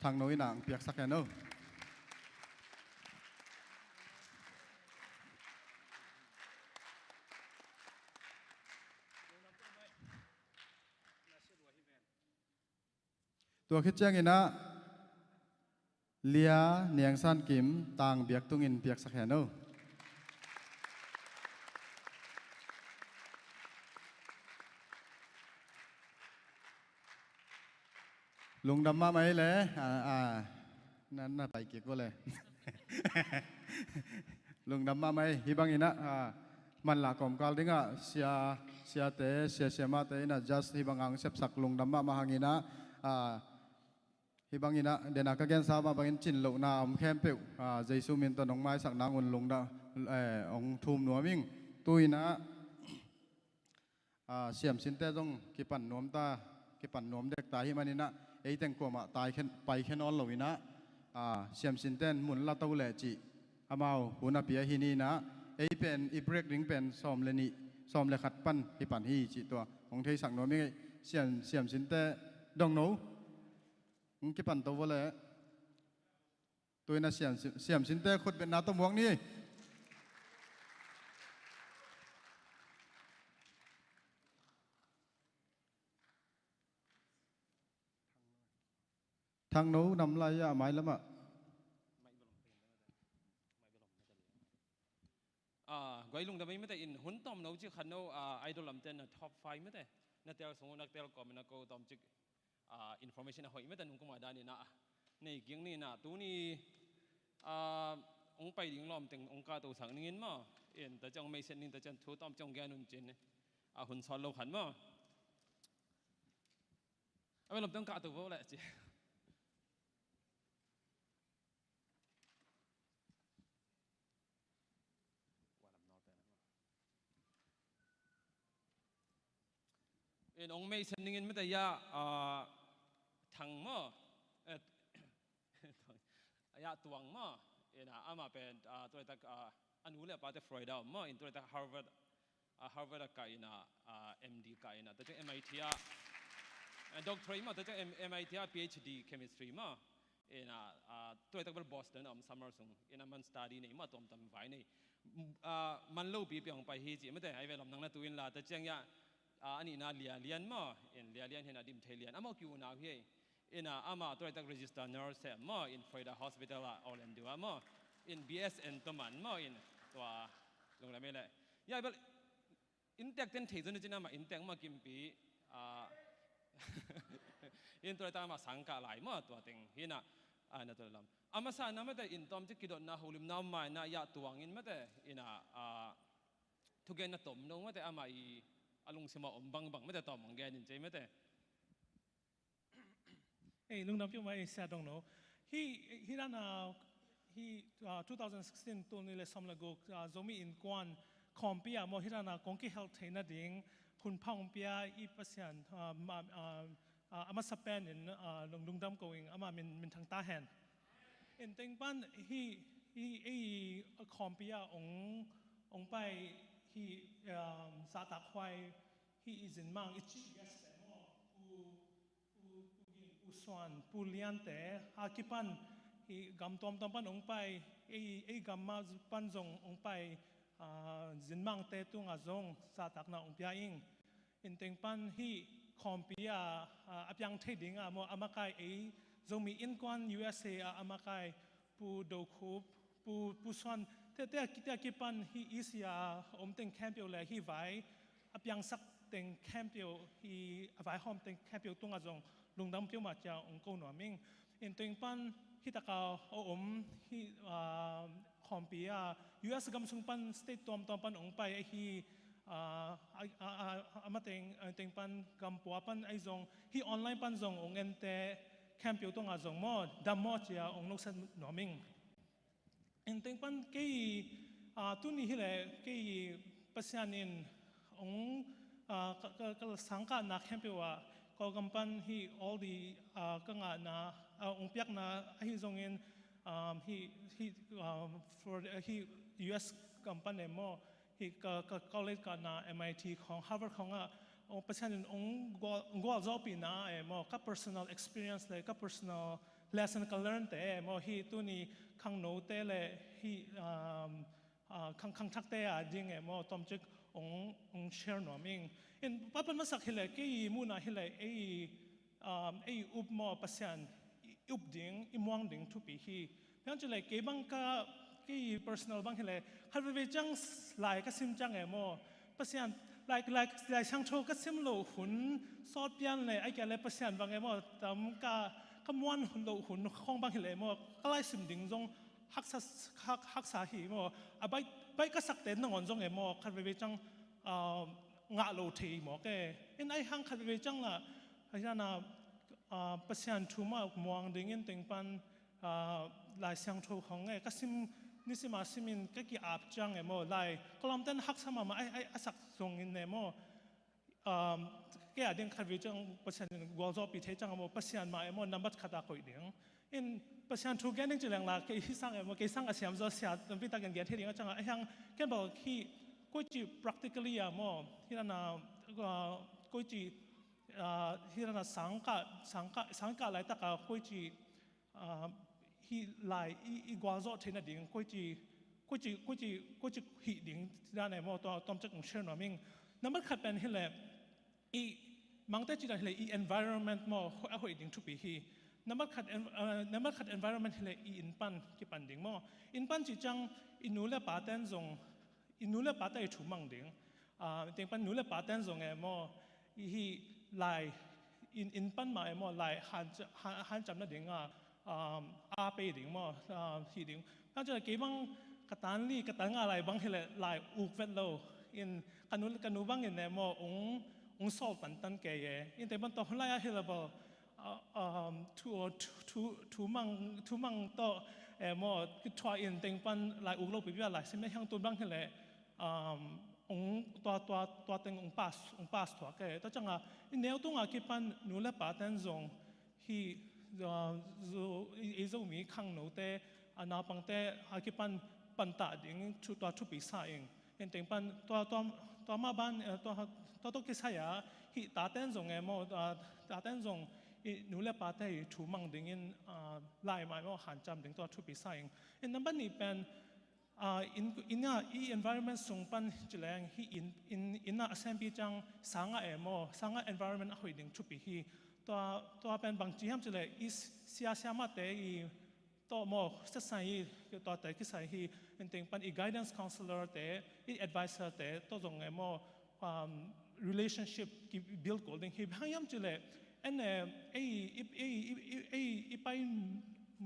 ทางโน้ยหนังเปียกสักแห่งโน ตัวคิดเจ้างินะเลียเนียงสันกิมต่างเบียกตุงินเบียกสักแห่นเอาลุงดำมาไหมเลยนั่นน่าไปเกี่ยวก็เลย ลุงดำมาไหมฮิบังอินะมันหลักของกาลดิ้งเสียเตะเสียมาเตะนะ just ฮิบังอังเสพสักลุงดำมาหังอินะฮิบังอินะเดนักเกณฑ์สาวมาบังอินจินลุนาอมแคมเปิวเจสุมินตนองไม้สักนางอุนลุงดาองทุ่มหนัวมิงตุยนะเสียมสินเตจงกิปันนวมตากิปันนวมเด็กตายฮิมันอินะไอ้แต่งกว่ามาตายไปแค่นอนหลวินะเสียมสินเตนหมุนละตัวเลจิอามาหุนอเปียฮินีนะไอ้เป็นอีเบรกลิงเป็นซ้อมเลนี่ซ้อมเลขัดปั้นฮิปันฮีจิตัวของเทสังนวมมิงเสียมสินเตดองโนกิปันตัวเลยตัวน่ะเสียมสินเตขุดเป็นนาตัวมวงนี่ทางโน้นำลายไม้แล้วมั้งกวยลุงดำไม่แต่อินหุ่นต้มโน้จิขันโน้ไอดอลลำเต้นท็อป5ไม่แต่นักเตะสมมตินักเตะก็มันก็ต้มจิอินโฟเมชันหอยไม่แต่นุ่งก็มาได้นี่นะในเกี่ยงนี่นะตัวนี้องไปดิ้งล้อมถึงองกาตัวสังนินมาเอ็นแต่จังไม่เส้นนินแต่จังทูต้อมจังแกนุนจินหุ่นสอนเราขันมาเอาไปล้อมต้องกาตัวว่าแหละจีเอ็นองไม่เส้นนินไม่แต่ยาทางมายาตวงมาเอ็นอามาเป็นตัวตักอนุเล่ปาเตฟรอยด์เอามาอินตัวตักฮาร์วาร์ดกายนะMD กายนะแต่จะ MIT ด็อกเตอร์มาแต่จะ MIT PhD chemistry มาเอ็นตัวตักเป็นบอสตันซัมเมอร์ซุงเอ็นมันสตูดี้นี่มาตัวมันทำไว้นี่มันเล่าปีไปของไปฮีจิไม่แต่ไอ้เวลานั่งนั่งตัวอินละแต่จังยาอันนี้น่าเลียนมาเอ็นเลียนเห็นอดิมเทเลียนอามาคิวน่าเฮียอินอามาตัวตัก register nurse มาอินฟรอยด์ hospital ออร์แลนโดมาอิน BSN ตัวมันมาอินตัวลงแล้วไม่เลยยายแบบอินเตกเต็นเทจนจินะมาอินเตกมากิมปีอินตัวตักมาสังกัดหลายมาตัวเต็งเห็นนั่นตัวลำอามาสานะไม่แต่อินตอมจะกิดน่าหูลิมน้ำไม่น่ายาตัวงินไม่แต่อินทุกอย่างน่าตมน้องไม่แต่อามาอีอารมณ์สมองบังไม่แต่ตอมของแกนินใจไม่แต่ลุงดำพี่มาเสียดงโนฮีนั่น2016ตัวนี้เลยสำหรับกูจะมีอินกวนคอมพิวต์มอฮีนั่นกงกี้เฮลท์เทนดิ้งหุ่นพังพิอาอีปัสยันอามาสเปนลุงดำกูเองอามามินทางตาแฮนอินเต็งปันฮีคอมพิวต์องไปฮีสาตักไว้ฮีอินมังอิจิเอสเตมอส่วนผู้เลี้ยงแต่อาคิปันกำตอมปันองไปกำมาปันจงองไปจินมังเตตุงอาจงสาตักนาองพิอาอิงอินเต็งปันฮีคอมพิอาอภิยังเทดิงอาโมอามาไกจงมีอินกวน USA อามาไกผู้ดูคูบผู้ส่วนแต่คิปันฮีอิสยาอมเต็งแคมเปียวเลยฮีไว้อภิยังสักเต็งแคมเปียวฮีไว้หอมเต็งแคมเปียวตุงอาจงลุงดำเปียวมาจากองค์กรหน่วยมิงอินตัวปันฮิตากาฮิคอมพิอาUS กำสุงปันสเตทตอมปันองไปฮิมาเต็งปันกำปัวปันไอจงฮิออนไลน์ปันจงองเอ็นเตแคมเปียวตงอาจงมอดำมอจากองนกเซนหน่วยมิงอินตัวปันเกี่ยตุนี่ฮิเลเกี่ยปัสยานินองก็สังกัดนักแคมเปียวก็กำปั้นที่ all the ก็งานนะองค์เปียกนะที่ทรงเงินที่ for ที่ US กำปั้นเนี่ยมั่วที่ก็เล่นกันนะ MIT ของ Harvard ขององค์ประชาชนองค์ก็จบปีนะมั่วก็ personal experience เลยก็ personal lesson ก็ learn แต่มั่วที่ตัวนี้ข้างโน้ตเลยที่ข้างทักแต่จริงมั่วตอมจึกองแชร์หน่อยมิงเอ็นป้าเป็นมาสักเฮลัยกี่มูนาเฮลัย ไอ้อุบมอปัสยันอุบดิ่งอิมวงดิ่งทุกปีฮีเพียงจะเลยเก็บังกะกี่ personal บางทีเลยฮัลเวจังหลายก็ซิมจังเอโมปัสยันหลายช่างโชก็ซิมโลหุ่นซอดเปียนเลยไอ้แกเลยปัสยันบางเอโมตามกม้วนโลหุ่นของบางทีเลยโมก็ไล่ซิมดิ่งจงฮักษาหีโมไปก็สักเต็นนงอนจงเอโมฮัลเวจังงะโลทีโมแกอินไอ้ฮังฮัลเวจังละไอ้นั่นปัสยันทุ่มมองดิ่งอินติงปันลายช่างโชของไงก็ซิมนี่สิมาซิมินก็กี่อาบจังเอโมไลกลอมเต้นฮักสมาไอ้สักทรงอินเอโมแกอาเดียงขัดวิจังปัศยานกวาลปีเทจังเอโมปัศยานมาเอโมนับบัดขัดตาคอยเดียงอินปัศยานทุกแกนึงจะแรงละแกฮิสังเอโมแกสังอาเซียมจะเสียตั้งพิตากันแกเทียงจังไอ้ยังแกบอกที่กุยจี practically อะโมที่นั่นกุยจีที่นั่นสังกะอะไรตะกะกุยจีฮีไลอีกวาลเทนดิ่งกุยจีฮีดิ่งด้านไหนโมตัวต้มจักรเชื่อหน่อยมิงนั่นมันขัดเป็นฮีเลยอีมังเตจิดาฮีเลยอี environment โมเอาฮีดิ่งทุกปีฮีนั่นมันขัด environment ฮีเลยอีอินปันกี่ปันดิ่งโมอินปันจีจังอินูเลปาเต้นซงอินูเลปาเต้ถูมังดิ่งดิ่งปันนูเลปาเต้นซงเอโมฮีไลอินปันมาเอโมไลหันจำนั่นดิ่งอาเปดิ่งมั้งที่ดิ่งถ้าจะเกี่ยบังกตันลี่กตันอะไรบางทีเลยลายอุกเวทโลอินกันนูบางอินเนี่ยมั้งองสอบปันตันเกย์อินแต่บันต่อคนไล่อะเฮลเบลทูมังต่อมั้งคือทวายอินแต่งปันลายอุกโลปีบิอะไรสิ่งไม่ห่างตัวบางทีเลยตัวแต่งองปาสตัวเกย์แต่จังอ่ะอินเดียตัวงาคิดปันนูเลปาเต้นซงที่อีโซมีขังโนเตอนาปังเตอากิปันตาดิ่งชุดตัวทุปีสายเองเห็นแต่ปันตัวมาบ้านตัวกิสายาฮิตาเต้นซงเอโมตาเต้นซงนูเลปาเตถูมังดิ่งไล่มาโมหันจำดิ่งตัวทุปีสายเองเห็นนั่นบันนี่เป็นenvironment ส่งปันจิเลงฮิอินเซมปีจังสังเอโมสัง environment หอยดิ่งทุปีฮีตัวเป็นบางทีฮัมจะเลยอีเสียมาเตอีตัวโมสักสิ่งตัวเตะกิสัยฮีเป็นติงปันอี guidance counselor เตอี advisor เตตัวตรงไงโม relationship กิ build กูดิ่งฮีพยายามจะเลยอันไป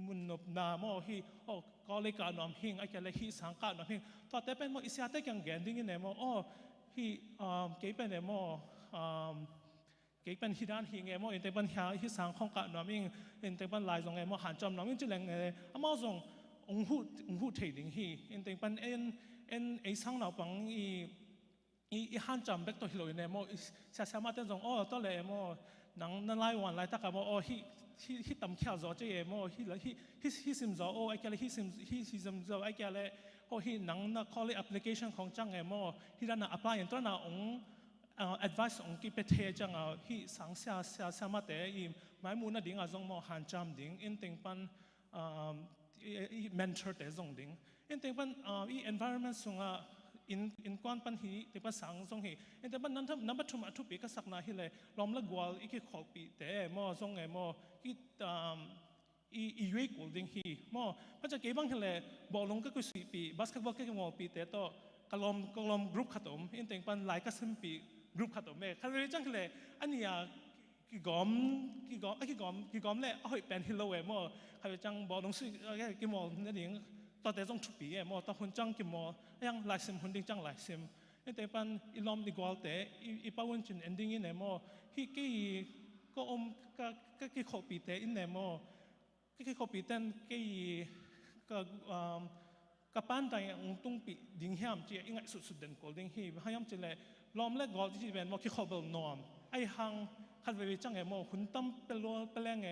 มุนนบนาโมฮีโอ้ก็เลยการนอมหิงไอ้แกเลยฮีสังการนอมหิงตัวเตเป็นโมอิสยาเตยังแกนดิ่งเนี่ยโมโอ้ฮีเก็บเป็นเนี่ยโมเกี่ยเป็นฮิดานฮิงเอโมอินเตบันหาฮิสังของกะนอมิงอินเตบันลายซงเอโมหันจำนอมิงจุเลงเออมาซงองหูเทดิงฮีอินเตบันเอ็นไอสังนาปังอีหันจำเบกตัวฮิโลอินเอโมเสียมาเต้นซงโอ้ตัวเลยเอโมนังไล่วันไล่ตะกะโมโอ้ฮิตำแค่จอเจเอโมฮิซิมจอโอ้ไอแกเลยฮิซิมจอไอแกเลยโอ้ฮินังนักคอลเลจแอปพลิเคชันของจังเอโมฮิด้านน่ะอัพพลายตัวน่ะadvice องค์กิเปเทจังที่สังเสียมาแต่อีไม่มูน่าดิ่งจงมอหันจำดิ่งอินติงปันmentor แต่จงดิ่งอินติงปันอี environment ส่งอินกวนปันฮีติปันสังจงฮีอินติงปันนั้นบัดทุ่มทุบปีก็สักนาฮีเลยล้อมละกวาลอีกขอบปีแต่มอจงไงมออียุยกูดิ่งฮีมอมันจะเกี่ยบังฮีเลยบอลลงก็คือ4 ปีบาสเกตบอลก็คือมอปีแต่ต่อกลมกรุ๊ปขัดมอินติงปันหลายก็10 ปีกรุ๊ปขัดตัวเมฆคาร์เรจังเลยอันนี้กี่กอมเลยเอาให้เป็นฮิโลเอโมคาร์เรจังบอกตรงสิกี่โมนั่นเองตอนแต่ต้องทุบปีเอโมตอนคนจังกี่โมยังหลายซิมคนดิ้งจังหลายซิมแต่ปันอีลอมดีกว่าแต่อีป้าวันจินเอนดิ้งอินเอโมที่ก็ก็กี่ขบปีแต่อินเอโมกี่ขบปีแต่กับปันแต่องตุ้งปีดิ้งเฮียมจีอิงไงสุดเด่นกอลดิ้งฮีพยายามจะเลยล้อมเล็กกอลที่เป็นว่าขี้ขบนอมไอ้หังคันเวจังไงโมคุณตั้มเป็นล้วนเป็นแรงไง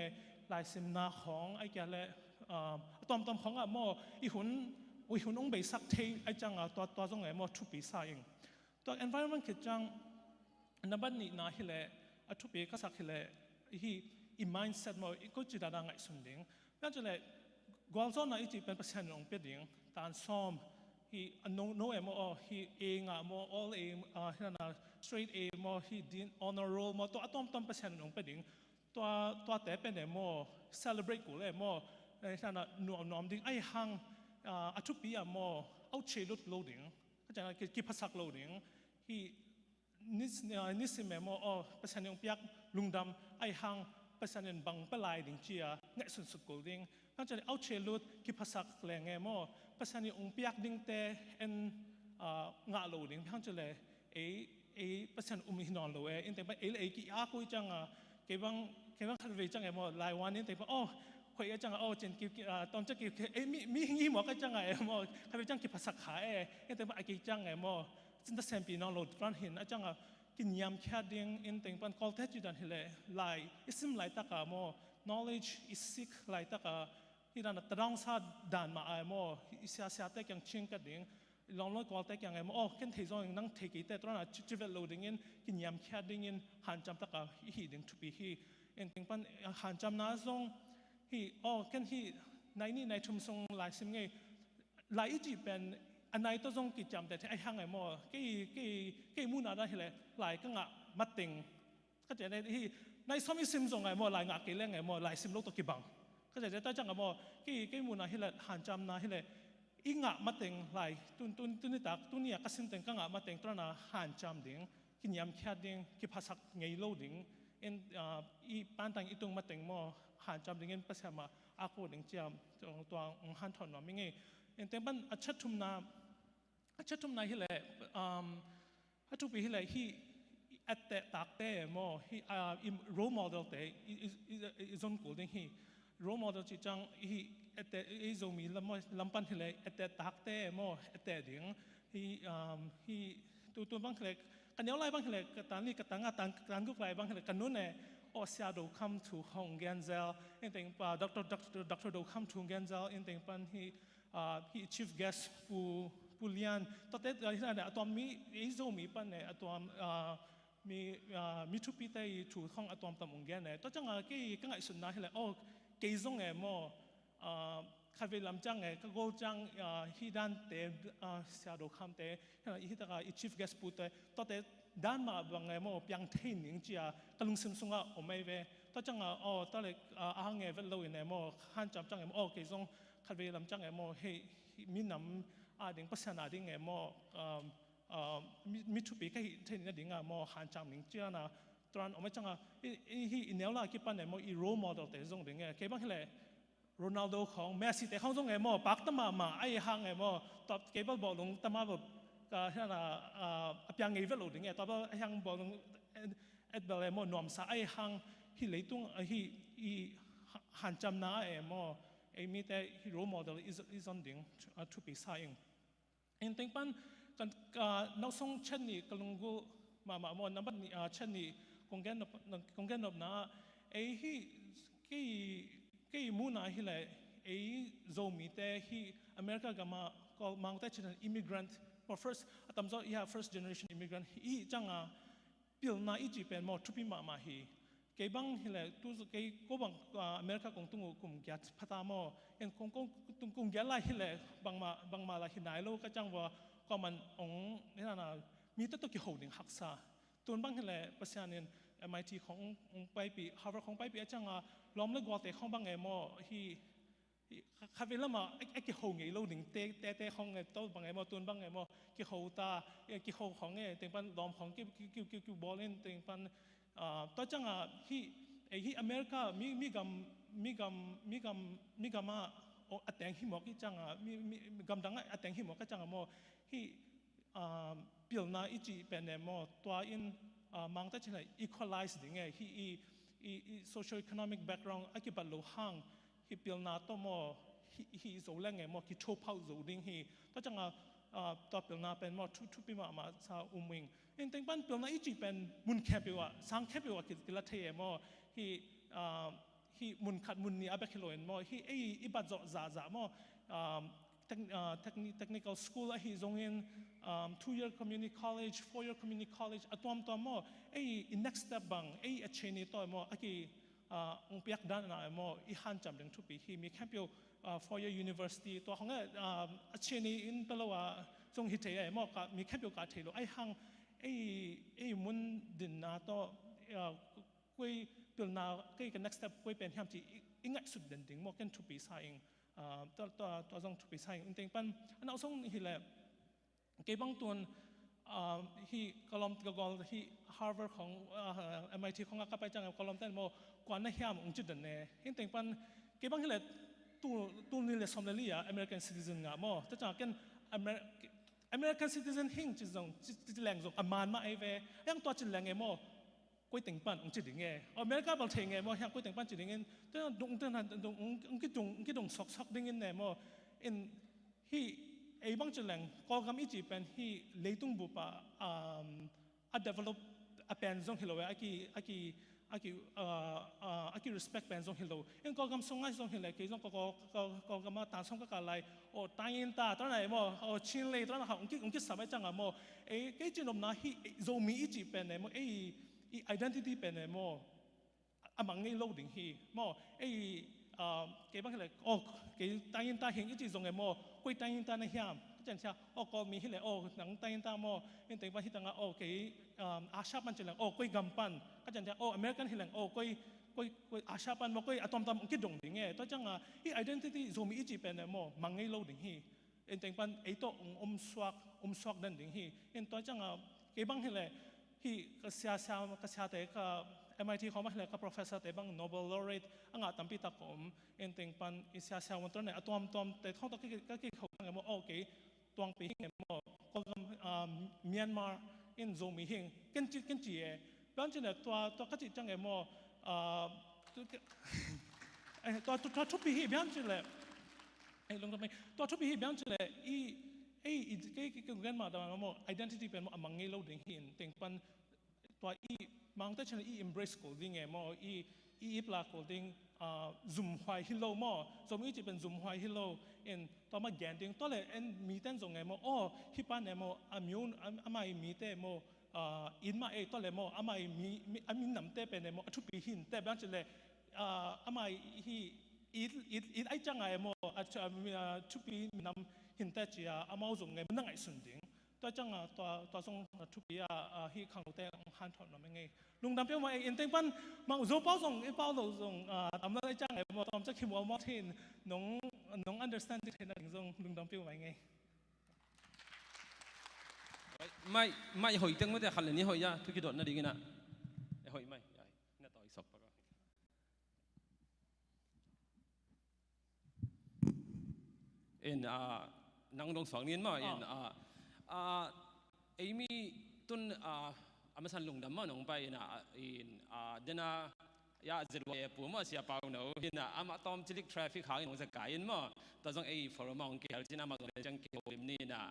ลายสิมนาของไอ้แกเลยตอมของอ่ะโมอีหุ่นองเบสักเทไอ้จังตัวจงไงโมทุบปีสายเองตัว environment คือจังนับบันนี้นาฮิเลทุบปีก็สักฮิเลฮีอี mindset โมอีก็จิตระดังไงสุดดิ่งนั่นจะเลยกอลโซน่ะอีจีเป็นเปอร์เซ็นต์องเป็นดิ่งตานซ้อมhe no emo he a nga mo all a hina straight a mo he din honor roll mo to atom percent nong peding to ตัวแต่เป็นเนี่ยโม celebrate กูเลยโมท่านน้อมดิ้งไอ้หังทุกปีอะโมเอาเชลุดโลดิ้งก็จะกิภาษาโลดิ้งที่นิสิเมโมภาษาเนี่ยองเปียกลุงดำไอ้หังภาษาเนี่ยบังเปลายดิ้งเจียเงยสุดโกดิ้งก็จะเอาเชลุดกิภาษาแรงเงโมภาษาเนี่ยองเปียกดิ้งเตเอ็นงาโลดิ้งก็จะเลยภาษาหินอนโลอินแต่ไปกี่อาคุยจังเก็บังคันเวจังโมหลายวันนี้แต่ว่าคุยจังเจนกี่ตอนจะกี่มีงี้หมอก็จังโมคันเวจังกี่ภาษาขายแต่ว่ากี่จังโมจินตเซมปีนอนโลดรันเห็นจังกินยำแค่ดิ้งอินแต่ปันคอลเทจุดันเฮเลหลายอิสมหลายตะกาโม knowledge is sick หลายตะกาที่นั่นตรังซาด่านมาโมอิสยาเสียแต่ยังชิงกันดิ้งลองกอลแต่ยังโมกันที่จงนั่งเทกิแต่ตอนนั้นจิเวลโลดิ้งกินยำแค่ดิ้งหันจำตะกาฮีดิ้งทุบีฮีอินแต่ปันหันจำน่าจงฮีกันฮีในชุมชนหลายสิ่งไงหลายจีเป็นอันไหนตัวจงกิจจำแต่ไอ้ห่างไอ้โมกี่มูนาได้เลยหลายก็งะมัดติงก็จะได้ที่ในสมัยซิมจงไอ้โมหลายงะกี่เรื่องไอ้โมหลายซิมโลกตัวกี่บังก็จะได้จังไอ้โมกี่มูนาที่เลยหันจำนาที่เลยอีงะมัดติงหลายตุนนี่ตักตุนนี่ก็ซิมติงก็งะมัดติงตอนนั้นหันจำดิ้งกินยำแค่ดิ้งกี่ภาษาไงโลดิ้งอีปานตังอีตรงมัดติงโมหันจำดิ้งภาษามาอากูดิ้งเจียมตัวหันถอนน้ำไม่ไงแต่ปันอัจฉริยะชัดทุกนายฮิเลทุกปีฮิเลฮีอัตเตตักเตโมฮีrole model เตอีจนกูดิ้งฮี role model จิจังฮีอัตเตอีจงมีลำปันฮิเลอัตเตตักเตโมอัตเตดิ้งฮีตัวบางฮิเลกันย้อนไล่บางฮิเลกันตานี่กันต่างกันกุกไล่บางฮิเลกันนู้นเนี่ยOsiado come to Hong Genzel in thing Dr. Do come to Genzel in thing pan he chief guest pu lian to te na atom mi ezo mi pan ne atom mi thu pi te thu Hong atom tam ong gen ne to chang ke ngai sun na hele ke zong e mo khawe lam chang e ka go chang hi dan te shadow come te hi ta chief guest pu te to te dan ma bang e mo pyang thein ning chia kalung sim sunga o mai ve to chang ta le ahang e vel lo in e mo han cham chang e mo ke zong khawe lam chang e mo he mi nam ding pasana ding e mo mi thu pi ka hi thein na ding mo han cham ning chia na tran o mai chang hi inela ki pan e mo i role model te zong ding e ke bang hele Ronaldo ของ Messi แต่เขาต้องไงมั่วปักตมาไอ้ห่างไงมั่วตอบเก็บบอกลงตมาแบบที่นั่นยังไงเวลาดิ่งไงตอบไอ้ห่างบอกลงเอ็ดเบลมั่วนอมซาไอ้ห่างที่เลยตุ้งที่หันจำน้าไอ้มั่วไอ้มีแต่ฮีโร่โมเดลอีสันดิ่งทุกปีสายเองเอ็นติงปันกันนักส่งเช่นนี้กำลังกูมามั่วนับบัดนี้เช่นนี้คงแก่นบนะไอ้ที่มูนาฮิเลไอ้โซมีแต่ที่อเมริกาก็มาแต่เช่น immigrant or first ตั้มจะfirst generation immigrant อีจังพิลนาอีจีเป็นมอทุพิมาฮีเก็บังฮิเลตู้เก็ก็บังอเมริกาคงตุ้งกุมยัดพัตามอเอ็นคงตุ้งกุมยัดไล่ฮิเลบังมาลาฮินายโลก็จังว่าก็มันนี่น่ะมีแต่ตัวกี่หัวหนึ่งหักษาตัวบังฮิเลภาษาเนี่ยMIT ของไปปี Harvard ของไปปีจังล้อมเลิกว่าแต่ของบางไงมั่วที่คาเฟ่ละมาไอ้กี่หัวไงเราหนึ่งแต่ของไงตัวบางไงมั่วตัวบางไงมั่วกี่หัวตากี่หัวของไงแต่ปันล้อมของกี่บอลเล่นแต่ปันตัวจังที่ไอ้ที่อเมริกามีกำมาอัดแต่งหิมะกี่จังมีกำดังอัดแต่งหิมะกี่จังมั่วที่เปลี่ยนน่าอีจีเป็นเนี่ยมั่วตัวอินมังแต่เช่น equalize ดิ่งไงที่social economic background ไอ้กี่บัลโลห่างที่เปลี่ยนนาตัวมั่วที่โซเล่งไงมั่วที่โชว์เผาโซดิ่งที่ถ้าจังตัวเปลี่ยนนาเป็นมั่วทุบปีมาซาวิ่งเอ็นแต่งปันเปลี่ยนนาอีจีเป็นมุนแคบอยู่สังแคบอยู่กิละเทียมั่วที่มุนขัดมุนนี่อาเบคิโลเอ็นมั่วที่ไอ้บัดจ่ามั่วtechnical school ไอ้ที่ตรงนี้ 2-year community college 4-year community college ตัวมั่วไอ้ next step บังไอ้เชนี่ตัวมั่วไอ้ที่องค์เปียกด้านนั้นมั่วอีหันจำเรื่องทุกปีที่มีแคมป์อยู่ 4-year university ตัวของเชนี่อินเปล่าว่าตรงฮิตเอ้มั่วก็มีแคมป์อยู่การเที่ยวไอ้หังไอ้มุนดินนาตัวคุยเป ตัวน่าก็อีก next step ก็เป็นที่ที่อีกง่ายสุดเด่นดิ่งมั่วกันทุบปีใส่ตัวจงทุบปีใส่อินเต็งปันอันนั้นส่งฮิเลเก็บบางตัวที่กลมกลที่ Harvard ของ MIT ของอาคาไปจังกลมแต่โมกว่าในห้ามองจุดนั้นเนี่ยอินเต็งปันเก็บบางฮิเลตัวนี่เลยสมเลยอ่ะ American citizen งะโมแต่จากกัน American citizen หิ้งจิตแรงส่งอามานมาไอเวยังตัวจิตแรงไงโมกุยติงปันองจิตยังไงอเมริกาบอกเทงไงโมยังกุยติงปันจิตยังไงแต่ดงคิดดงซอกดิ้งเนี่ยโมอินที่ไอ้บางจิตแรงก็กำอีจีเป็นที่เลยตุงบุปผาdevelop เป็นส่งฮิโลเวrespect เป็นส่งฮิโลอินก็กำส่งให้ส่งฮิโลกี่ส่งก็กำมาตานส่งก็การไล่โอ้ตายอินตาตอนไหนโมโอ้ชินเลยตอนนั้นองคิดสบายจังอะโมไอ้จีนมนะที่โซมีอีจีเป็นเนี่ยโมไอ้identity เป็นเนี่ยโมอามังไอ้โลดิ้งฮีโมไอ้เก็บบางทีเลยโอ้เก็บตายอินตาเห็นอีจีส่งไงโมคุยตายอินตาในยามจังเช่าโอ้ก็มีที่เลยโอ้หนังตายอินตาโมอินแต่ว่าที่ต่างโอ้เก็บอาชาปันจังเลยโอ้คุยกำปั้นก็จังเช่าโอ้อเมริกันที่เลยโอ้คุยอาชาปันโมคุยอะตอมคิดดงดิ้งไงตัวจังไอ้ identity โซมีอีจีเป็นเนี่ยโมมังไอ้โลดิ้งฮีอินแต่ปันไอ้ตัวสวกดันดิ้งฮีอินตัวจังเก็บบางทีเลยที่ก็เสียแต่ก็ MIT เขามาเลยก็ professor แต่บาง Nobel laureate อ่างตั้มปีตะกมเอ็นติงปันอิเสียวันตัวเนี่ยตัวแต่เขาต้องก็เขาไงมั่วโอเคตัวปีหิงไงมั่วก็เมียนมาอินโซมีหิงกันจีบางทีเนี่ยตัวก็จีจังไงมั่วตัวทุบปีหิบางทีเลยลงทำไมตัวทุบปีหิบางทีเลยก็เงินมาแต่ว่ามั่ว identity เป็นมั่วมังเงยเราดึงหินติงปันตัวบางแต่ฉันembrace กูดิ้งไงมั่วปลากูดิ้งzoom ไฟฮิโลมั่วสมัยที่เป็น zoom ไฟฮิโลตัวมาแกนดิ้งตัวเลยมีเต้นส่งไงมั่วโอ้ฮิปานเนี่ยมั่วอาไม่มีเต้มั่วอินมาตัวเลยมั่วอาไม่มีน้ำเต้เป็นเนี่ยมั่วทุบปีหินแต่บางทีเลยอาไม่อีไอจังไงมั่วทุบปีน้ำหินแต่จีอามาส่งไงมันนั่งไอสุดดิ้งตัวจังตัวส่งทุกปีที่ขังตัวหันถอดน้ำยังไงลุงดำเปี้ยวมาเองเต็งปันมาอุโจเป้าส่งเป้าเราส่งทำได้จังไงมาทำจะคิดว่ามาที่น้อง understand ที่นั่นส่งลุงดำเปี้ยวมาไงไม่หอยตั้งไม่ได้ขันเลยนี่หอยยาทุกที่โดดนั่นดีกันนะหอยไม่น่าต่ออีกสักปะก็นั่งตรงสองนี้มั้งไอ้มีตุนอามาสันลุงดำมันลงไปนะเดน่ายาจะรวยปุ่มว่าเสียเปล่าเนอะอามาตอมจิลิกทราฟิกหางของสกายมั้งตอนจงไอ้ฟอร์มองเกี่ยวจีน่ามาตอนจังเกี่ยวกับนี่นะ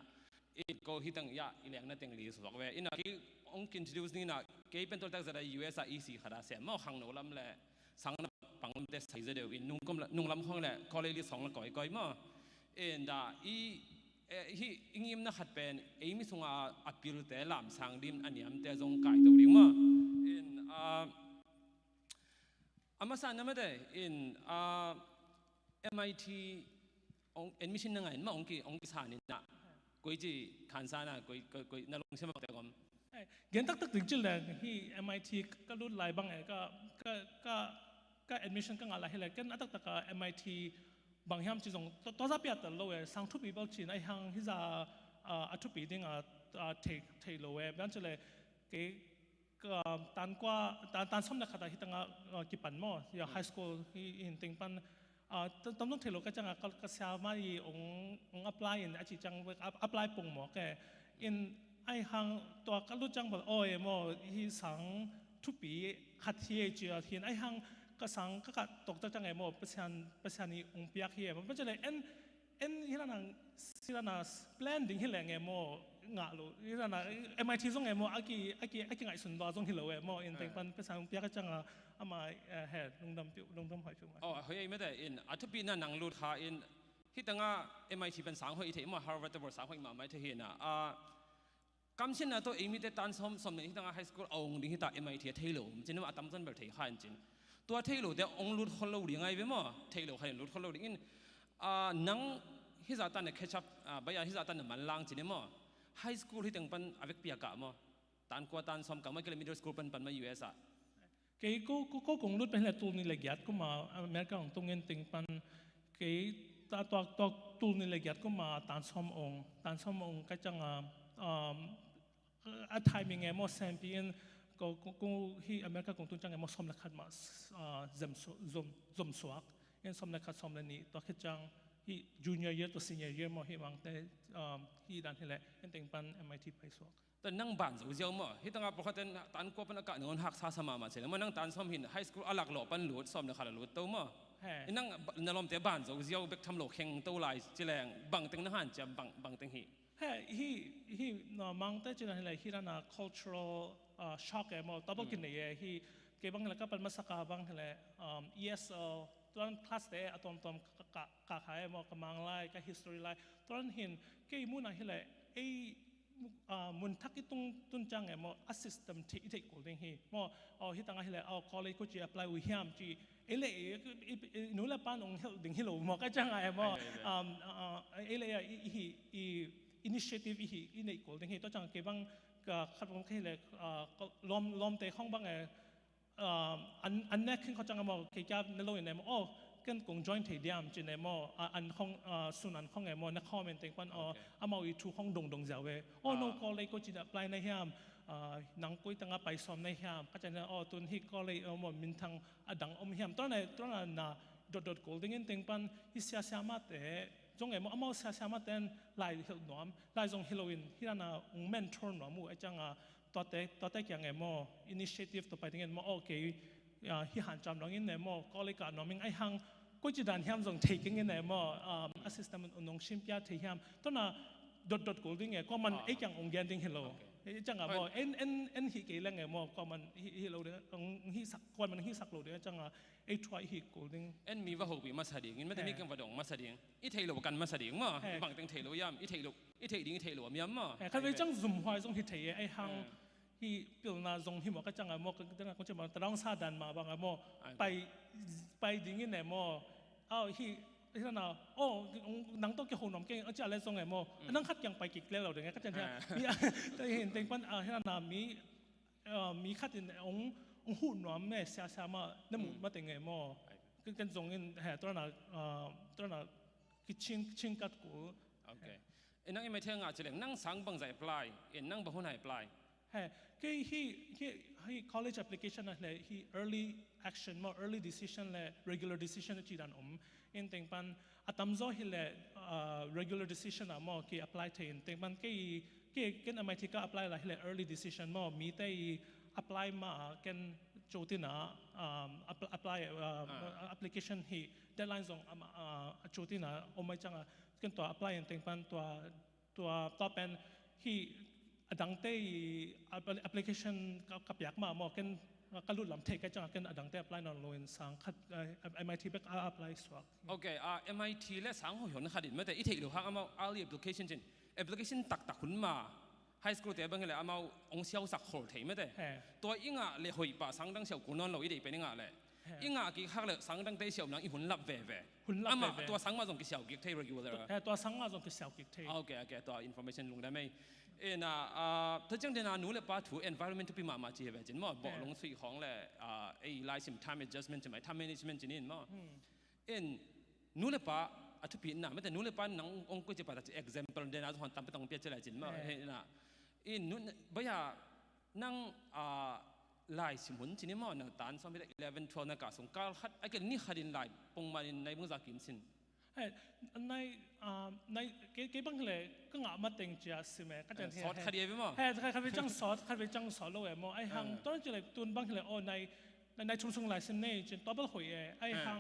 ก็ฮิตังยาอีเลี้ยงนั่นเต็งลีสุดเว้ยที่องค์กินจิลิวส์นี่นะเกี่ยวเป็นตัวตั้งแต่ US EC ขนาดเสียมั้งหางหนูลำแหละสังนับปังเตสไซส์เดียวนุ่งลำห้องแหละคอเลยลีสองละก่อยมั้งที่ยิ่งนักขัดเป็นไอ้มิสงอาพิรุเตลามสังดิมอันนี้มันเตจงไก่ตัวเองมั้งอามาสันนั่นไม่ได้MIT admission นั่งไงมั้งองค์สานี่นะกุยจีขันสานะกุยนั่งลงใช่ไหมแต่ก่อนเงินตักถึงจุดแรงที่ MIT ก็รุ่นหลายบางไงก็ admission ก็อะไรให้เลยก็ตักMITบางอย่างที่ส่งตัวจะเปียแต่โลเอสังทุบีบอลจีนไอ้ห้างที่จะทุบีดิ้งเทโลเอบางทีเลยก็ตันสมนักขัดที่ตั้งกี่ปันมั่วอย่างไฮสคูลที่อินติงปันต้องเทโลก็จังก็เสียมาอีองอัพไลน์อาจจะจังอัพไลน์ปุ่งหมอแกไอ้ห้างตัวก็รู้จังแบบโอ้ยมั่วที่สังทุบีขัดที่จีที่ไอ้ห้างก็สังก็ตกจังไงโมประชานีองค์เปียกเฮียมันจะเลยที่นั่นแพลนดิ้งที่แหล่งไงโมงะลูที่นั่นMIT ส่งไงโมอากีไงสุนทรส่งที่เหล่าไงโมแต่งปันประชาองค์เปียกก็จังอามาเฮ็ดลงดำหอยฟิวมาเฮ้ยไม่ได้อัฐปีนั่นนังลูดหาที่ตั้งMIT เป็นสังหอยที่มา Harvard ตัวสังหอยมาไม่ที่เห็นคำเช่นนั้นตัวมีแต่ตันสมที่ตั้งไฮสคูลองค์ดิ้งที่ตั้งMIT เที่ยวจริงๆว่าตั้มต้นแบบที่ข้าจริงตัวเทโลเดี๋ยวองลุดคนเราเลี้ยงไงเว้ยมั้งเทโลใครลุดคนเราเลี้ยงนังฮิซาตันเนี่ยแคชชัพบางอย่างฮิซาตันเนี่ยมันล้างจริงมั้งไฮสคูลที่ตั้งปันอเวกเปียกะมั้งตันกว่าตันสมกับไม่เกี่ยวมิดเดิลสคูลปันมา US ก็คงรุดเป็นแหละตูนี่ละเอียดก็มาอเมริกาของตรงเงินติงปันเกยตัวตูนี่ละเอียดก็มาตานซ้อมองก็จังไทยมีไงมอแซมเปียนก็ที่อเมริกาของตุนจังไงมอซ้อมละคัดมาจมสวกยังซ้อมละคัดซ้อมละนี้ตัวแค่จังที่จูเนียร์เยอะตัวซีเนียร์เยอะมอที่วางแต่ที่ดันที่แหละยังติงปัน MIT ไปสวกแต่นั่งบ้านเจ้าๆมั้งที่ตั้งแต่พอเขาเต้นตันกว่าเป็นอากาศนอนหักซาสมามาเสร็จแล้วมันนั่งตันซ้อมหินไฮสคูลอลักหล่อปันหลุดซ้อมในขาหลุดตัวมั้งนั่งนลมเตะบ้านเจ้าๆเบกทำหลอกแข่งตัวลายจีแรงบังเต็งนหันจะบังเต็งหีที่นอมังแต่จีนั่นแหละที่นั่นน่ะ cultural shock เอมอตัวกินเนี่ยที่เก็บบังแล้วก็เป็นมาสกาบังแหละ ESL ตอนคลาสเตะตอนกะขายมอกำมังไล่กับ history ไล่ตอนเห็นเกี่ยมุ่งนั่นแหละมุนทักที่ตุ้งจังไงมอ assistant ที่กูดิ้งฮีมอที่ตั้งให้เลยcollege ก็จะ apply วิญญาณจีเลยนู้นละป้านองดิ้งฮีโลมอก็จังไงมอเลยinitiative อีนี่กูดิ้งฮีตัวจังเก็บบังกับขัดผมแค่เลยล้อมเตะห้องบังไงอันนี้ขึ้นเขาจังมอเกี่ยวในโลกอย่างไรมอกันกง join ที่เดียมจีนมออันห้องสุนันห้องไงมอนักข้อมันเต็งปันมาอีทูห้องดงเจ้าเวโนก็เลยก็จีนปลายในยามนังกุยตั้งไปซ้อมในยามก็จะเนี่ยตุนฮิก็เลยมอมินทางดังยามตอนนั้นน่ะดโกลดิ้งเต็งปันฮิเสียมาเตะจงไงมอเสียมาเตะลายฮิลนอมลายจงฮิโลวินที่นั่นเมนทอร์นอมูไอจังตัวเตะยังไงมอ initiative ตัวไปถึงไงมอโอเคฮิหันจำน้องอินเนี่ยมอก็เลยการน้องมิงไอหังก็จะดันยามจง taking อินเนี่ยมอ assistant น้องชิมพิอาที่ยามตอนน่ะดโกลดิ้งเนี่ยก็มันไอจังองค์ยันดิ้งฮิโลจังอ่ะมอฮิเกลังไงมอก็มันฮิโลเดียฮิสักก่อนมันฮิสักโลเดียจังอ่ะไอทวายฮิโกลดิ้งมีว่าหกปีมาสดิ้งไม่ได้มีกันว่าดองมาสดิ้งอีเทโลกันมาสดิ้งมั้งบางตั้งเทโลยามอีเทโลดิ้งเทโลมีมั้งคันไปจังซุ่มหอยจงฮิเทไอหังที่เปลี่ยนนาจงที่หมอก็จังไงหมอก็จังไงก็จะมาตรังซาดันมาบางไงหมอไปดิ้งเงี้ยเนี่ยหมอที่นั่นน่ะหนังต้องเกี่ยวกับหนอมเก่งจะอะไรทรงไงหมอนั่งคัดยังไปกิกเล่เราเดี๋ยวไงก็จะเนี่ยมีแต่เห็นเต็งปันที่นั่นน่ะมีคัดองหุ่นหนอมแม่เสียมาน้ำหมูมาเต็งไงหมอคือกันทรงเงินแห่ตัวน่ะกิชิงกัดกูโอเคนั่งยังไม่เที่ยงอ่ะจะเลี้ยงนั่งสังบังใจปลายนั่งบังหัวไหนปลายคือhe college application นั่นแหละ he early action more early decision เลย regular decision ที่ดันอินเต็งปันตั้มโซ่เลย regular decision อ่ะมอที่ apply ที่อินเต็งปันกันMITก็ apply อะไรเลย early decision มอมีแต่ apply มากันโจทย์นะapply application ที่ deadline ส่งโจทย์นะไม่จังกันตัว apply อินเต็งปันตัวเป็นที่ดังเต้ application กับอยากมาหมอกันก็รุ่นลำเทกจังกันดังเต้ apply นอนลอยสังคัด MIT เบก apply สวกโอเคMIT และสังหอยนขัดดินไม่แต่อีเทคหรือว่าเอา early application จริง application ตักหุ่นมา high school แต่บางทีเอาองเสียวสักโหดเทไม่แต่ตัวยิ่งเลยหอยป่าสังดังเสียวกูนอนลอยได้เป็นยังไงเลยยิ่งกี่ครั้งเลยสังดังเต้เสียวนังอีหุ่นลับเว่ตัวสังมาส่งกี่เสียวกี่เท regular ตัวสังมาส่งกี่เสียวกี่เทโอเคตัว information ลงได้ไหมถ้าจังเดน่าหนูเลยป้าถู environment ที่มาจีเว่จริงมั้งบอกลงสุยของเลยไลน์สิม time adjustment ใช่ไหม time management จริงมั้งหนูเลยป้าทุกปีน่ะไม่แต่หนูเลยป้านังองค์ก็จะป้าจะ example เดน่าทุกคนตั้งไปต้องเปลี่ยนจะไรจริงมั้งหนูบ่อยนั่งไลน์สิหุ่นจริงมั้งนั่งตานสมัย11 12นักสงการฮัดไอ้กันนี่ฮัดินไลน์ปงมาในมุ้งจากินสินในเก็บบังเลยก็งามาเต็งเจ้าสิแม่ก็จะสอดคดีไปมั้งคันไปจังสอดโลกไอ้หังตอนจะเลยตุนบังเลยในชุมชนหลายสินเนี่ยจนตัวเปิลหอยไอ้หัง